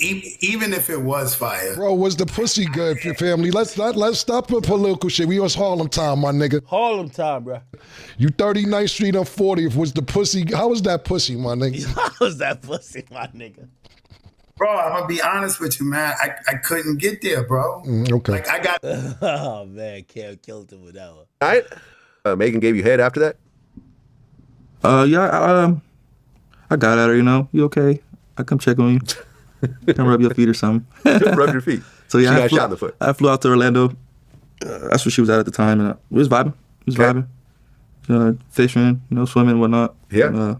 even if it was fire. Bro, was the pussy good, family? Let's stop the political shit. We was Harlem time, my nigga. Harlem time, bro. You 39th Street on 40th. Was the pussy? How was that pussy, my nigga? How was that pussy, my nigga? Bro, I'm gonna be honest with you, man. I couldn't get there, bro. Okay. Like I got. Oh man, Cam killed him with that one. All right. Megan gave you head after that? Yeah, I got at her, you know. You okay? I come check on you. Come rub your feet or something. Rub your feet. So yeah, she got shot in the foot. I flew out to Orlando. That's where she was at the time, and we was vibing. Vibing. Fishing, you know, swimming and whatnot. Yeah.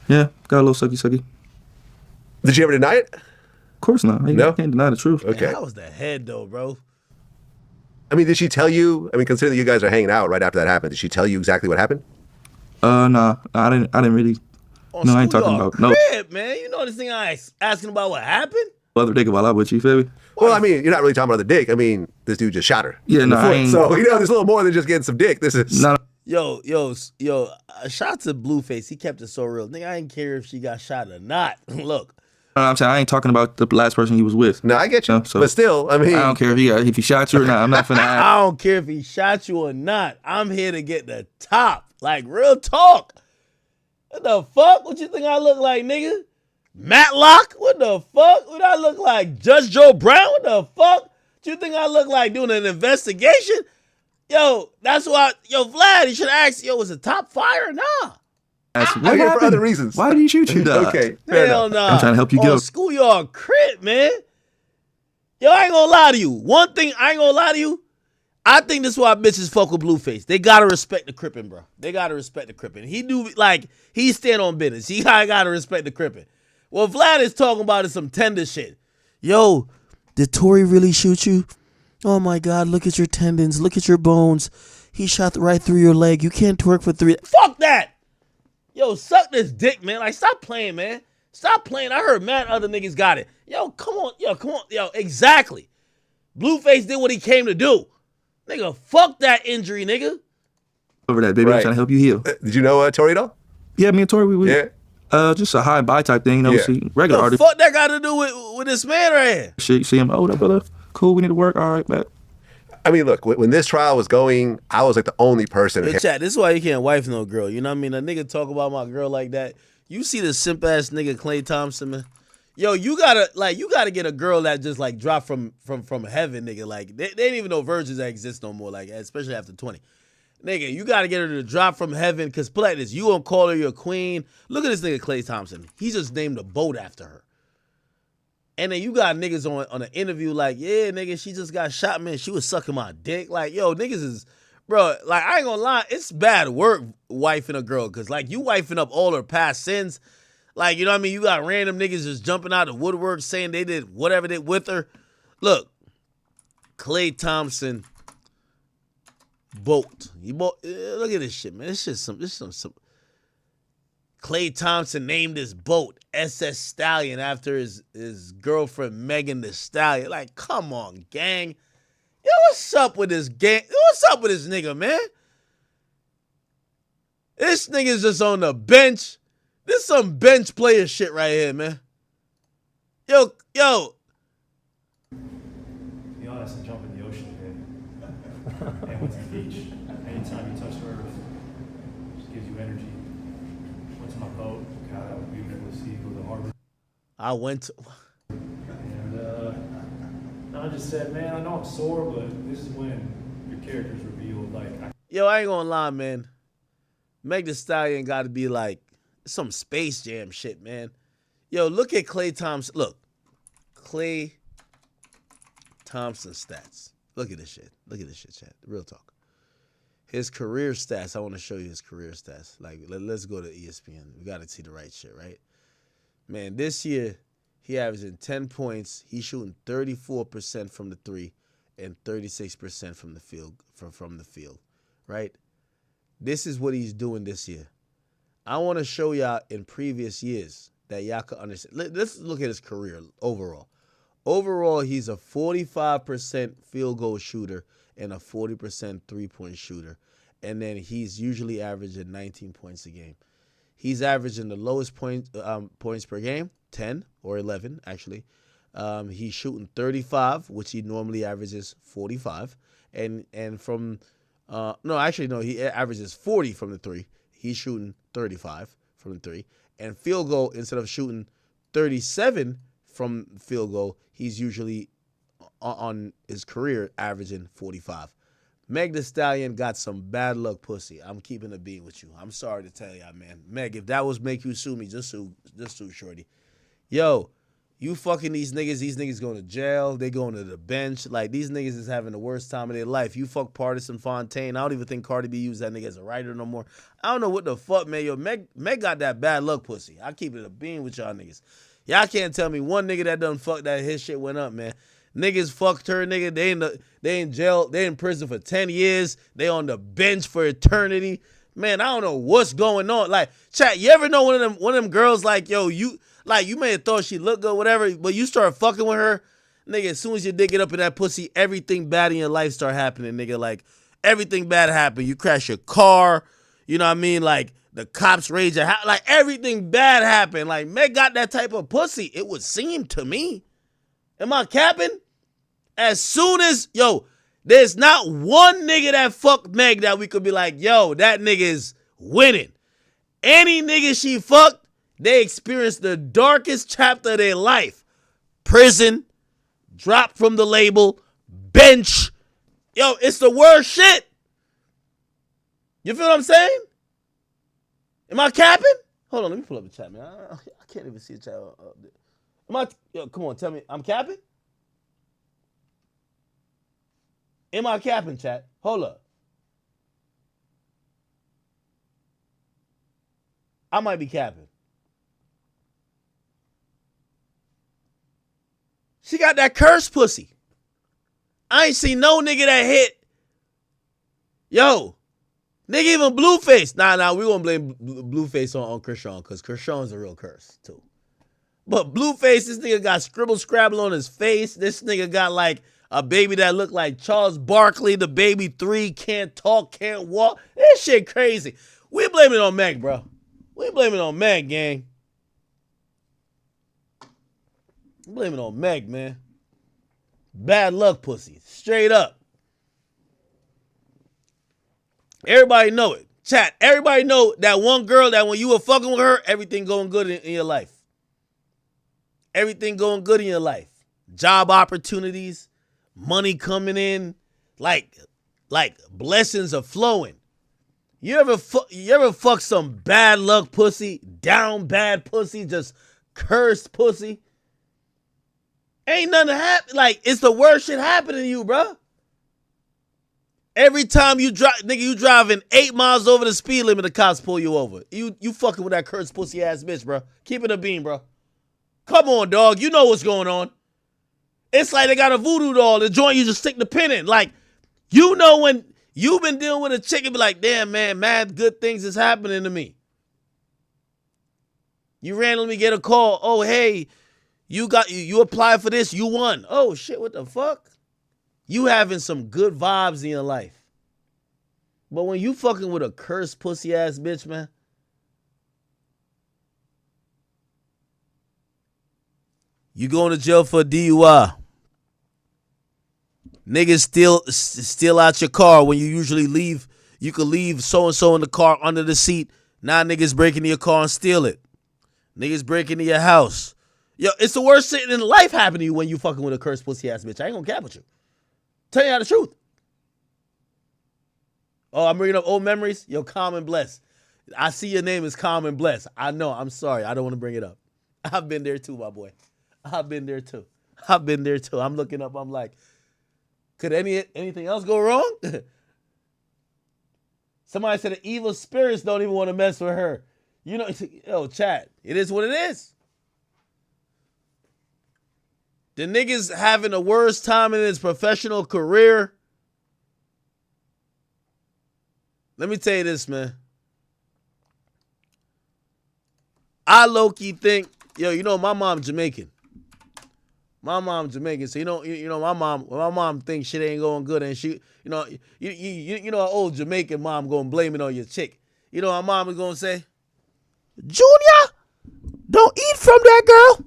Yeah, got a little sucky. Did she ever deny it? Of course not. You can't deny the truth. Okay. Man, that was the head though, bro. I mean, did she tell you? I mean, considering that you guys are hanging out right after that happened, did she tell you exactly what happened? Nah, I didn't really. No, I ain't talking about crib, man. You know this thing I asking about what happened? Other dick while I with you, feel me? Well, I mean, you're not really talking about the dick. I mean, this dude just shot her. Yeah, no, I ain't. So, you know, there's a little more than just getting some dick. This is... Yo, shout out to Blueface. He kept it so real. Nigga, I didn't care if she got shot or not. Look. I'm saying I ain't talking about the last person he was with. No, I get you. So, but still, I mean... I don't care if he shot you or not. I'm not finna ask. I don't care if he shot you or not. I'm here to get the top. Like, real talk. What the fuck? What you think I look like, nigga? Matlock? What the fuck? What I look like? Judge Joe Brown? What the fuck? What you think I look like doing an investigation? Yo, that's why. Yo, Vlad, you should ask. Yo, was the top fire or nah? What here for other reasons. Why did he shoot you, dog? Okay, hell nah. I'm trying to help you Oh, go. schoolyard crib, man. Yo, I ain't gonna lie to you. One thing, I ain't gonna lie to you. I think this is why bitches fuck with Blueface. They gotta respect the Crippin', bro. They gotta respect the Crippin'. He do, like, he stand on business. He gotta respect the Crippin'. What Vlad is talking about is some tender shit. Yo, did Tory really shoot you? Oh my God, look at your tendons. Look at your bones. He shot right through your leg. You can't twerk for 3. Fuck that! Yo, suck this dick, man. Like, stop playing, man. Stop playing. I heard mad other niggas got it. Yo, come on. Yo, exactly. Blueface did what he came to do. Nigga, fuck that injury, nigga. Over that, baby. Right. I'm trying to help you heal. Did you know Tory though? Yeah, me and Tory, we just a high and bye type thing, you know. Yeah. See, regular The artist. fuck that got to do with this man right here? Shit, see him. Oh, that brother. Cool. We need to work. All right, man. I mean, look, when this trial was going, I was like the only person. Hey, chat, this is why you can't wife no girl. You know what I mean? A nigga talk about my girl like that. You see the simp ass nigga Klay Thompson, man. Yo, you gotta get a girl that just like dropped from heaven, nigga. Like they didn't even know virgins that exist no more. Like especially after 20, nigga. You gotta get her to drop from heaven because play this. You gonna call her your queen? Look at this nigga Klay Thompson. He just named a boat after her. And then you got niggas on an interview like, yeah, nigga, she just got shot, man. She was sucking my dick. Like, yo, niggas is, bro. Like I ain't gonna lie, it's bad work wifing a girl because like you wifing up all her past sins. Like, you know what I mean? You got random niggas just jumping out of woodwork saying they did whatever they with her. Look, Klay Thompson boat. Look at this shit, man. This shit some Klay Thompson named his boat SS Stallion after his girlfriend Megan Thee Stallion. Like, come on, gang. Yo, what's up with this gang? What's up with this nigga, man? This nigga's just on the bench. This some bench player shit right here, man. Yo. Be honest and jump in the ocean today. And went to the beach. Anytime you touch the earth, it just gives you energy. Went to my boat, got out, we were able to see, go to the harbor. I went to... And I just said, man, I know I'm sore, but this is when your character's revealed. Like, Yo, I ain't gonna lie, man. Meg Thee Stallion gotta be like some Space Jam shit, man. Yo, look at Klay Thompson. Look. Klay Thompson stats. Look at this shit. Look at this shit, chat. Real talk. His career stats. I want to show you his career stats. Like, let's go to ESPN. We got to see the right shit, right? Man, this year, he averaging 10 points. He's shooting 34% from the 3 and 36% from the field, from the field, right? This is what he's doing this year. I want to show y'all in previous years that y'all can understand. Let's look at his career overall. Overall, he's a 45% field goal shooter and a 40% three-point shooter. And then he's usually averaging 19 points a game. He's averaging the lowest points per game 10 or 11, actually. He's shooting 35, which he normally averages 45. And from, he averages 40 from the three. He's shooting 35 from the three. And field goal, instead of shooting 37 from field goal, he's usually on his career averaging 45. Meg Thee Stallion got some bad luck pussy. I'm keeping a beat with you. I'm sorry to tell y'all, man. Meg, if that was make you sue me, just sue Shorty. Yo, you fucking these niggas going to jail. They going to the bench. Like, these niggas is having the worst time of their life. You fuck Partisan Fontaine. I don't even think Cardi B used that nigga as a writer no more. I don't know what the fuck, man. Yo, Meg got that bad luck pussy. I keep it a bean with y'all niggas. Y'all can't tell me one nigga that done fuck that his shit went up, man. Niggas fucked her, nigga. They in jail. They in prison for 10 years. They on the bench for eternity. Man, I don't know what's going on. Like, chat, you ever know one of them girls like, yo, you may have thought she looked good, whatever, but you start fucking with her, nigga, as soon as you dig it up in that pussy, everything bad in your life start happening, nigga. Like, everything bad happen. You crash your car, you know what I mean? Like, the cops raid your house. Like, everything bad happened. Like, Meg got that type of pussy, it would seem to me. Am I capping? As soon as, yo, there's not one nigga that fucked Meg that we could be like, yo, that nigga is winning. Any nigga she fucked, they experienced the darkest chapter of their life. Prison, dropped from the label, bench. Yo, it's the worst shit. You feel what I'm saying? Am I capping? Hold on, let me pull up the chat, man. I can't even see the chat. Yo, come on, tell me, I'm capping? Am I capping, chat? Hold up. I might be capping. She got that curse pussy. I ain't seen no nigga that hit. Yo, nigga even Blueface. Nah, we gonna blame Blueface on Krishan, because Krishan's a real curse, too. But Blueface, this nigga got scribble scrabble on his face. This nigga got like a baby that looked like Charles Barkley, the baby 3, can't talk, can't walk. This shit crazy. We blame it on Meg, bro. We blame it on Meg, gang. We blame it on Meg, man. Bad luck pussy. Straight up. Everybody know it. Chat, everybody know that one girl that when you were fucking with her, everything going good in your life. Everything going good in your life. Job opportunities. Money coming in, like blessings are flowing. You ever fuck some bad luck pussy, down bad pussy, just cursed pussy? Ain't nothing happen. Like, it's the worst shit happening to you, bro. Every time you drive, nigga, you driving 8 miles over the speed limit, the cops pull you over. You fucking with that cursed pussy ass bitch, bro. Keep it a bean, bro. Come on, dog. You know what's going on. It's like they got a voodoo doll. The joint you just stick the pin in. Like, you know when you've been dealing with a chick and be like, damn, man, mad good things is happening to me. You randomly get a call. Oh, hey, you applied for this. You won. Oh, shit, what the fuck? You having some good vibes in your life. But when you fucking with a cursed pussy ass bitch, man, you going to jail for a DUI. Niggas steal out your car when you usually leave. You could leave so-and-so in the car under the seat. Now niggas break into your car and steal it. Niggas break into your house. Yo, it's the worst shit in life happening to you when you fucking with a cursed pussy ass bitch. I ain't gonna cap with you. Tell you the truth. Oh, I'm bringing up old memories? Yo, calm and bless. I see your name is Calm and Bless. I know, I'm sorry. I don't want to bring it up. I've been there too, my boy. I've been there too. I'm looking up. I'm like, could anything else go wrong? Somebody said the evil spirits don't even want to mess with her. You know, yo, chat, it is what it is. The nigga's having the worst time in his professional career. Let me tell you this, man. I low-key think, yo, you know, my mom's Jamaican. My mom's Jamaican, so you know, my mom thinks shit ain't going good, and she, you know, an old Jamaican mom gonna blame it on your chick. You know, our mom is gonna say, Junior, don't eat from that girl?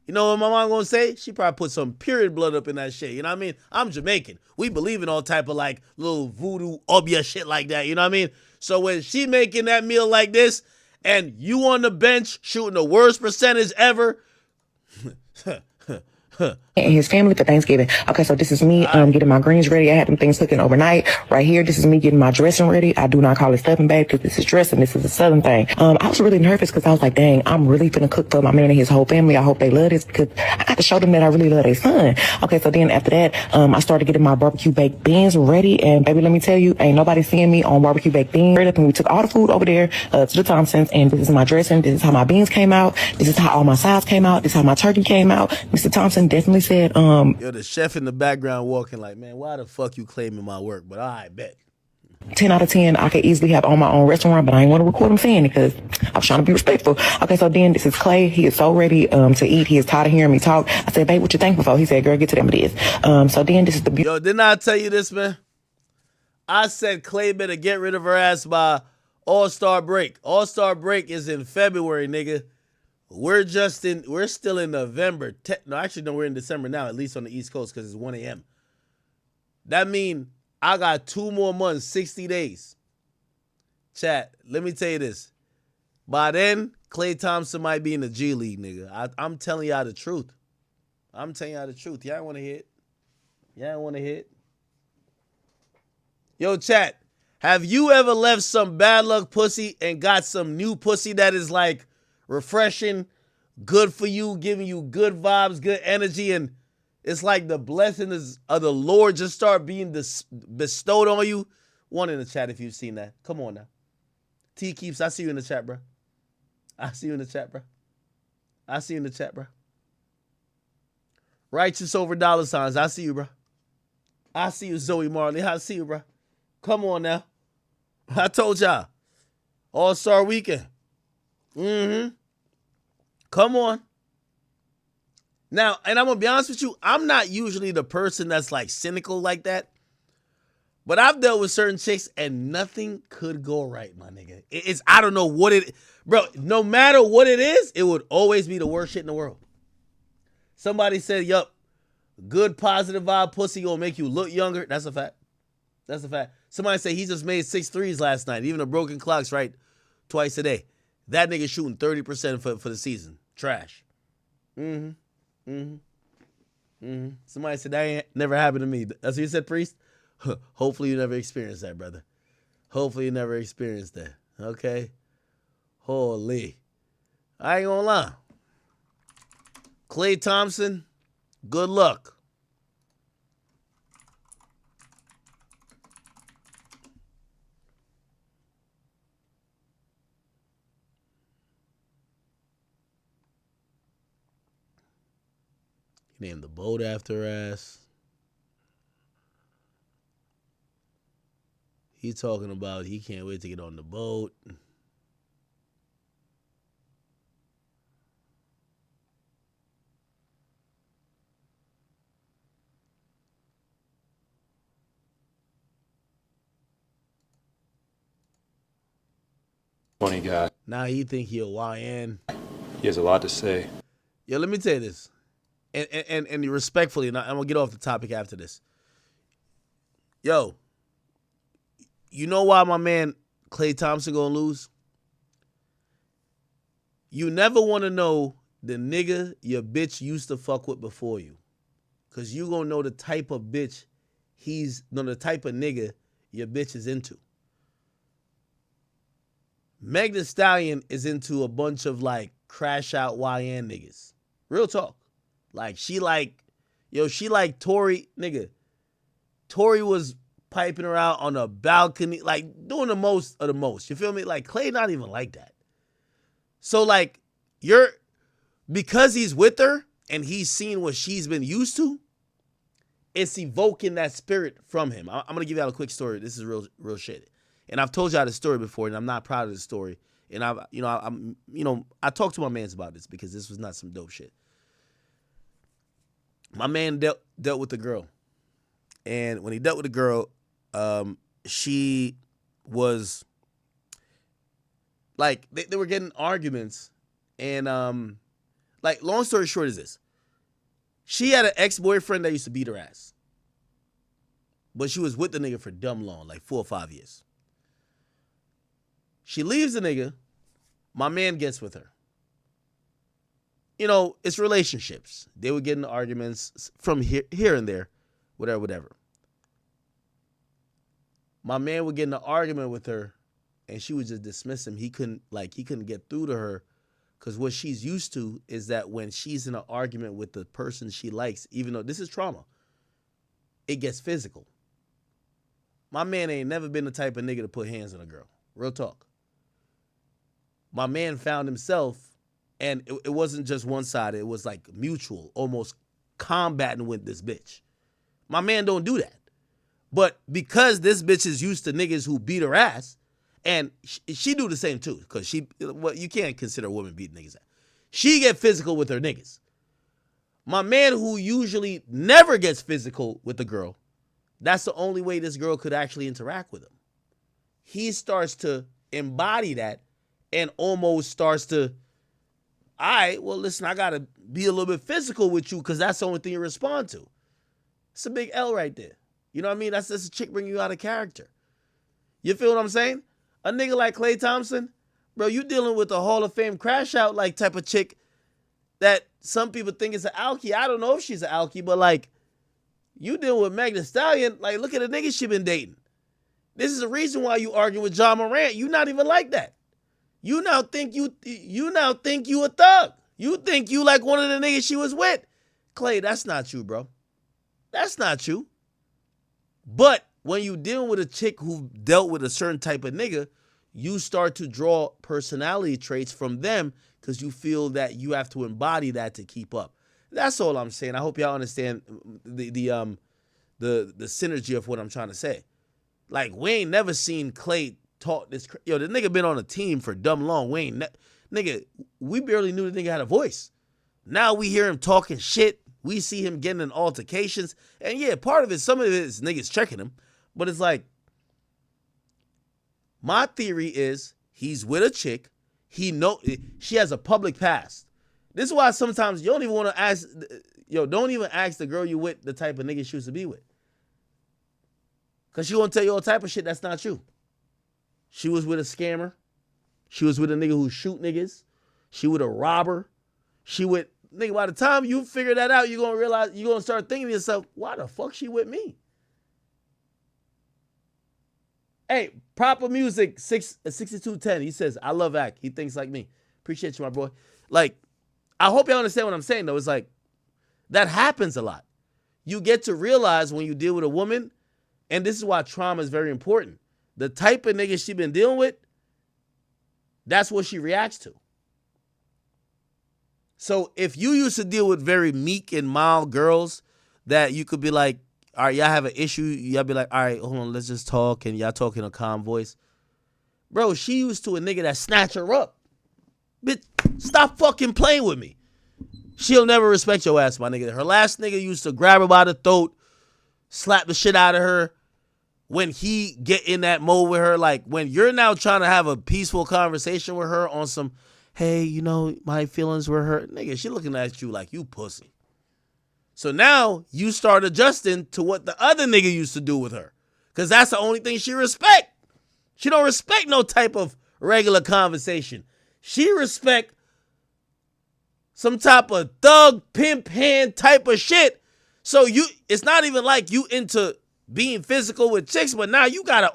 You know what my mom gonna say? She probably put some period blood up in that shit. You know what I mean? I'm Jamaican. We believe in all type of like little voodoo obia shit like that. You know what I mean? So when she making that meal like this and you on the bench shooting the worst percentage ever, and his family for Thanksgiving. Okay, so this is me getting my greens ready. I had them things cooking overnight. Right here, this is me getting my dressing ready. I do not call it stuffing bag because this is dressing. This is a southern thing. I was really nervous because I was like, dang, I'm really finna cook for my man and his whole family. I hope they love this because I got to show them that I really love their son. Okay, so then after that, I started getting my barbecue baked beans ready. And baby, let me tell you, ain't nobody seeing me on barbecue baked beans. And we took all the food over there to the Thompsons. And this is my dressing. This is how my beans came out. This is how all my sides came out. This is how my turkey came out. Mr. Thompson definitely said, yo, the chef in the background walking like, man, why the fuck you claiming my work? But I bet. 10 out of 10, I could easily have on my own restaurant, but I ain't want to record him saying it because I was trying to be respectful. Okay, so then this is Clay. He is so ready to eat. He is tired of hearing me talk. I said, babe, what you thankful for? He said, girl, get to them it is. So then this is the... Yo, didn't I tell you this, man? I said Clay better get rid of her ass by All-Star break. All-Star break is in February, nigga. We're still in November. No, actually, no, we're in December now, at least on the East Coast, because it's 1 a.m. That mean I got 2 more months, 60 days. Chat, let me tell you this. By then, Klay Thompson might be in the G League, nigga. I'm telling y'all the truth. I'm telling y'all the truth. Y'all want to hit? Y'all want to hit? Yo, chat, have you ever left some bad luck pussy and got some new pussy that is like refreshing, good for you, giving you good vibes, good energy, and it's like the blessings of the Lord just start being bestowed on you? One in the chat if you've seen that. Come on now. T Keeps, I see you in the chat, bro. I see you in the chat, bro. I see you in the chat, bro. Righteous over dollar signs, I see you, bro. I see you, Zoe Marley. I see you, bro. Come on now. I told y'all. All-Star weekend. Come on. Now, and I'm going to be honest with you, I'm not usually the person that's like cynical like that. But I've dealt with certain chicks and nothing could go right, my nigga. It's, I don't know what it, bro, no matter what it is, it would always be the worst shit in the world. Somebody said, yup, good positive vibe pussy gonna make you look younger. That's a fact. That's a fact. Somebody said he just made 6 threes last night. Even the broken clock's right twice a day. That nigga shooting 30% for the season. Trash. Somebody said that ain't never happened to me. That's what you said, Priest? Hopefully you never experienced that, brother. Hopefully you never experienced that. Okay? Holy. I ain't gonna lie. Klay Thompson, good luck. He named the boat after her ass. He talking about he can't wait to get on the boat. Funny guy. Now he think he a YN. He has a lot to say. Yo, let me tell you this. And respectfully, and I'm going to get off the topic after this. Yo, you know why my man Klay Thompson going to lose? You never want to know the nigga your bitch used to fuck with before you. Because you going to know the type of bitch the type of nigga your bitch is into. Meg Thee Stallion is into a bunch of like crash out YN niggas. Real talk. Like she like Tory, nigga. Tory was piping her out on a balcony, like doing the most of the most. You feel me? Like Klay not even like that. So like because he's with her and he's seen what she's been used to, it's evoking that spirit from him. I'm gonna give y'all a quick story. This is real shit. And I've told y'all this story before, and I'm not proud of the story. And I talked to my mans about this because this was not some dope shit. My man dealt with the girl. And when he dealt with the girl, she was like, they were getting arguments. And like, long story short is this. She had an ex-boyfriend that used to beat her ass. But she was with the nigga for dumb long, like 4 or 5 years. She leaves the nigga. My man gets with her. You know, it's relationships. They would get into arguments from here and there, whatever. My man would get in an argument with her, and she would just dismiss him. He couldn't get through to her, because what she's used to is that when she's in an argument with the person she likes, even though this is trauma, it gets physical. My man ain't never been the type of nigga to put hands on a girl. Real talk. My man found himself, and it wasn't just one-sided. It was like mutual, almost combating with this bitch. My man don't do that. But because this bitch is used to niggas who beat her ass, and she do the same too, because you can't consider a woman beating niggas ass. She get physical with her niggas. My man, who usually never gets physical with the girl, that's the only way this girl could actually interact with him. He starts to embody that and almost starts to, all right, well, listen, I got to be a little bit physical with you because that's the only thing you respond to. It's a big L right there. You know what I mean? That's a chick bringing you out of character. You feel what I'm saying? A nigga like Klay Thompson, bro, you dealing with a Hall of Fame crash out like type of chick that some people think is an alkie. I don't know if she's an alkie, but like, you dealing with Meg Thee Stallion, like, look at the niggas she been dating. This is the reason why you arguing with John Morant. You not even like that. You now think you a thug. You think you like one of the niggas she was with. Klay, that's not you, bro. That's not you. But when you dealing with a chick who dealt with a certain type of nigga, you start to draw personality traits from them because you feel that you have to embody that to keep up. That's all I'm saying. I hope y'all understand the synergy of what I'm trying to say. Like, we ain't never seen Klay talk this. Yo, the nigga been on a team for dumb long. Nigga, we barely knew the nigga had a voice. Now we hear him talking shit. We see him getting in altercations. And yeah, part of it, some of it is niggas checking him. But it's like, my theory is he's with a chick. She has a public past. This is why sometimes you don't even want to ask, don't even ask the girl you with the type of nigga she used to be with. Because she won't tell you all type of shit that's not you. She was with a scammer. She was with a nigga who shoot niggas. She with a robber. Nigga, by the time you figure that out, you're going to realize, you're going to start thinking to yourself, why the fuck she with me? Hey, Proper Music 6210, he says, I love Act. He thinks like me. Appreciate you, my boy. Like, I hope y'all understand what I'm saying, though. It's like, that happens a lot. You get to realize when you deal with a woman, and this is why trauma is very important. The type of nigga she been dealing with, that's what she reacts to. So if you used to deal with very meek and mild girls that you could be like, all right, y'all have an issue, y'all be like, all right, hold on, let's just talk, and y'all talk in a calm voice. Bro, she used to a nigga that snatch her up. Bitch, stop fucking playing with me. She'll never respect your ass, my nigga. Her last nigga used to grab her by the throat, slap the shit out of her. When he get in that mode with her, like when you're now trying to have a peaceful conversation with her on some, hey, my feelings were hurt. Nigga, she looking at you like you pussy. So now you start adjusting to what the other nigga used to do with her. Because that's the only thing she respect. She don't respect no type of regular conversation. She respect some type of thug, pimp hand type of shit. So it's not even like you into being physical with chicks, but now you gotta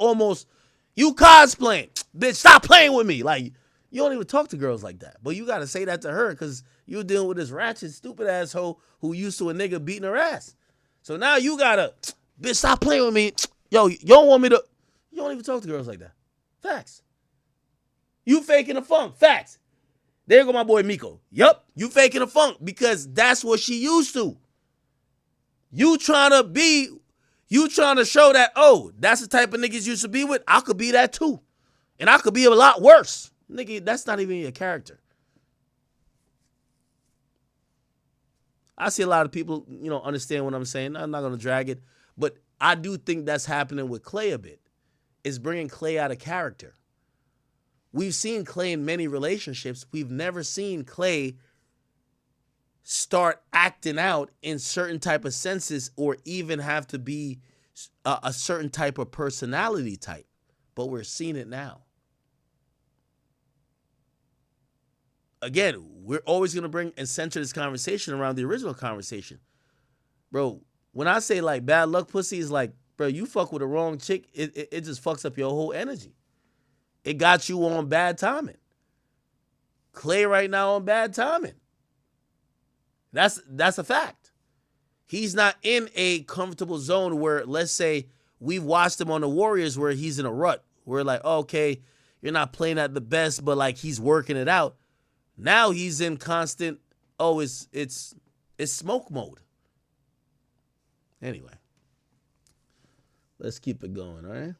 you cosplaying. Bitch, stop playing with me. Like, you don't even talk to girls like that. But you gotta say that to her because you're dealing with this ratchet, stupid asshole who used to a nigga beating her ass. So now you gotta, bitch, stop playing with me. Yo, you don't want me to, you don't even talk to girls like that. Facts. You faking a funk. Facts. There go my boy Miko. Yup, you faking a funk because that's what she used to. You trying to show that, oh, that's the type of niggas you used to be with. I could be that too. And I could be a lot worse. Nigga, that's not even your character. I see a lot of people, understand what I'm saying. I'm not going to drag it. But I do think that's happening with Klay a bit. It's bringing Klay out of character. We've seen Clay in many relationships. We've never seen Clay start acting out in certain type of senses or even have to be a certain type of personality type. But we're seeing it now. Again, we're always going to bring and center this conversation around the original conversation. Bro, when I say like bad luck pussy is like, bro, you fuck with the wrong chick, it just fucks up your whole energy. It got you on bad timing. Clay right now on bad timing. That's a fact. He's not in a comfortable zone where, let's say, we've watched him on the Warriors where he's in a rut. We're like, oh, okay, you're not playing at the best, but like he's working it out. Now he's in constant, it's smoke mode. Anyway, let's keep it going, all right?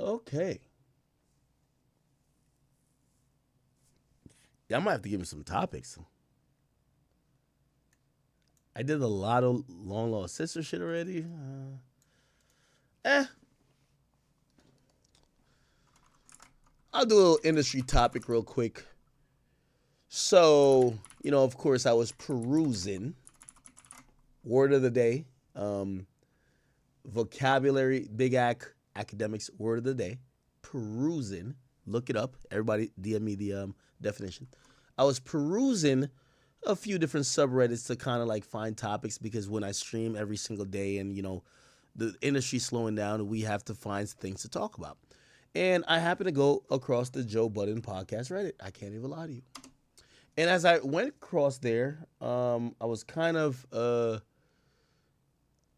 Okay. Yeah, I might have to give him some topics. I did a lot of long lost sister shit already. I'll do a little industry topic real quick. So, of course, I was perusing word of the day, vocabulary, Big academics word of the day. Perusing, look it up. Everybody DM me the definition. I was perusing a few different subreddits to kind of like find topics because when I stream every single day and, the industry's slowing down, we have to find things to talk about. And I happened to go across the Joe Budden podcast Reddit. I can't even lie to you. And as I went across there, I was kind of, I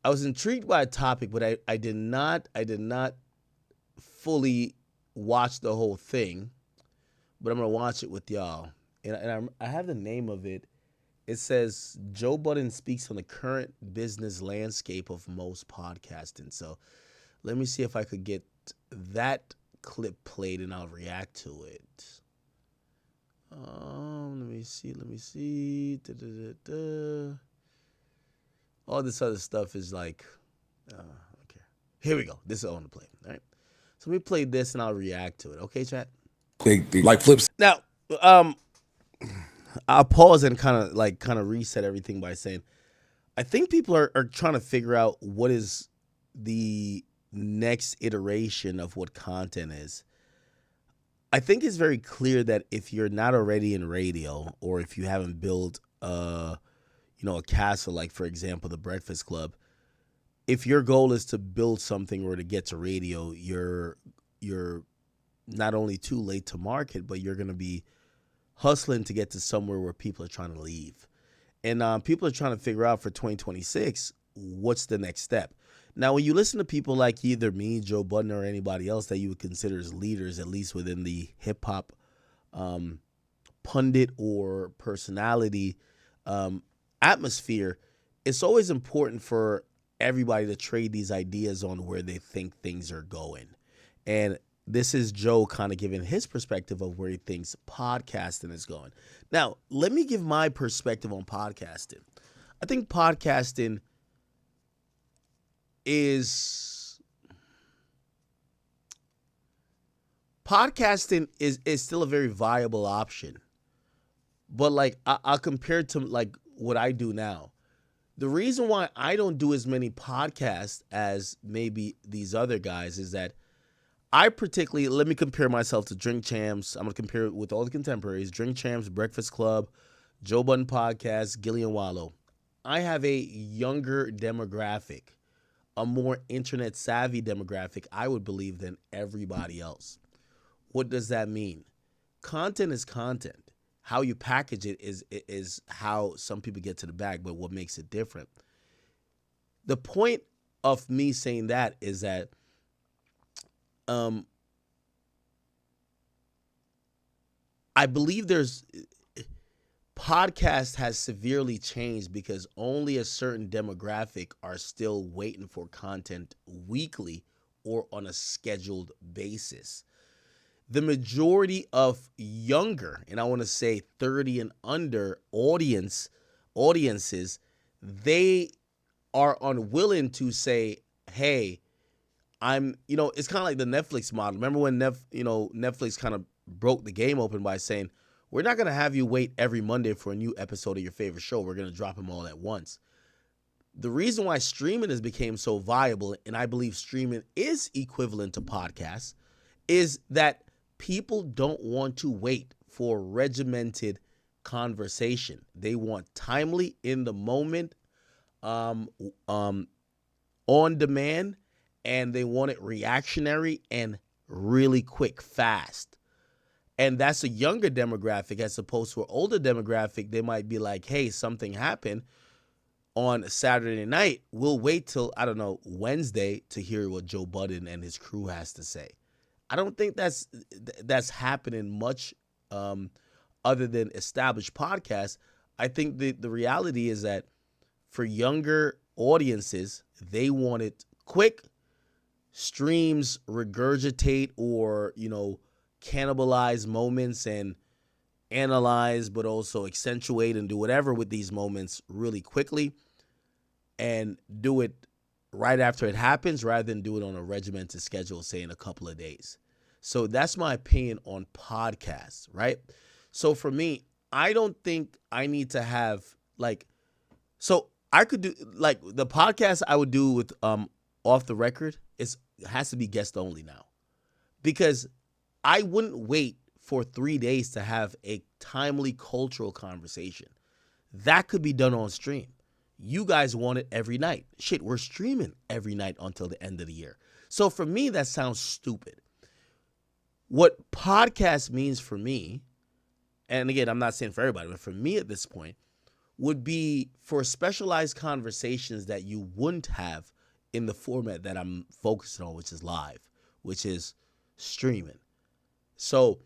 was intrigued by a topic, but I did not fully watch the whole thing. But I'm going to watch it with y'all. And I have the name of it. It says, Joe Budden speaks on the current business landscape of most podcasting. So let me see if I could get that clip played and I'll react to it. Let me see. All this other stuff is like, okay. Here we go. This is on the play. All right. So let me play this and I'll react to it. Okay, chat? Big like flips. Now, I'll pause and kind of reset everything by saying, I think people are trying to figure out what is the next iteration of what content is. I think it's very clear that if you're not already in radio or if you haven't built a castle, like for example, the Breakfast Club, if your goal is to build something or to get to radio, you're not only too late to market, but you're going to be hustling to get to somewhere where people are trying to leave. And people are trying to figure out for 2026, what's the next step? Now, when you listen to people like either me, Joe Budden, or anybody else that you would consider as leaders, at least within the hip-hop pundit or personality atmosphere, it's always important for everybody to trade these ideas on where they think things are going. And this is Joe kind of giving his perspective of where he thinks podcasting is going. Now, let me give my perspective on podcasting. I think podcasting is still a very viable option. But like I'll compare it to like what I do now. The reason why I don't do as many podcasts as maybe these other guys is that I particularly, let me compare myself to Drink Champs. I'm going to compare it with all the contemporaries. Drink Champs, Breakfast Club, Joe Budden Podcast, Gillian Wallow. I have a younger demographic, a more internet savvy demographic, I would believe, than everybody else. What does that mean? Content is content. How you package it is how some people get to the bag, but what makes it different. The point of me saying that is that I believe podcast has severely changed because only a certain demographic are still waiting for content weekly or on a scheduled basis. The majority of younger, and I want to say 30 and under audiences, they are unwilling to say, hey, it's kind of like the Netflix model. Remember when Netflix kind of broke the game open by saying, we're not going to have you wait every Monday for a new episode of your favorite show. We're going to drop them all at once. The reason why streaming has become so viable, and I believe streaming is equivalent to podcasts, is that people don't want to wait for regimented conversation. They want timely, in the moment, on demand, and they want it reactionary and really quick, fast. And that's a younger demographic as opposed to an older demographic. They might be like, hey, something happened on Saturday night. We'll wait till, I don't know, Wednesday to hear what Joe Budden and his crew has to say. I don't think that's happening much other than established podcasts. I think the reality is that for younger audiences, they want it quick. Streams regurgitate or, cannibalize moments and analyze, but also accentuate and do whatever with these moments really quickly and do it right after it happens rather than do it on a regimented schedule, say in a couple of days. So that's my opinion on podcasts, right? So for me, I don't think I need to have so I could do the podcast I would do with Off the Record has to be guest only now, because I wouldn't wait for 3 days to have a timely cultural conversation. That could be done on stream. You guys want it every night. Shit, we're streaming every night until the end of the year. So for me, that sounds stupid. What podcast means for me, and again, I'm not saying for everybody, but for me at this point, would be for specialized conversations that you wouldn't have in the format that I'm focusing on, which is live, which is streaming. So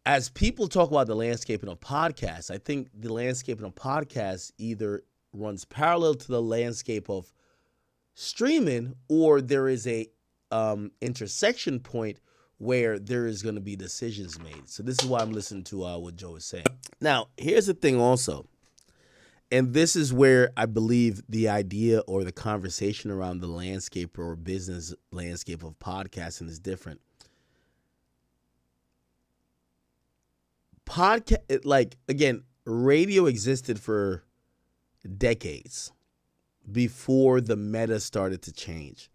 as people talk about the landscaping of podcasts, I think the landscaping of podcasts either runs parallel to the landscape of streaming, or there is a intersection point where there is going to be decisions made. So this is why I'm listening to what Joe is saying. Now, here's the thing also, and this is where I believe the idea or the conversation around the landscape or business landscape of podcasting is different. Again, radio existed for decades before the meta started to change.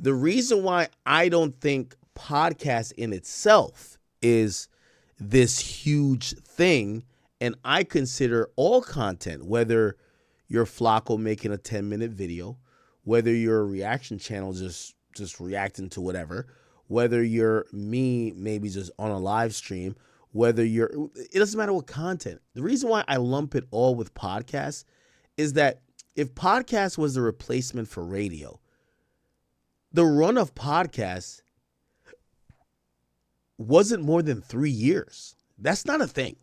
The reason why I don't think podcast in itself is this huge thing, and I consider all content, whether you're Flacco making a 10-minute video, whether you're a reaction channel just reacting to whatever, whether you're me maybe just on a live stream, it doesn't matter what content. The reason why I lump it all with podcasts is that if podcast was the replacement for radio, the run of podcasts wasn't more than 3 years. That's not a thing,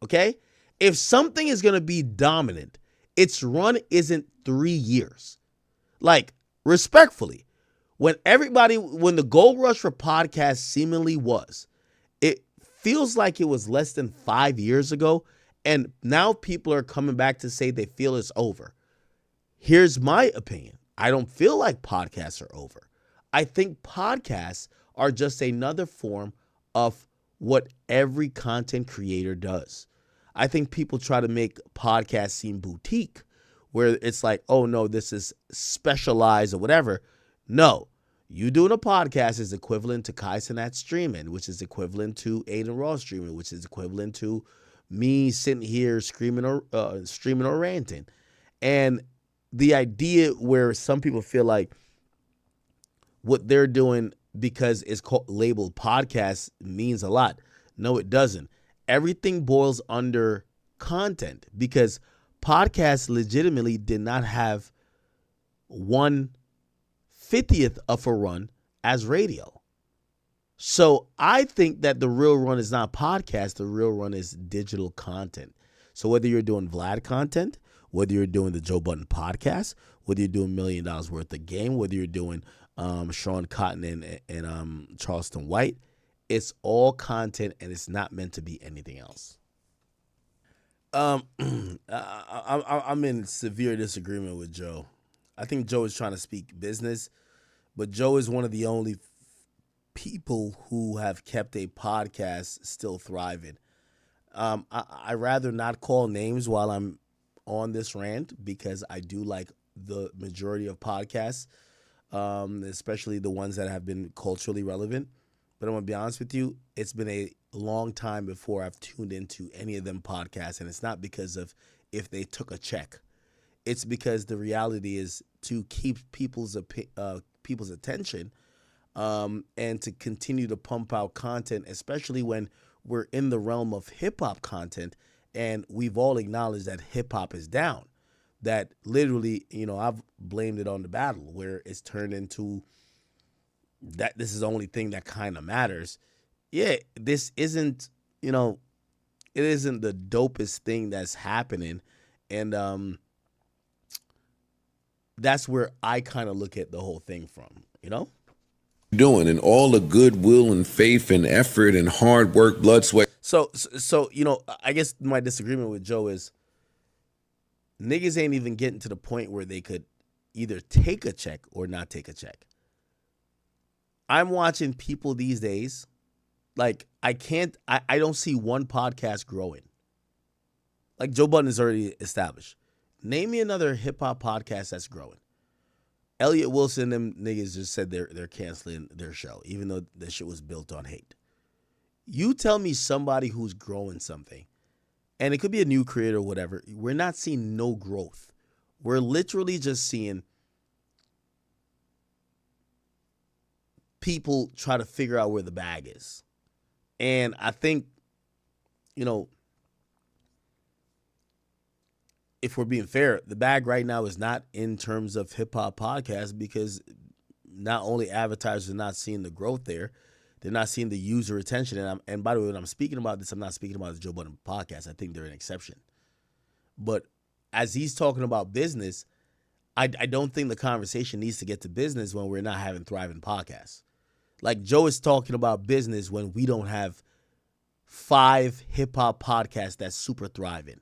okay? If something is going to be dominant, its run isn't 3 years. Respectfully, when the gold rush for podcasts seemingly was, it feels like it was less than 5 years ago, and now people are coming back to say they feel it's over. Here's my opinion. I don't feel like podcasts are over. I think podcasts are just another form of what every content creator does. I think people try to make podcasts seem boutique, where it's like, oh no, this is specialized or whatever. No, you doing a podcast is equivalent to Kai Cenat streaming, which is equivalent to Aiden Ross streaming, which is equivalent to me sitting here screaming or streaming or ranting. And the idea where some people feel like what they're doing because it's labeled podcast means a lot. No, it doesn't. Everything boils under content, because podcasts legitimately did not have 1/50th of a run as radio. So I think that the real run is not podcast. The real run is digital content. So whether you're doing Vlad content, whether you're doing the Joe Budden podcast, whether you're doing $1 million worth of game, whether you're doing Sean Cotton and Charleston White, it's all content, and it's not meant to be anything else. I'm in severe disagreement with Joe. I think Joe is trying to speak business, but Joe is one of the only people who have kept a podcast still thriving. I rather not call names while I'm on this rant because I do like the majority of podcasts, especially the ones that have been culturally relevant. But I'm going to be honest with you, it's been a long time before I've tuned into any of them podcasts, and it's not because of if they took a check. It's because the reality is to keep people's attention and to continue to pump out content, especially when we're in the realm of hip-hop content, and we've all acknowledged that hip-hop is down. That literally, I've blamed it on the battle, where it's turned into that this is the only thing that kind of matters. Yeah, this isn't, it isn't the dopest thing that's happening. And that's where I kind of look at the whole thing from, Doing and all the goodwill and faith and effort and hard work, blood, sweat. So, I guess my disagreement with Joe is niggas ain't even getting to the point where they could either take a check or not take a check. I'm watching people these days, like I don't see one podcast growing. Like Joe Budden is already established. Name me another hip hop podcast that's growing. Elliot Wilson, them niggas just said they're canceling their show, even though the shit was built on hate. You tell me somebody who's growing something, and it could be a new creator or whatever. We're not seeing no growth. We're literally just seeing people try to figure out where the bag is. And I think, if we're being fair, the bag right now is not in terms of hip-hop podcasts because not only advertisers are not seeing the growth there, they're not seeing the user attention. And by the way, when I'm speaking about this, I'm not speaking about the Joe Budden podcast. I think they're an exception. But as he's talking about business, I don't think the conversation needs to get to business when we're not having thriving podcasts. Like Joe is talking about business when we don't have 5 hip-hop podcasts that's super thriving.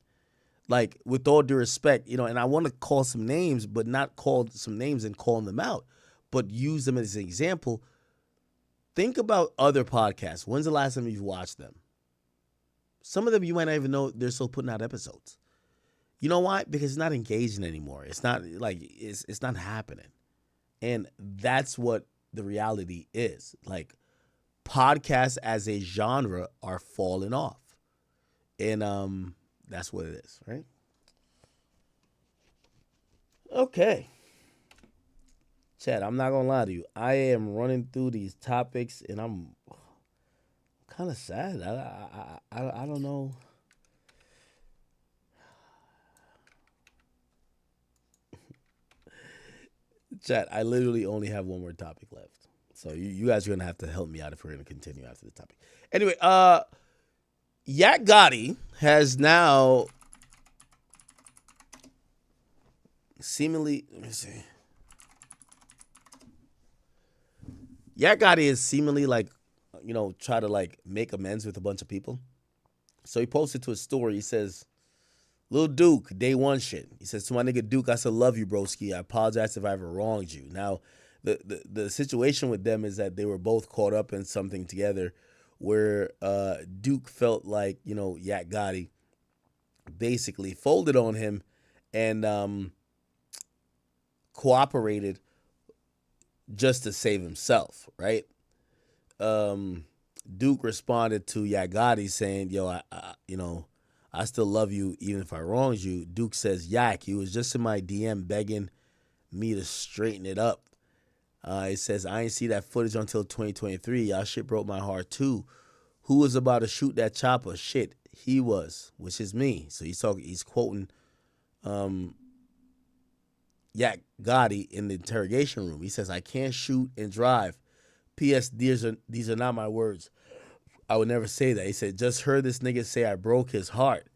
Like, with all due respect, and I want to call some names, but not call some names and call them out, but use them as an example. Think about other podcasts. When's the last time you've watched them? Some of them you might not even know they're still putting out episodes. You know why? Because it's not engaging anymore. It's not like it's not happening. And that's what the reality is. Like, podcasts as a genre are falling off. And that's what it is, right? Okay. Chad, I'm not going to lie to you. I am running through these topics, and I'm kind of sad. I don't know. Chad, I literally only have one more topic left. So you guys are going to have to help me out if we're going to continue after the topic. Anyway, Yak Gotti has now seemingly, let me see. Yak Gotti is seemingly try to make amends with a bunch of people. So he posted to his story. He says, Lil Duke, day one shit. He says, to my nigga Duke, I still love you, broski. I apologize if I ever wronged you. Now, the situation with them is that they were both caught up in something together where Duke felt like, Yak Gotti basically folded on him and cooperated just to save himself, right? Duke responded to Yak Gotti saying, yo, I still love you even if I wronged you. Duke says, Yak, you was just in my DM begging me to straighten it up. It says, I ain't see that footage until 2023. Y'all shit broke my heart too. Who was about to shoot that chopper? Shit, he was, which is me. So he's quoting Yak Gotti in the interrogation room. He says, I can't shoot and drive. P.S. These are not my words. I would never say that. He said, just heard this nigga say I broke his heart.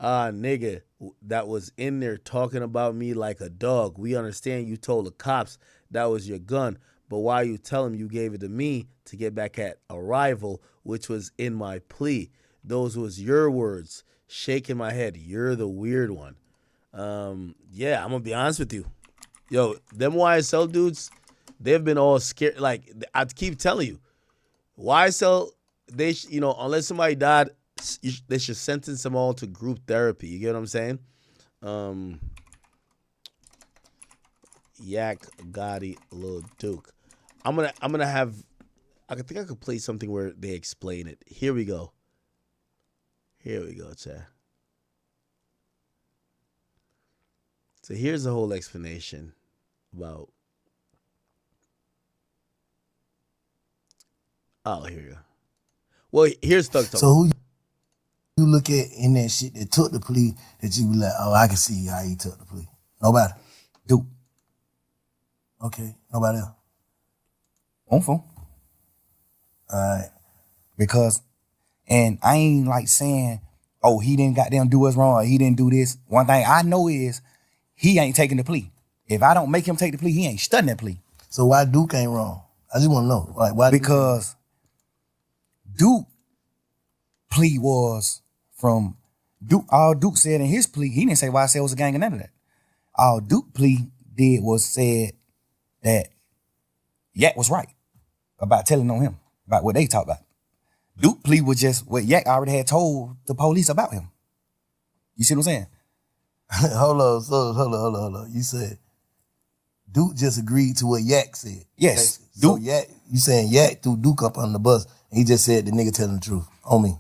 Nigga that was in there talking about me like a dog. We understand you told the cops that was your gun, but why you tell him you gave it to me to get back at a rival, which was in my plea? Those was your words. shaking my head. You're the weird one. Yeah, I'm gonna be honest with you. Yo, them YSL dudes, they've been all scared. Like I keep telling you, YSL, unless somebody died, they should sentence them all to group therapy. You get what I'm saying? Yak Gotti Lil Duke. I'm gonna have. I think I could play something where they explain it. Here we go. Chat. So here's the whole explanation about. Oh, here you go. Well, here's Thug Talk. So who you look at in that shit that took the plea that you be like, oh, I can see how he took the plea? Nobody. Duke. Okay. Nobody else. On phone. Alright. Because, and I ain't like saying, oh, he didn't goddamn do us wrong or he didn't do this. One thing I know is he ain't taking the plea. If I don't make him take the plea, he ain't studying that plea. So why Duke ain't wrong? I just want to know. Like, why? Because Duke plea was from Duke. All Duke said in his plea, he didn't say YSL was a gang or none of that. All Duke plea did was said that Yak was right about telling on him, about what they talked about. Duke plea was just what Yak already had told the police about him. You see what I'm saying? Hold on. You said Duke just agreed to what Yak said. Yes. So Yak, you saying Yak threw Duke up on the bus and he just said the nigga telling the truth on me.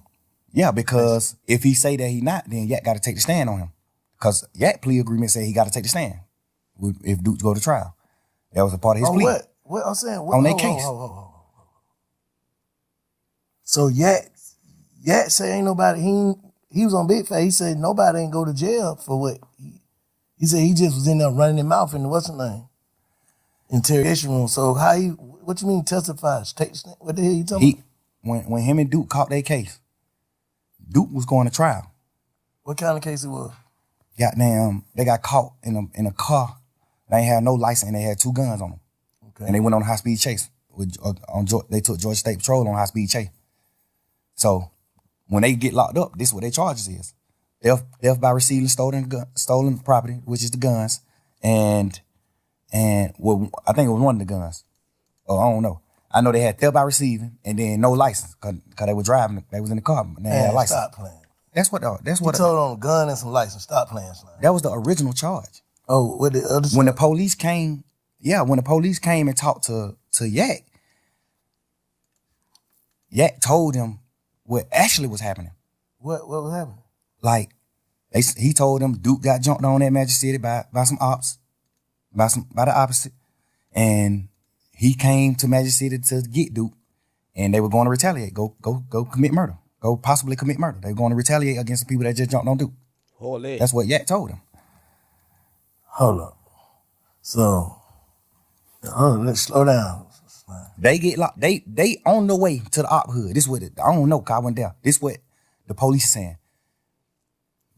Yeah, because if he say that he not, then Yak got to take the stand on him. Because Yak plea agreement said he got to take the stand if Duke go to trial. That was a part of his plea. What I'm saying? On that case. So Yak say ain't nobody, he was on Big Fat. He said nobody ain't go to jail for what? He said he just was in there running his mouth in the what's the name? Interrogation room. So what you mean testify? What the hell you talking about? When him and Duke caught their case, Duke was going to trial. What kind of case it was? Goddamn, they got caught in a car. They ain't had no license and they had 2 guns on them. Okay. And they went on a high-speed chase. They took Georgia State Patrol on a high-speed chase. So when they get locked up, this is what their charges is. Theft by receiving stolen property, which is the guns, and well, I think it was one of the guns. Oh, I don't know. I know they had theft by receiving and then no license because they were driving. They was in the car, but they had a license. Stop playing. That's what. You told on a gun and some license. Stop playing, Slime. That was the original charge. Oh, what the other? When the police came, when the police came and talked to Yak, Yak told him what actually was happening. What was happening? Like, he told them Duke got jumped on at Magic City by some ops, by the opposite, and he came to Magic City to get Duke, and they were going to retaliate, go commit murder, go possibly commit murder. They were going to retaliate against the people that just jumped on Duke. Holy. That's what Yak told him. Hold up. So, let's slow down. They get locked. They on the way to the op hood. This is what I don't know, cause I went there. This is what the police is saying.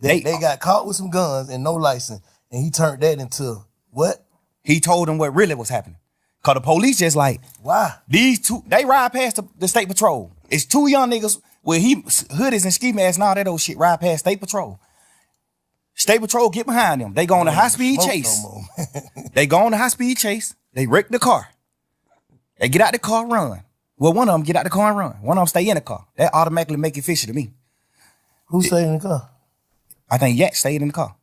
They got caught with some guns and no license, and he turned that into what? He told them what really was happening. Cause the police just like, why? These 2, they ride past the state patrol. It's 2 young niggas with hoodies and ski masks and all that old shit ride past state patrol. State patrol get behind them. They go on a high-speed chase. They go on a high-speed chase. They wreck the car. They get out the car, run. Well, one of them get out the car and run. One of them stay in the car. That automatically make it fishy to me. Who stayed in the car? I think Yak stayed in the car.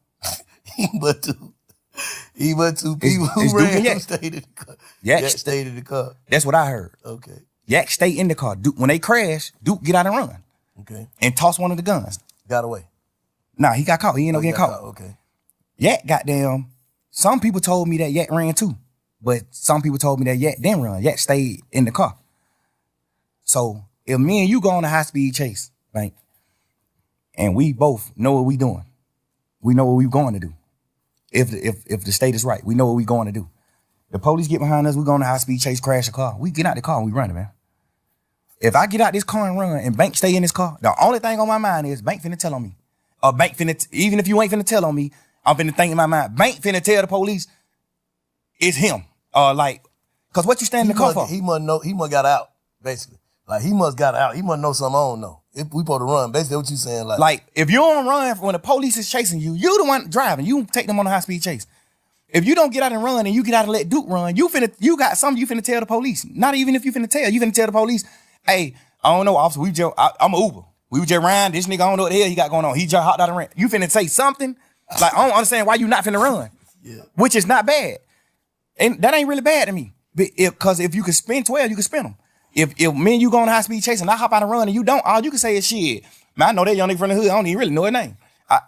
But two people who ran him stayed in the car. Yak stayed in the car. That's what I heard. Okay. Yak stayed in the car. Duke, when they crash, Duke get out and run. Okay. And toss one of the guns. Got away. Nah, he got caught. He ended up getting caught. Okay. Yak goddamn. Some people told me that Yak ran too. But some people told me that Yak didn't run. Yak stayed in the car. So if me and you go on a high-speed chase, right, and we both know what we doing, we know what we going to do. If the state is right, we know what we going to do. The police get behind us, we go on a high-speed chase, crash the car. We get out the car and we run it, man. If I get out this car and run and Bank stay in this car, the only thing on my mind is Bank finna tell on me. Or Bank finna, even if you ain't finna tell on me, I'm finna think in my mind, Bank finna tell the police it's him. Cause what you stand in the car for? He must got out, basically. Like, he must got out. He must know something I don't know. If we supposed to run, basically what you saying. Like, if you don't run when the police is chasing you, you the one driving. You take them on a high-speed chase. If you don't get out and run and you get out and let Duke run, you got something you finna tell the police. Not even if you finna tell the police, hey, I don't know, officer, I'm an Uber. We were just riding, this nigga, I don't know what the hell he got going on. He just hopped out and ran. You finna say something? Like, I don't understand why you not finna run. Yeah. Which is not bad. And that ain't really bad to me. Because if you could spin 12, you can spin them. If me and you go on high speed chase and I hop out and run and you don't, all you can say is shit. Man, I know that young nigga from the hood. I don't even really know his name.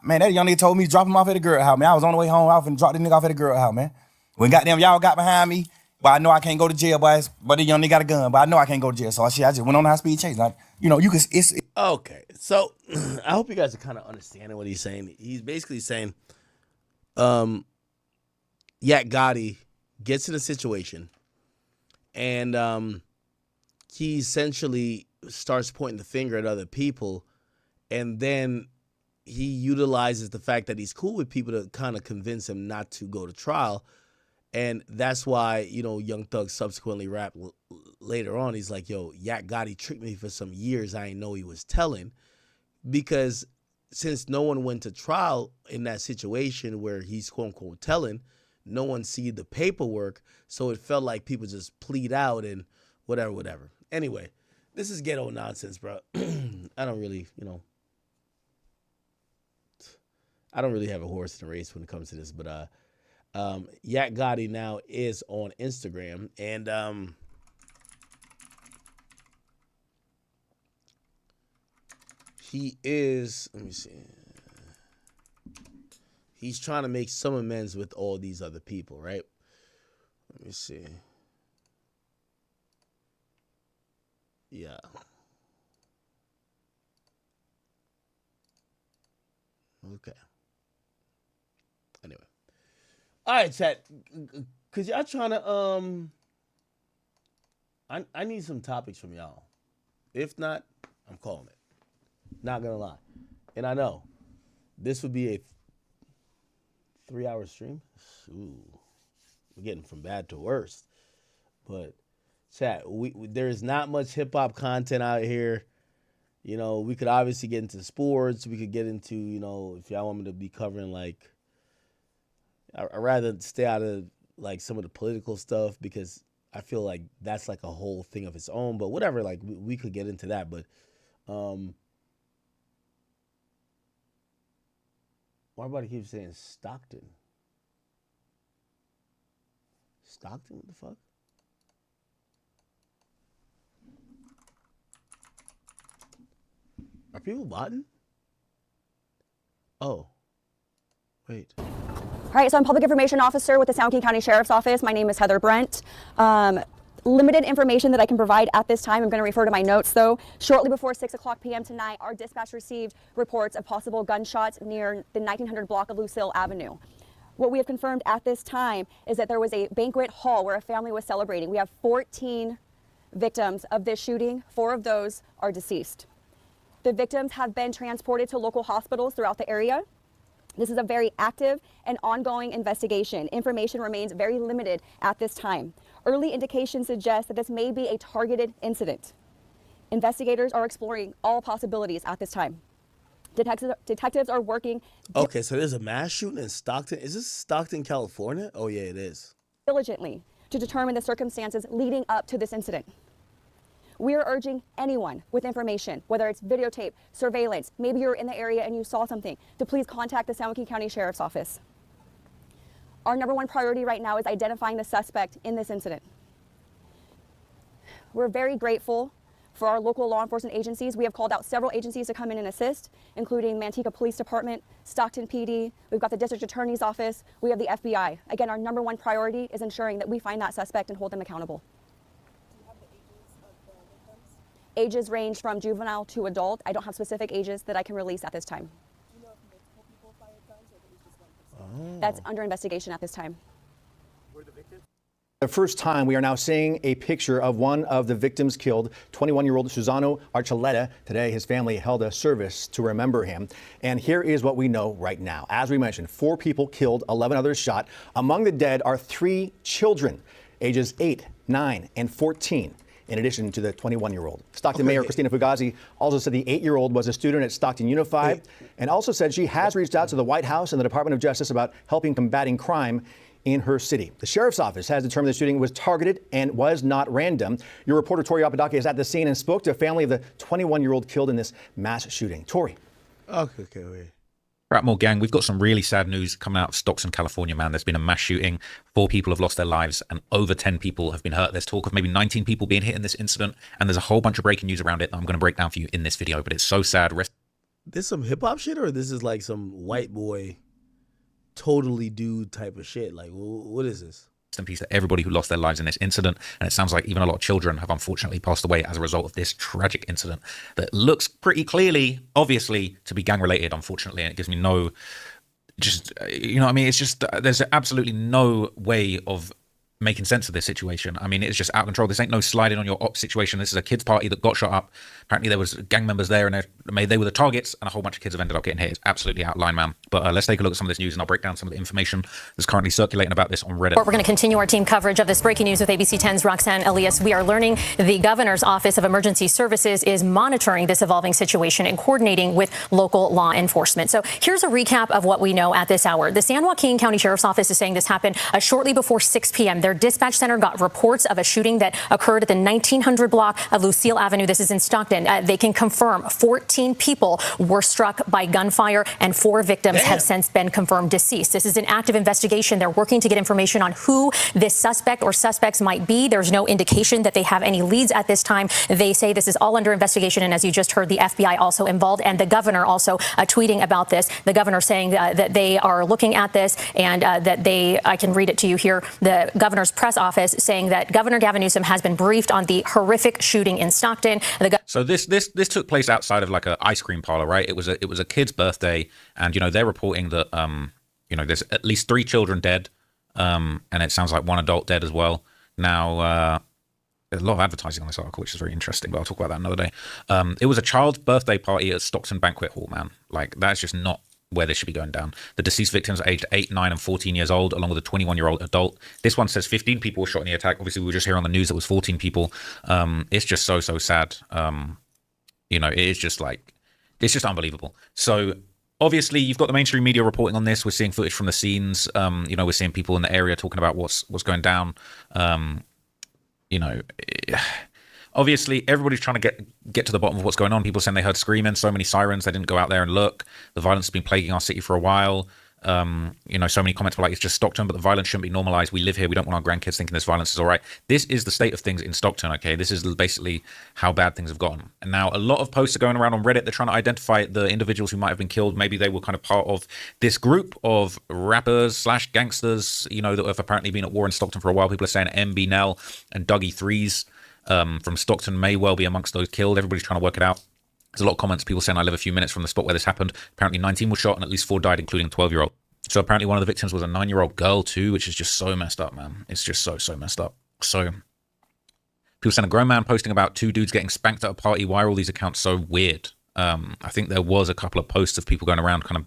Man, that young nigga told me to drop him off at the girl house, man. I was on the way home. I was finna drop this nigga off at the girl house, man. When goddamn y'all got behind me, but I know I can't go to jail, boys. But the young nigga got a gun, but I know I can't go to jail. So I just went on a high speed chase. Like, you know, you can. Okay, so I hope you guys are kind of understanding what he's saying. He's basically saying, Yak Gotti gets in a situation, and he essentially starts pointing the finger at other people, and then he utilizes the fact that he's cool with people to kind of convince him not to go to trial. And that's why, you know, Young Thug subsequently rapped later on. He's like, yo, Yak Gotti tricked me for some years I didn't know he was telling. Because since no one went to trial in that situation where he's quote unquote telling, no one see the paperwork. So it felt like people just plead out and whatever. Anyway, this is ghetto nonsense, bro. I don't really, I don't really have a horse in the race when it comes to this, but Yak Gotti now is on Instagram, and he is, let me see, he's trying to make some amends with all these other people, right? Let me see. Yeah. Okay. Anyway. All right, chat. Cause y'all trying to I need some topics from y'all. If not, I'm calling it. Not gonna lie. And I know this would be a 3-hour stream. Ooh. We're getting from bad to worse. But chat, there is not much hip hop content out here. You know, we could obviously get into sports. We could get into, if y'all want me to be covering like, I'd rather stay out of like some of the political stuff because I feel like that's like a whole thing of its own. But whatever, like we could get into that. But why everybody keeps saying Stockton? Stockton? What the fuck? Are people botting? Oh. Wait. All right, so I'm Public Information Officer with the San Joaquin County Sheriff's Office. My name is Heather Brent. Limited information that I can provide at this time. I'm going to refer to my notes, though. Shortly before 6 o'clock p.m. tonight, our dispatch received reports of possible gunshots near the 1900 block of Lucille Avenue. What we have confirmed at this time is that there was a banquet hall where a family was celebrating. We have 14 victims of this shooting. 4 of those are deceased. The victims have been transported to local hospitals throughout the area. This is a very active and ongoing investigation. Information remains very limited at this time. Early indications suggest that this may be a targeted incident. Investigators are exploring all possibilities at this time. Detectives are working. Okay, so there's a mass shooting in Stockton. Is this Stockton, California? Oh, yeah, it is. Diligently to determine the circumstances leading up to this incident. We are urging anyone with information, whether it's videotape, surveillance, maybe you're in the area and you saw something, to please contact the San Joaquin County Sheriff's Office. Our #1 priority right now is identifying the suspect in this incident. We're very grateful for our local law enforcement agencies. We have called out several agencies to come in and assist, including Manteca Police Department, Stockton PD, we've got the District Attorney's Office, we have the FBI. Again, our #1 priority is ensuring that we find that suspect and hold them accountable. Ages range from juvenile to adult. I don't have specific ages that I can release at this time. Do you know if multiple people fired guns or if it was just one person? That's under investigation at this time. The first time we are now seeing a picture of one of the victims killed, 21-year-old Susano Archuleta. Today, his family held a service to remember him. And here is what we know right now. As we mentioned, 4 people killed, 11 others shot. Among the dead are 3 children, ages 8, 9, and 14. in addition to the 21-year-old. Stockton Mayor Christina Fugazi also said the 8-year-old was a student at Stockton Unified and also said she has reached out to the White House and the Department of Justice about helping combating crime in her city. The sheriff's office has determined the shooting was targeted and was not random. Your reporter Tori Apodaca is at the scene and spoke to a family of the 21-year-old killed in this mass shooting. Tori. Okay. Rattmore gang, we've got some really sad news coming out of Stockton, California, man. There's been a mass shooting. 4 people have lost their lives and over 10 people have been hurt. There's talk of maybe 19 people being hit in this incident, and there's a whole bunch of breaking news around it that I'm going to break down for you in this video, but it's so sad. This some hip-hop shit, or this is like some white boy, totally dude type of shit? Like, what is this? Rest in peace to everybody who lost their lives in this incident, and it sounds like even a lot of children have unfortunately passed away as a result of this tragic incident that looks pretty clearly, obviously, to be gang-related, unfortunately, and it gives me no... Just, you know what I mean? It's just, there's absolutely no way of making sense of this situation. I mean, it's just out of control. This ain't no sliding on your op situation. This is a kids party that got shot up. Apparently there was gang members there and they were the targets, and a whole bunch of kids have ended up getting hit. It's absolutely out of line, man. But let's take a look at some of this news and I'll break down some of the information that's currently circulating about this on Reddit. We're going to continue our team coverage of this breaking news with ABC 10's Roxanne Elias. We are learning the governor's Office of Emergency Services is monitoring this evolving situation and coordinating with local law enforcement. So here's a recap of what we know at this hour. The San Joaquin County Sheriff's Office is saying this happened shortly before 6 p.m. Their dispatch center got reports of a shooting that occurred at the 1900 block of Lucille Avenue. This is in Stockton. They can confirm 14 people were struck by gunfire and 4 victims have since been confirmed deceased. This is an active investigation. They're working to get information on who this suspect or suspects might be. There's no indication that they have any leads at this time. They say this is all under investigation. And as you just heard, the FBI also involved and the governor also tweeting about this. The governor saying that they are looking at this and that I can read it to you here, the governor's press office saying that Governor Gavin Newsom has been briefed on the horrific shooting in Stockton. So this took place outside of like an ice cream parlor, right? It was a kid's birthday, and you know they're reporting that you know there's at least 3 children dead, and it sounds like 1 adult dead as well. Now there's a lot of advertising on this article, which is very interesting, but I'll talk about that another day. It was a child's birthday party at Stockton Banquet Hall, man. Like that's just not where this should be going down. The deceased victims are aged 8, 9, and 14 years old, along with a 21-year-old adult. This one says 15 people were shot in the attack. Obviously, we were just hearing on the news that it was 14 people. It's just so sad. You know, it's just unbelievable. So obviously, you've got the mainstream media reporting on this. We're seeing footage from the scenes. You know, we're seeing people in the area talking about what's going down. You know, obviously, everybody's trying to get to the bottom of what's going on. People saying they heard screaming, so many sirens, they didn't go out there and look. The violence has been plaguing our city for a while. You know, so many comments were like, it's just Stockton, but the violence shouldn't be normalized. We live here. We don't want our grandkids thinking this violence is all right. This is the state of things in Stockton, okay? This is basically how bad things have gotten. And now a lot of posts are going around on Reddit. They're trying to identify the individuals who might have been killed. Maybe they were kind of part of this group of rappers / gangsters, you know, that have apparently been at war in Stockton for a while. People are saying MB Nell and Dougie Threes from Stockton may well be amongst those killed. Everybody's trying to work it out. There's a lot of comments, people saying I live a few minutes from the spot where this happened. Apparently 19 were shot and at least 4 died, including a 12-year-old. So apparently one of the victims was a 9-year-old girl too, which is just so messed up, man. It's just so messed up. So people saying a grown man posting about 2 dudes getting spanked at a party. Why are all these accounts so weird? I think there was a couple of posts of people going around kind of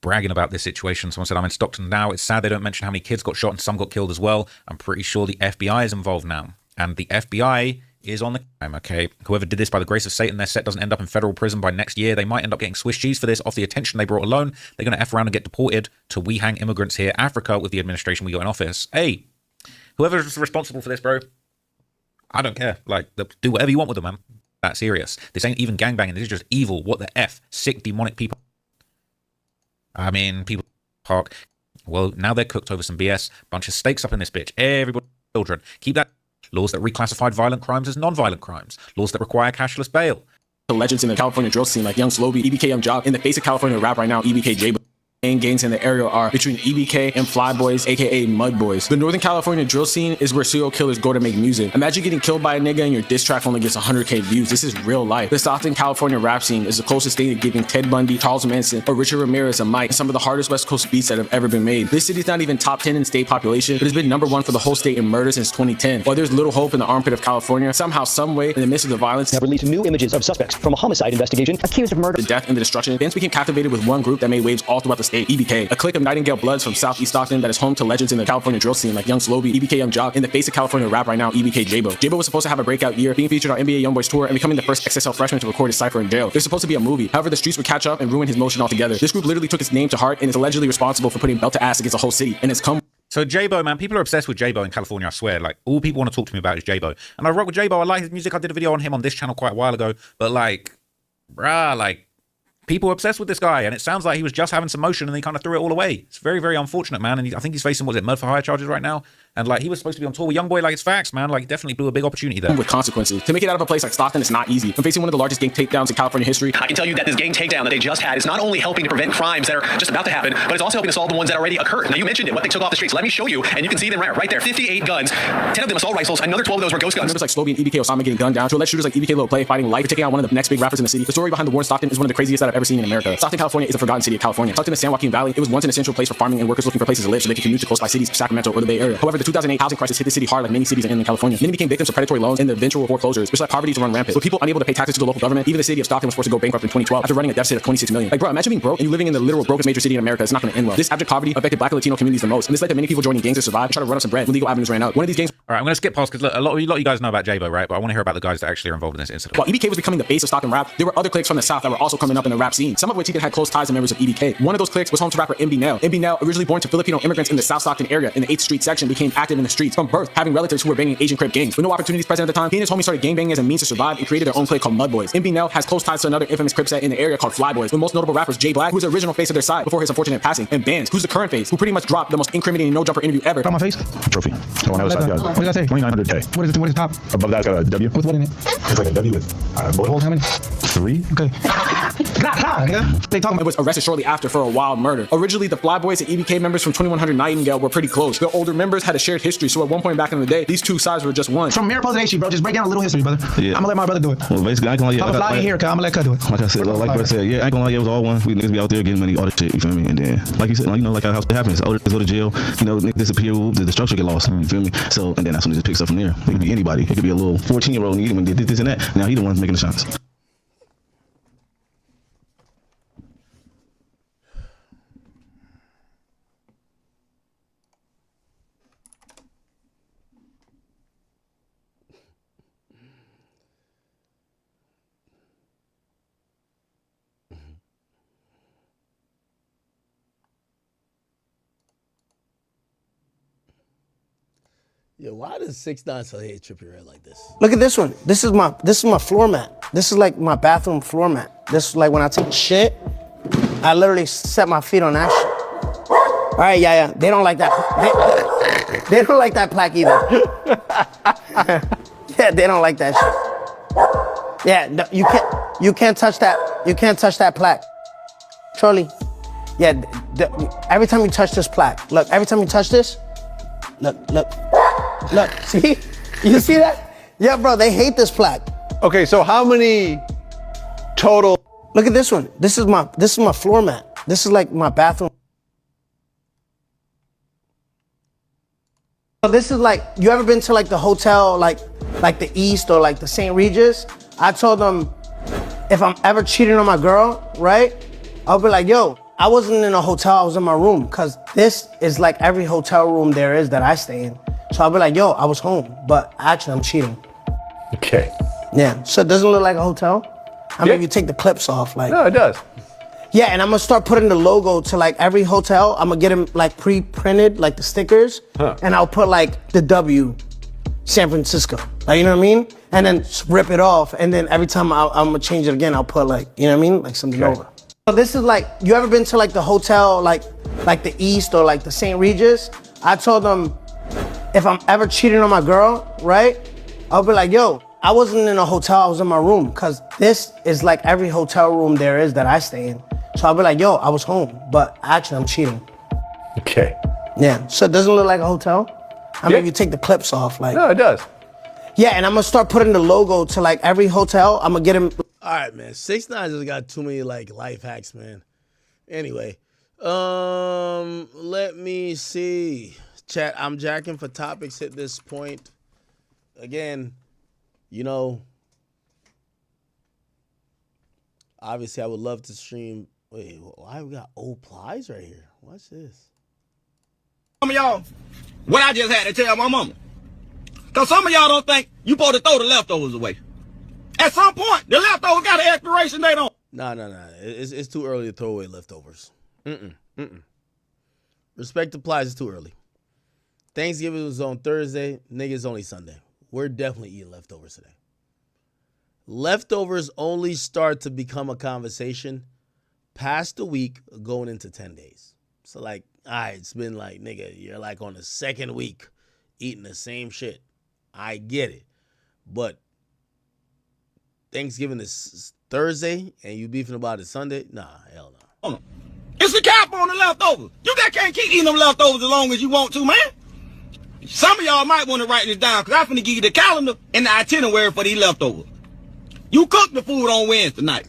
bragging about this situation. Someone said, I'm in Stockton now. It's sad they don't mention how many kids got shot and some got killed as well. I'm pretty sure the FBI is involved now. And the FBI is on the crime, okay? Whoever did this, by the grace of Satan, their set doesn't end up in federal prison by next year. They might end up getting Swiss cheese for this off the attention they brought alone. They're going to F around and get deported to we hang immigrants here, Africa, with the administration we got in office. Hey, whoever's responsible for this, bro, I don't care. Like, do whatever you want with them, man. That's serious. This ain't even gangbanging. This is just evil. What the F? Sick, demonic people. I mean, people park. Well, now they're cooked over some BS. Bunch of stakes up in this bitch. Everybody, children. Keep that. Laws that reclassified violent crimes as non-violent crimes. Laws that require cashless bail. The legends in the California drill scene like Young Slowby, EBK Young Job. In the face of California rap right now, EBK J. Main gangs in the area are between EBK and Fly Boys, aka Mud Boys. The Northern California drill scene is where serial killers go to make music. Imagine getting killed by a nigga and your diss track only gets 100K views. This is real life. The Stockton California rap scene is the closest thing to giving Ted Bundy, Charles Manson, or Richard Ramirez a mic, and some of the hardest West Coast beats that have ever been made. This city's not even top 10 in state population, but it's been #1 for the whole state in murder since 2010. While there's little hope in the armpit of California, somehow, someway, in the midst of the violence, have released new images of suspects from a homicide investigation accused of murder, the death, and the destruction, fans became captivated with one group that made waves all throughout the state. escape. EBK, a clique of Nightingale Bloods from Southeast Stockton that is home to legends in the California drill scene like Young Slowby, EBK Young Jock, and the face of California rap right now, EBK J-Bo. J-Bo was supposed to have a breakout year, being featured on NBA YoungBoy's tour and becoming the first XSL freshman to record his cypher in jail. There's supposed to be a movie. However, the streets would catch up and ruin his motion altogether. This group literally took his name to heart and is allegedly responsible for putting belt to ass against a whole city, and it's come. So J-Bo, man, people are obsessed with J-Bo in California, I swear. Like, all people want to talk to me about is J-Bo. And I rock with J-Bo. I like his music. I did a video on him on this channel quite a while ago. But, like, bruh, like, people are obsessed with this guy. And it sounds like he was just having some motion and he kind of threw it all away. It's very, very unfortunate, man. And I think he's facing, was it, murder for hire charges right now? And, like, he was supposed to be on tour with YoungBoy. Like, it's facts, man. Like, he definitely blew a big opportunity there. With consequences. To make it out of a place like Stockton is not easy. When facing one of the largest gang takedowns in California history, I can tell you that this gang takedown that they just had is not only helping to prevent crimes that are just about to happen, but it's also helping to solve the ones that already occurred. Now, you mentioned it, what they took off the streets. Let me show you, and you can see them right there. 58 guns, 10 of them assault rifles, another 12 of those were ghost guns. Members like Slowby and EBK Osama getting gunned down, to alleged shooters like EBK Lil Play fighting life for taking out one of the next big rappers in the city. The story behind the war in Stockton is one of the craziest that I've ever seen in America. Stockton, California is a forgotten city of California. Tucked in the San Joaquin Valley, it was once an essential place for farming and workers looking for places to live so they could commute to close by cities, Sacramento or the Bay Area. However, the 2008 housing crisis hit the city hard like many cities in California. Many became victims of predatory loans and the eventual foreclosures, which led poverty to run rampant. With people unable to pay taxes to the local government, even the city of Stockton was forced to go bankrupt in 2012 after running a deficit of $26 million. Like, bro, imagine being broke and you living in the literal brokest major city in America. It's not going to end well. This abject poverty affected Black and Latino communities the most, and this led to many people joining gangs to survive and try to run up some bread when legal avenues ran out. One of these gangs. All right, I'm going to skip past because a lot of you guys know about J-Bo, right? But I want to hear about the guys that actually are involved in this incident. While EBK was becoming the base of Stockton rap, there were other cliques from the South that were also coming up in the rap scene, some of which even had close ties to members of EBK. One of those cliques was home to rapper MB Nell. MB Nell, originally born to Filipino immigrants in the South Stockton area in the 8th Street section, became active in the streets from birth, having relatives who were banging Asian Crip gangs. With no opportunities present at the time, he and his homies started gangbanging as a means to survive and created their own clique called Mud Boys. MB Nell has close ties to another infamous Crip set in the area called Fly Boys, with most notable rappers Jay Black, who was the original face of their side before his unfortunate passing, and Bands, who's the current face, who pretty much dropped the most incriminating no-jumper interview ever. On my face? Trophy. So on the other side, guys. What did I say? 2900K. What is it? What is top? Above that's got a W. With what in it? It's like a W with bullet holes. How many? 3. Okay. They talking about it was arrested shortly after for a wild murder. Originally, the Fly Boys and EBK members from 2100 Nightingale were pretty close. The older members had a shared history, so at one point back in the day, these two sides were just one. From Mariposa to HE, bro, just break down a little history, brother. Yeah. I'm gonna let my brother do it. Well, basically, I ain't gonna let fly in here, cause I'm gonna let Cut do it. Like I said, like I said, yeah, I ain't gonna lie, it was all one. We niggas be out there getting money, all this shit, you feel me? And then, like you said, like, you know, like how it happens. Older niggas go to jail, you know, niggas disappear, the structure get lost, you feel me? So, and then that's when it just picks up from there. It could be anybody. It could be a little 14-year-old and he did this and that. Now he the one making the shots. Yeah, why does 6ix9ine so hate Trippie Redd like this? Look at this one. This is my floor mat. This is like my bathroom floor mat. This is like when I take a shit, I literally set my feet on that shit. All right, yeah. They don't like that. They don't like that plaque either. Yeah, they don't like that shit. Yeah, no, you can't touch that. You can't touch that plaque. Charlie. Yeah, every time you touch this plaque, look, every time you touch this, look, see? You see that? Yeah, bro, they hate this plaque. Okay, so how many total? Look at this one. This is my floor mat. This is like my bathroom. So this is like, you ever been to like the hotel, like the East or like the St. Regis? I told them, if I'm ever cheating on my girl, right? I'll be like, yo, I wasn't in a hotel, I was in my room. Cause this is like every hotel room there is that I stay in. So I'll be like, yo, I was home, but actually I'm cheating. Okay. Yeah, so it doesn't look like a hotel? I mean, if you take the clips off, like. No, it does. Yeah, and I'm gonna start putting the logo to like every hotel. I'm gonna get them like pre-printed, like the stickers. And I'll put like the W, San Francisco. Like, you know what I mean? And then rip it off. And then every time I'm gonna change it again, I'll put like, you know what I mean? Like something over. So this is like, you ever been to like the hotel, like the East or like the St. Regis? I told them, if I'm ever cheating on my girl, right? I'll be like, yo, I wasn't in a hotel, I was in my room. Cause this is like every hotel room there is that I stay in. So I'll be like, yo, I was home, but actually I'm cheating. Okay. Yeah, so it doesn't look like a hotel? I mean, if you take the clips off, like. No, it does. Yeah, and I'm gonna start putting the logo to like every hotel. I'm gonna get him. All right, man. 6ix9ine just got too many like life hacks, man. Anyway, let me see. Chat, I'm jacking for topics at this point. Again, you know, obviously I would love to stream Wait, why we got old plies right here? What's this? Some of y'all, what I just had to tell my mama. Because some of y'all don't think you supposed to throw the leftovers away. At some point, the leftovers got an expiration date on. Nah. It's too early to throw away leftovers. Respect the plies, it's too early. Thanksgiving was on Thursday. Niggas only Sunday. We're definitely eating leftovers today. Leftovers only start to become a conversation past the week going into 10 days. So like, all right, it's been like, nigga, you're like on the second week eating the same shit. I get it. But Thanksgiving is Thursday and you beefing about it Sunday? Nah, hell no. It's a cap on the leftovers. You just can't keep eating them leftovers as long as you want to, man. Some of y'all might want to write this down because I'm finna give you the calendar and the itinerary for these leftovers. You cooked the food on Wednesday night.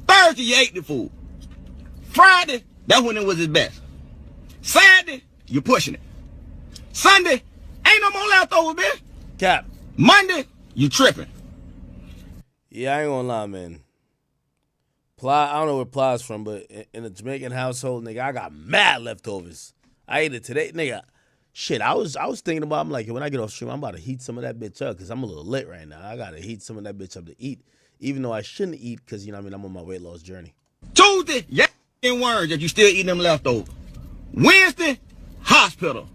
Thursday, you ate the food. Friday, that's when it was its best. Saturday, you're pushing it. Sunday, ain't no more leftovers, bitch. Cap. Monday, you tripping. Yeah, I ain't gonna lie, man. I don't know where Plies from, but in a Jamaican household, nigga, I got mad leftovers. I ate it today, nigga. Shit, I was thinking about, I'm like, when I get off stream, I'm about to heat some of that bitch up because I'm a little lit right now. I gotta heat some of that bitch up to eat, even though I shouldn't eat because, you know what I mean, I'm on my weight loss journey. Tuesday, yeah, in words that you still eating them leftovers. Wednesday, hospital.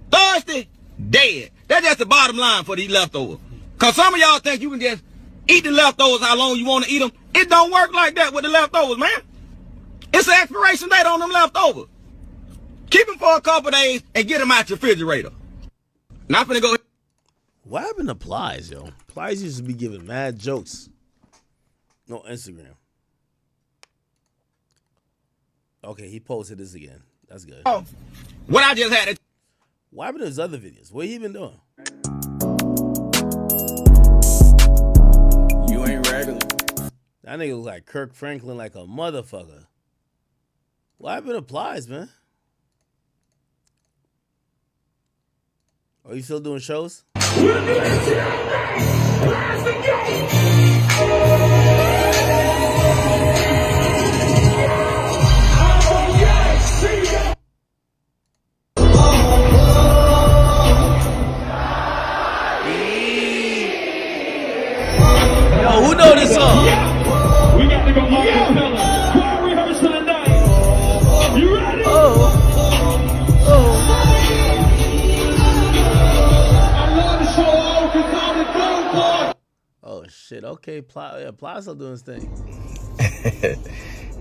Thursday, dead. That's just the bottom line for these leftovers. Because some of y'all think you can just eat the leftovers how long you want to eat them. It don't work like that with the leftovers, man. It's an expiration date on them leftovers. Keep them for a couple days and get them out your refrigerator. Now I'm finna go. What happened to Plies, yo? Plies used to be giving mad jokes. No, Instagram. Okay, he posted this again. That's good. Oh, what I just had to. What happened to his other videos? What he been doing? You ain't regular. That nigga look like Kirk Franklin like a motherfucker. What happened to Plies, man? Are you still doing shows? Yo, who know this song? We got to go acapella. Choir rehearsal tonight. You ready? Oh shit! Okay, Plies still doing his thing.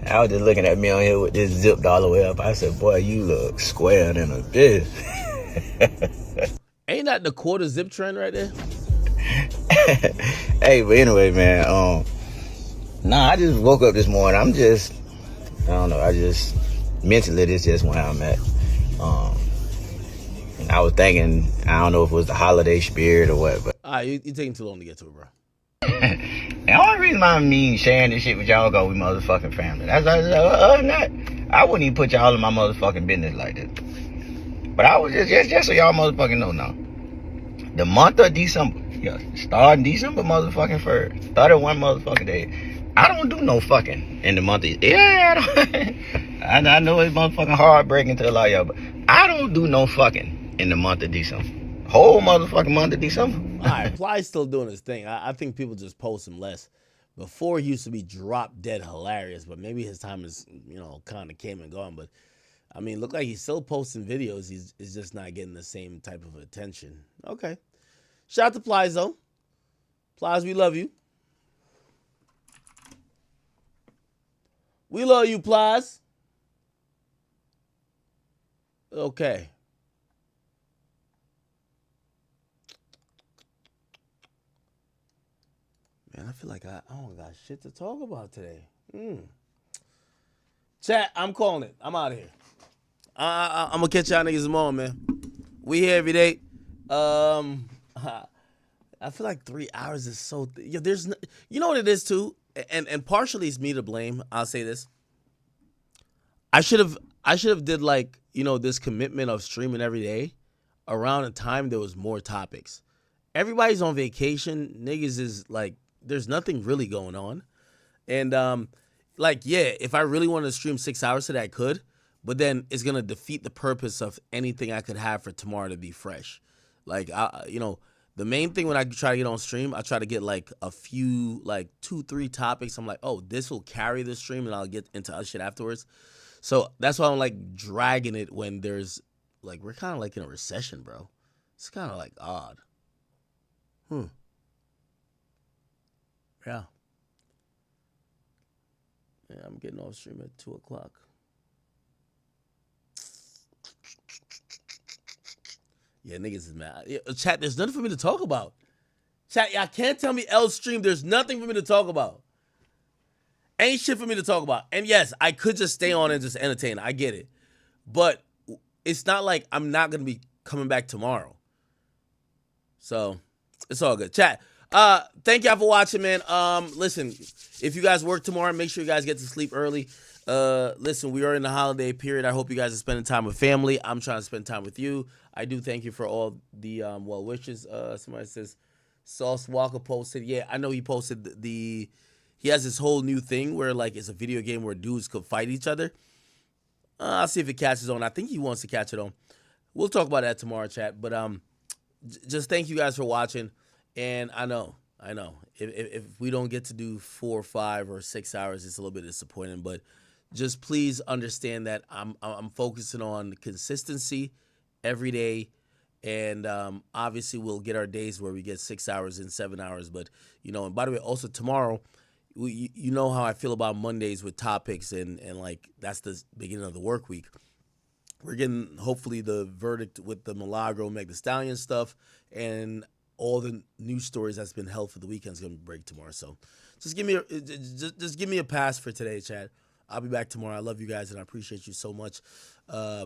I was just looking at me on here with this zipped all the way up. I said, boy, you look square than a bitch. Ain't that the quarter zip trend right there? Hey, but anyway, man, I just woke up this morning. I don't know, mentally, this just where I'm at. And I was thinking, I don't know if it was the holiday spirit or what, but. All right, you taking too long to get to it, bro. The only reason I mean sharing this shit with y'all go we motherfucking family. Other than that, I wouldn't even put y'all in my motherfucking business like this. But I was just so y'all motherfucking know now. The month of December, starting December motherfucking 1st, 31 motherfucking day. I don't do no fucking in the month of, I know it's motherfucking heartbreaking to a lot of y'all, but I don't do no fucking in the month of December. Whole motherfucking month of December. All right, Ply's still doing his thing. I think people just post him less. Before he used to be drop dead hilarious, but maybe his time is, kind of came and gone. But I mean, look like he's still posting videos. He's just not getting the same type of attention. Okay. Shout out to Plies, though. Plies, we love you. We love you, Plies. Okay. Man, I feel like I don't got shit to talk about today. Chat, I'm calling it. I'm out of here. I'm going to catch y'all niggas tomorrow, man. We here every day. I feel like 3 hours is so... there's you know what it is, too? And partially it's me to blame. I'll say this. I should have did like, this commitment of streaming every day around a time there was more topics. Everybody's on vacation. Niggas is like... There's nothing really going on. And like, yeah, if I really wanted to stream 6 hours today, I could. But then it's going to defeat the purpose of anything I could have for tomorrow to be fresh. Like, the main thing when I try to get on stream, I try to get like a few, like 2-3 topics. I'm like, oh, this will carry the stream and I'll get into other shit afterwards. So that's why I'm like dragging it when there's like, we're kind of like in a recession, bro. It's kind of like odd. Yeah. Yeah, I'm getting off stream at 2 o'clock. Yeah, niggas is mad. Yeah, chat, there's nothing for me to talk about. Chat, y'all can't tell me L stream. There's nothing for me to talk about. Ain't shit for me to talk about. And yes, I could just stay on and just entertain. I get it. But it's not like I'm not going to be coming back tomorrow. So, it's all good. Chat, thank y'all for watching, man. Listen, if you guys work tomorrow, make sure you guys get to sleep early. Listen, we are in the holiday period. I hope you guys are spending time with family. I'm trying to spend time with you. I do thank you for all the well wishes. Somebody says Sauce Walker posted. Yeah, I know he posted he has this whole new thing where like it's a video game where dudes could fight each other. I'll see if it catches on. I think he wants to catch it on. We'll talk about that tomorrow, chat. But just thank you guys for watching. And I know. If we don't get to do 4, 5, or 6 hours, it's a little bit disappointing. But just please understand that I'm focusing on consistency every day. And obviously we'll get our days where we get 6 hours and 7 hours. But, and by the way, also tomorrow, you know how I feel about Mondays with topics and like that's the beginning of the work week. We're getting hopefully the verdict with the Milagro Meg Thee Stallion stuff and all the news stories that's been held for the weekend is going to break tomorrow. So just give me a pass for today, Chad. I'll be back tomorrow. I love you guys and I appreciate you so much.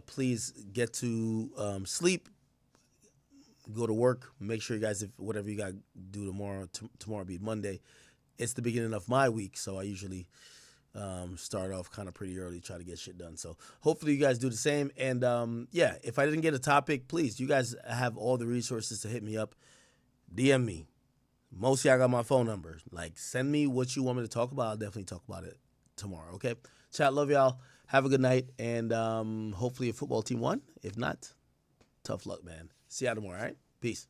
Please get to sleep, go to work. Make sure you guys, if whatever you got to do tomorrow will be Monday. It's the beginning of my week, so I usually start off kind of pretty early, try to get shit done. So hopefully you guys do the same. And yeah, if I didn't get a topic, please, you guys have all the resources to hit me up. DM me. Most of y'all got my phone number. Like, send me what you want me to talk about. I'll definitely talk about it tomorrow, okay? Chat, love y'all. Have a good night. And hopefully your football team won. If not, tough luck, man. See y'all tomorrow, all right? Peace.